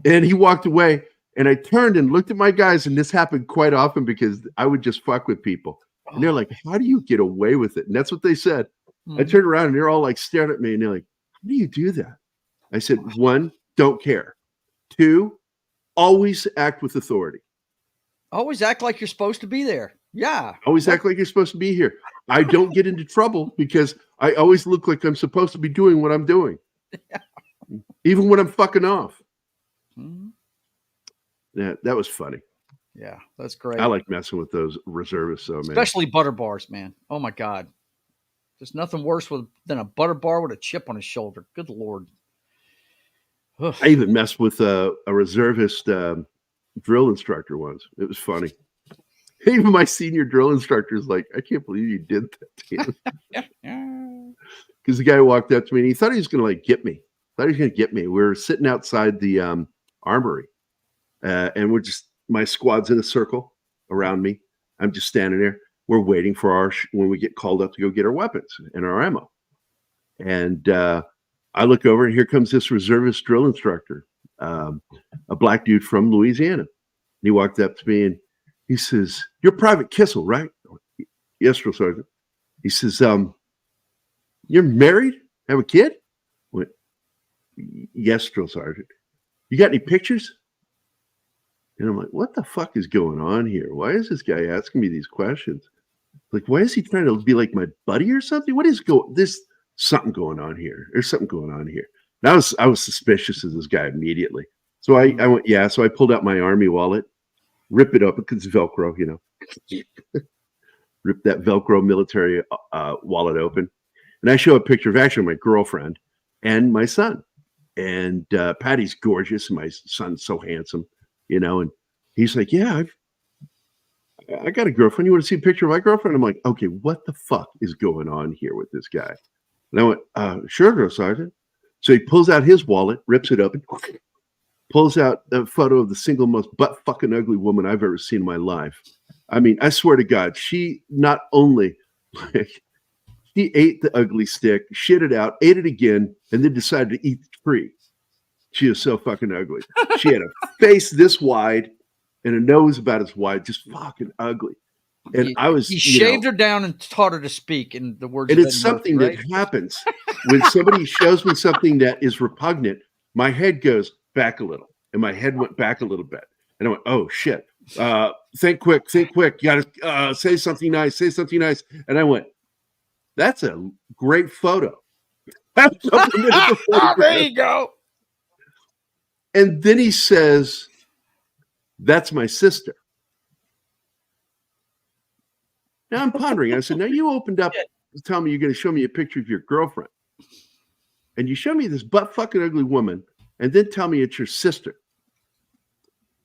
And he walked away, and I turned and looked at my guys, and this happened quite often because I would just fuck with people. And they're like, "How do you get away with it?" And that's what they said. Mm-hmm. I turned around, and they're all like staring at me, and they're like, "How do you do that?" I said, 1, don't care. 2, always act with authority. Always act like you're supposed to be there. Yeah. Always act like you're supposed to be here. I don't get into trouble because I always look like I'm supposed to be doing what I'm doing. Even when I'm fucking off. Mm-hmm. Yeah, that was funny. Yeah, that's great. I like messing with those reservists, man. Especially butter bars, man. Oh my God. There's nothing worse than a butter bar with a chip on his shoulder. Good Lord. Ugh. I even messed with a reservist drill instructor once. It was funny. Even my senior drill instructor is like, "I can't believe you did that to him." Because the guy walked up to me and he thought he was going to get me. We were sitting outside the armory, and my squad's in a circle around me. I'm just standing there. We're waiting for when we get called up to go get our weapons and our ammo. And I look over, and here comes this reservist drill instructor, a black dude from Louisiana. And he walked up to me and he says, "You're Private Kissel, right?" "Yes, Drill Sergeant." He says, "You're married? Have a kid?" I went, "Yes, Drill Sergeant." "You got any pictures?" And I'm like, "What the fuck is going on here? Why is this guy asking me these questions? Like, why is he trying to be like my buddy or something? What is There's something going on here. There's something going on here." And I was suspicious of this guy immediately. So I went, "Yeah." So I pulled out my army wallet, rip it up because it's Velcro, rip that Velcro military wallet open. And I show a picture of actually my girlfriend and my son. And Patty's gorgeous, and my son's so handsome, and he's like, "Yeah, I got a girlfriend. You want to see a picture of my girlfriend?" I'm like, "Okay, what the fuck is going on here with this guy?" And I went, "Sure, Drill Sergeant." So he pulls out his wallet, rips it open, pulls out a photo of the single most butt fucking ugly woman I've ever seen in my life. I mean, I swear to God, she not only she ate the ugly stick, shit it out, ate it again, and then decided to eat the tree. She is so fucking ugly. She had a face this wide and a nose about as wide, just fucking ugly. And he shaved her down and taught her to speak in the words. And it's something that happens when somebody shows me something that is repugnant. My head goes back a little, and my head went back a little bit, and I went, "Oh shit! Think quick! You gotta say something nice. Say something nice." And I went, "That's a great photo." There you go. And then he says, "That's my sister." Now I'm pondering. I said, "Now you opened up to tell me you're going to show me a picture of your girlfriend. And you show me this butt fucking ugly woman and then tell me it's your sister."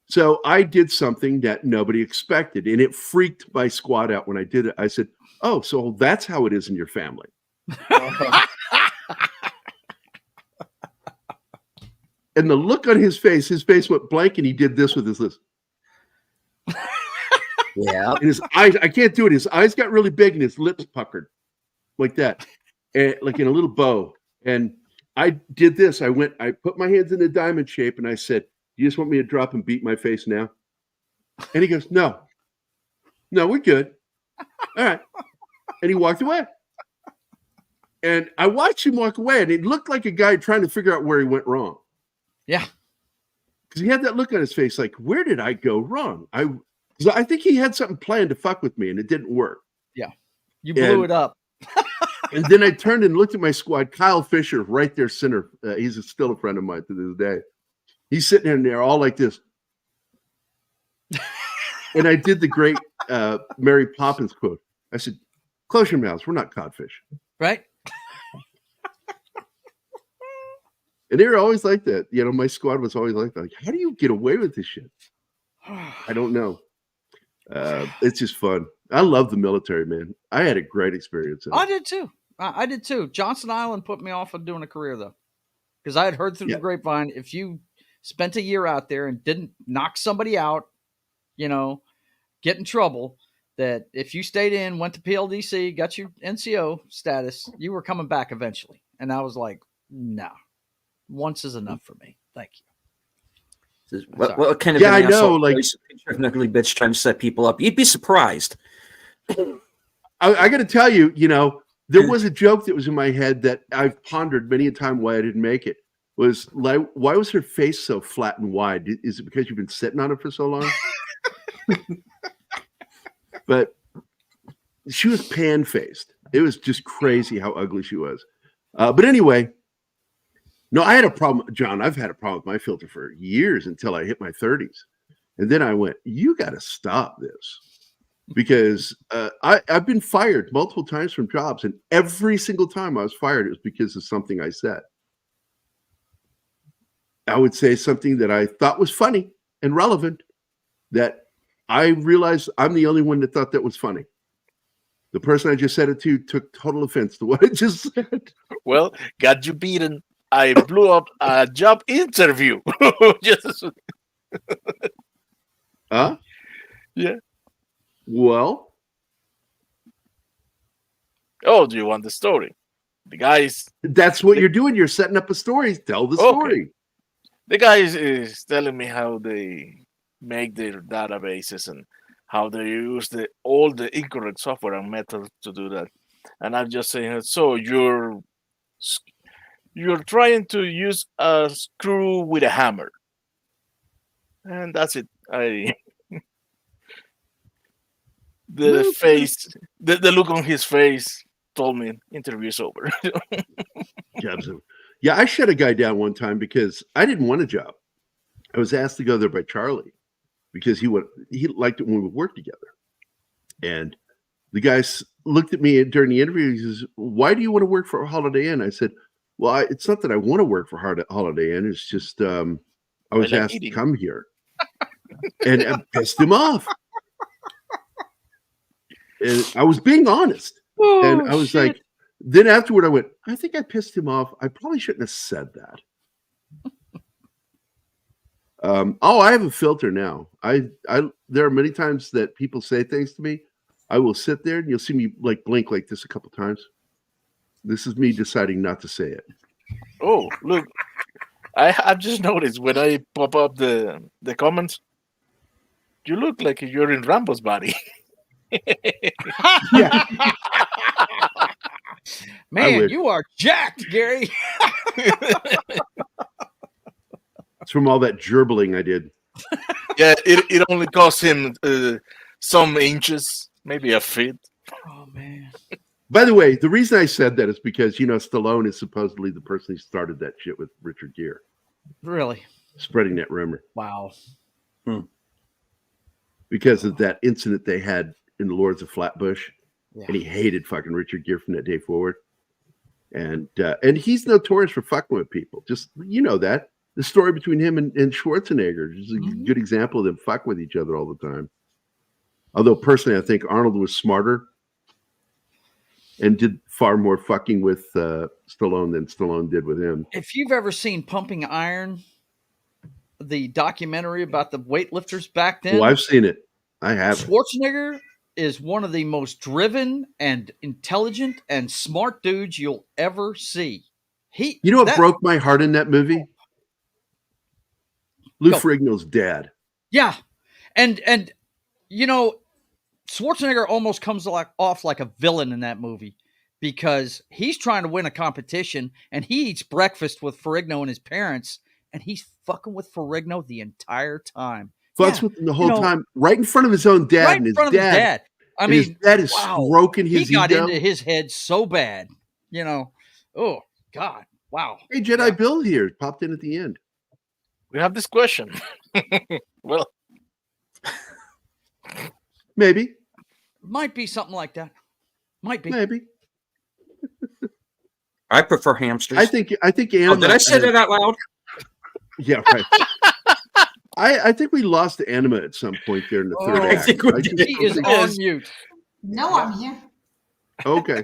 So I did something that nobody expected. And it freaked my squad out when I did it. I said, "Oh, so that's how it is in your family." And the look on his face went blank, and he did this with his lips. Yeah. And his eyes, I can't do it. His eyes got really big and his lips puckered like that, and like in a little bow. And I did this. I put my hands in a diamond shape, and I said, "You just want me to drop and beat my face now?" And he goes, No, we're good. All right. And he walked away. And I watched him walk away, and it looked like a guy trying to figure out where he went wrong. Yeah. Because he had that look on his face like, where did I go wrong? I think he had something planned to fuck with me, and it didn't work. Yeah. You blew it up. And then I turned and looked at my squad. Kyle Fisher, right there, center. He's still a friend of mine to this day. He's sitting in there all like this. And I did the great Mary Poppins quote. I said, "Close your mouths. We're not codfish." Right? And they were always like that. My squad was always like that. Like, how do you get away with this shit? I don't know. It's just fun. I love the military, man. I had a great experience. I did too. I did too. Johnson Island put me off of doing a career, though, because I had heard through the grapevine, if you spent a year out there and didn't knock somebody out, get in trouble, that if you stayed in, went to PLDC, got your NCO status, you were coming back eventually. And I was like, no, once is enough for me. Thank you. What kind of I know, like an ugly bitch trying to set people up? You'd be surprised. I got to tell you, there was a joke that was in my head that I've pondered many a time why I didn't make it. Was like, why was her face so flat and wide? Is it because you've been sitting on it for so long? But she was pan-faced. It was just crazy how ugly she was. But anyway, no, I had a problem, John. I've had a problem with my filter for years until I hit my 30s. And then I went, you got to stop this. Because I've been fired multiple times from jobs. And every single time I was fired, it was because of something I said. I would say something that I thought was funny and relevant that I realized I'm the only one that thought that was funny. The person I just said it to took total offense to what I just said. Well, got you beaten. I blew up a job interview. Huh? Yeah. Well. Oh, do you want the story? The guys. That's what you're doing. You're setting up a story. Tell the story. The guy is telling me how they make their databases and how they use all the incorrect software and methods to do that. And I'm just saying, so you're trying to use a screw with a hammer, and that's it. The look on his face told me interview's over. Jobs over. Yeah, I shut a guy down one time because I didn't want a job. I was asked to go there by Charlie because he liked it when we worked together. And the guy looked at me during the interview. He says, "Why do you want to work for Holiday Inn?" I said, "Well, it's not that I want to work for Holiday Inn. It's just I was asked to come here." And I pissed him off. And I was being honest. And I was like, then afterward I went, I think I pissed him off. I probably shouldn't have said that. I have a filter now. There are many times that people say things to me. I will sit there and you'll see me like blink like this a couple times. This is me deciding not to say it. Oh, look. I've just noticed when I pop up the comments, you look like you're in Rambo's body. Yeah. Man, you are jacked, Gerry. It's from all that gerbling I did. Yeah, it only cost him some inches, maybe a feet. Oh, man. By the way, the reason I said that is because, Stallone is supposedly the person who started that shit with Richard Gere. Really? Spreading that rumor. Wow. Because of that incident they had in the Lords of Flatbush. Yeah. And he hated fucking Richard Gere from that day forward. And he's notorious for fucking with people. Just, that. The story between him and Schwarzenegger is a good example of them fucking with each other all the time. Although, personally, I think Arnold was smarter and did far more fucking with Stallone than Stallone did with him. If you've ever seen Pumping Iron, the documentary about the weightlifters back then. Oh, I've seen it. I have. Schwarzenegger is one of the most driven and intelligent and smart dudes you'll ever see. You know what broke my heart in that movie? Lou Ferrigno's dad. Yeah. And Schwarzenegger almost comes off like a villain in that movie because he's trying to win a competition and he eats breakfast with Ferrigno and his parents and he's fucking with Ferrigno the entire time. Fucks with him the whole time, right in front of his own dad. Right in front of his dad. I mean, his dad is stroking his ego. He got into his head so bad. Oh, God. Wow. Hey, Jedi Bill here popped in at the end. We have this question. Well, maybe. Might be something like that. Might be. Maybe. I prefer hamsters. I think Anna. Did I say that out loud? Yeah, right. I think we lost Anima at some point there in the third act. I think he is on mute. No, I'm here. Okay.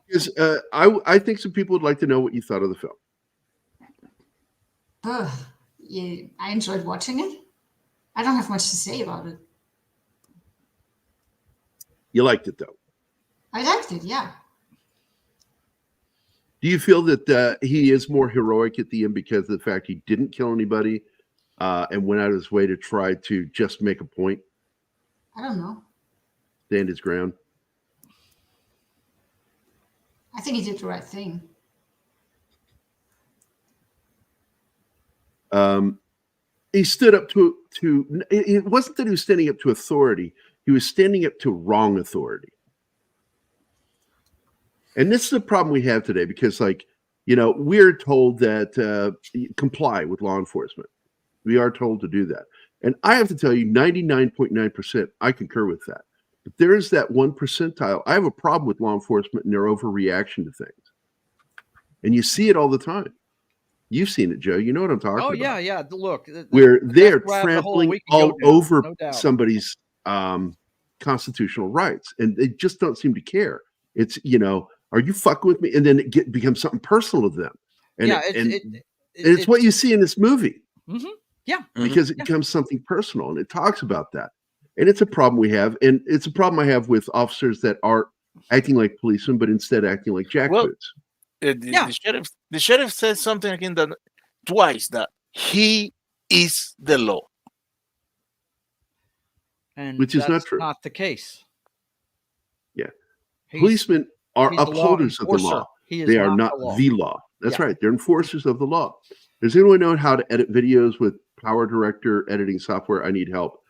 Because I think some people would like to know what you thought of the film. I enjoyed watching it. I don't have much to say about it. You liked it, though. I liked it, yeah. Do you feel that he is more heroic at the end because of the fact he didn't kill anybody and went out of his way to try to just make a point? I don't know. Stand his ground? I think he did the right thing. He stood up to it wasn't that he was standing up to authority. He was standing up to wrong authority. And this is the problem we have today because, we're told that comply with law enforcement. We are told to do that. And I have to tell you, 99.9%, I concur with that. But there is that 1%. I have a problem with law enforcement and their overreaction to things. And you see it all the time. You've seen it, Joe. You know what I'm talking about. Oh, yeah. Look. Where they're trampling all over somebody's constitutional rights. And they just don't seem to care. It's, are you fucking with me? And then it becomes something personal to them. And, it's what you see in this movie. Mm-hmm. Yeah. Because it becomes something personal. And it talks about that. And it's a problem we have. And it's a problem I have with officers that are acting like policemen, but instead acting like jackboots. The sheriff said something again twice that he is the law. And which is not true. Not the case. Yeah. Policemen are He's the upholders of the enforcer. law. He is They are not not the law. the law. That's Yeah. right. They're enforcers of the law. Does anyone know how to edit videos with Power Director editing software? I need help.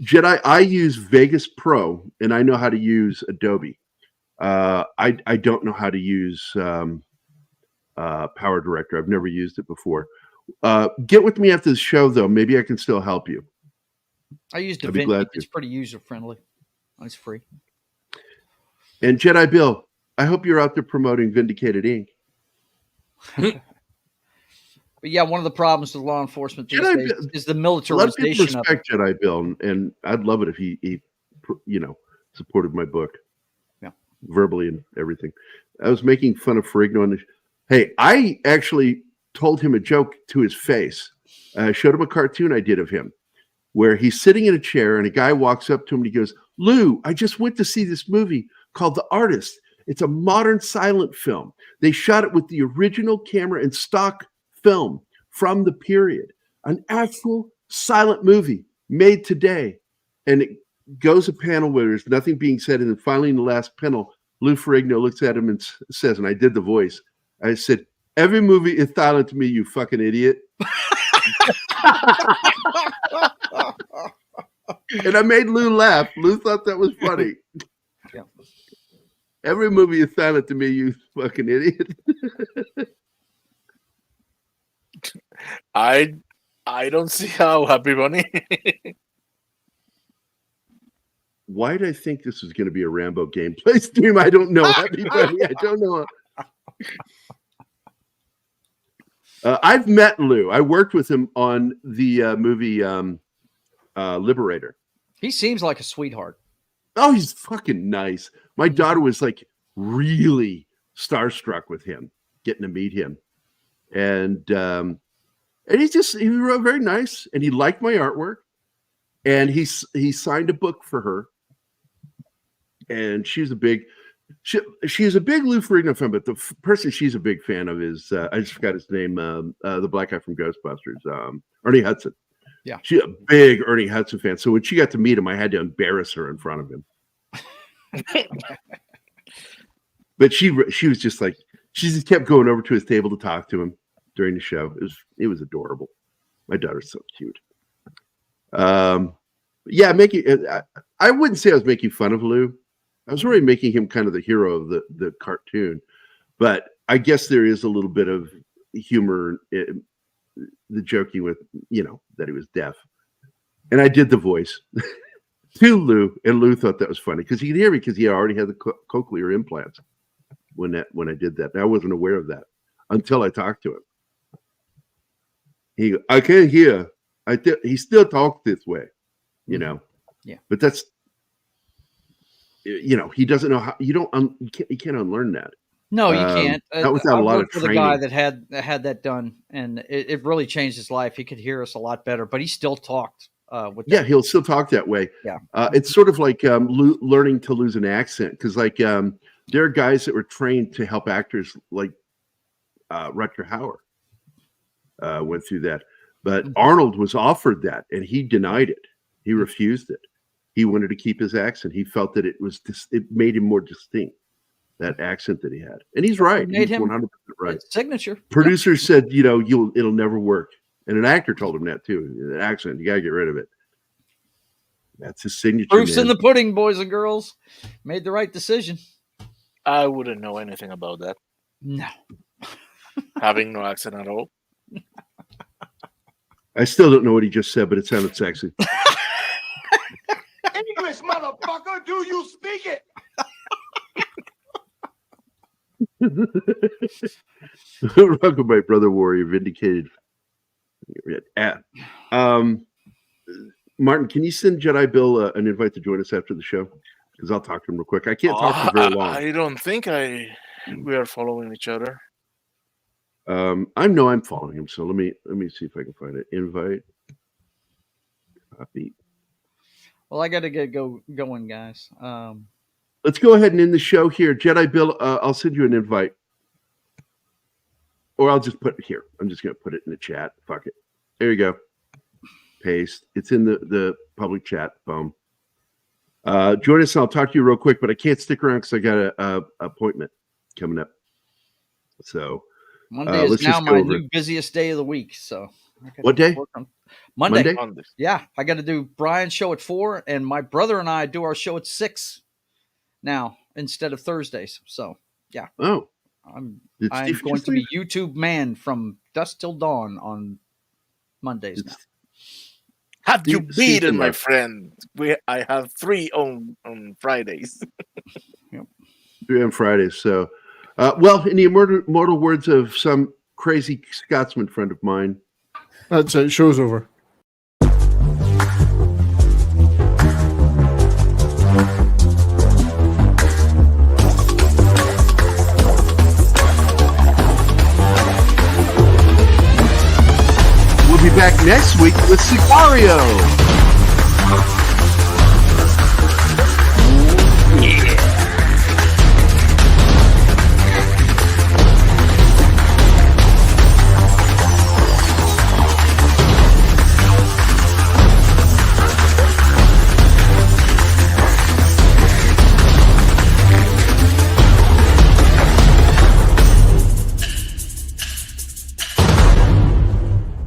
Jedi, I use Vegas Pro, and I know how to use Adobe. I don't know how to use Power Director. I've never used it before. Get with me after the show, though. Maybe I can still help you. I use I'd be DaVinci. glad to. It's pretty user friendly. It's free. And Jedi Bill, I hope you're out there promoting Vindicated Inc. But yeah, one of the problems with law enforcement these Jedi days Bill, is the a lot of people militarization of it. respect Jedi Bill, and I'd love it if he supported my book, verbally and everything. I was making fun of Ferrigno on the. Hey, I actually told him a joke to his face. I showed him a cartoon I did of him, where he's sitting in a chair and a guy walks up to him and he goes, "Lou, I just went to see this movie called The Artist. It's a modern silent film. They shot it with the original camera and stock film from the period, an actual silent movie made today." And it goes a panel where there's nothing being said, and then finally in the last panel, Lou Ferrigno looks at him and says, and I did the voice, I said, "Every movie is silent to me, you fucking idiot." And I made Lou laugh. Lou thought that was funny. Yeah. Every movie is silent to me, you fucking idiot. I don't see how, Happy Bunny. Why did I think this was going to be a Rambo gameplay stream? I don't know. Happy Bunny, I don't know. I've met Lou. I worked with him on the movie Liberator. He seems like a sweetheart. Oh, he's fucking nice. My daughter was like really starstruck with him, getting to meet him. And he wrote very nice, and he liked my artwork, and he signed a book for her. And she's a big Lou Ferrigno fan, but the person she's a big fan of is I just forgot his name, the black guy from Ghostbusters, Ernie Hudson. Yeah, she's a big Ernie Hudson fan. So when she got to meet him, I had to embarrass her in front of him. But she was just like, she just kept going over to his table to talk to him during the show. It was adorable. My daughter's so cute. Yeah, I wouldn't say I was making fun of Lou. I was really making him kind of the hero of the cartoon, but I guess there is a little bit of humor in the joking with, that he was deaf. And I did the voice to Lou, and Lou thought that was funny because he could hear me because he already had the cochlear implants when I did that. And I wasn't aware of that until I talked to him. I can't hear. He still talks this way, Yeah. But that's, he doesn't know how. You can't unlearn that. No, you can't. Not without a lot of training. The guy that had that done, and it really changed his life. He could hear us a lot better, but he still talked. He'll still talk that way. Yeah, it's sort of like learning to lose an accent, because there are guys that were trained to help actors, like Rutger Hauer went through that, but Arnold was offered that, and he denied it. He refused it. He wanted to keep his accent. He felt that it made him more distinct, that accent that he had. And he's right. He's 100% right. Signature. Producers said, it'll never work. And an actor told him that too. An accent, you got to get rid of it. That's his signature. Proof's in the pudding, boys and girls. Made the right decision. I wouldn't know anything about that. No. Having no accent at all. I still don't know what he just said, but it sounded sexy. English, motherfucker, do you speak it? Welcome, my brother warrior, Vindicated. Martin, can you send Jedi Bill an invite to join us after the show? Because I'll talk to him real quick. I can't talk to him very long. I don't think we are following each other. I know I'm following him, so let me see if I can find it. Invite. Copy. Well, I got to get going, guys. Let's go ahead and end the show here. Jedi Bill, I'll send you an invite. Or I'll just put it here. I'm just going to put it in the chat. Fuck it. There you go. Paste. It's in the public chat. Boom. Join us and I'll talk to you real quick, but I can't stick around because I got a appointment coming up. So Monday is now my new busiest day of the week. So what day? Monday. Yeah, I got to do Brian's show at 4, and my brother and I do our show at 6 now instead of Thursdays. So yeah. Oh, I'm going to be YouTube man from dusk till dawn on Mondays now. Have you beaten, my friend? I have 3 on Fridays. Yep. 3 on Fridays. So, well, in the immortal words of some crazy Scotsman friend of mine, that's it. Show's over. We'll be back next week with Sicario.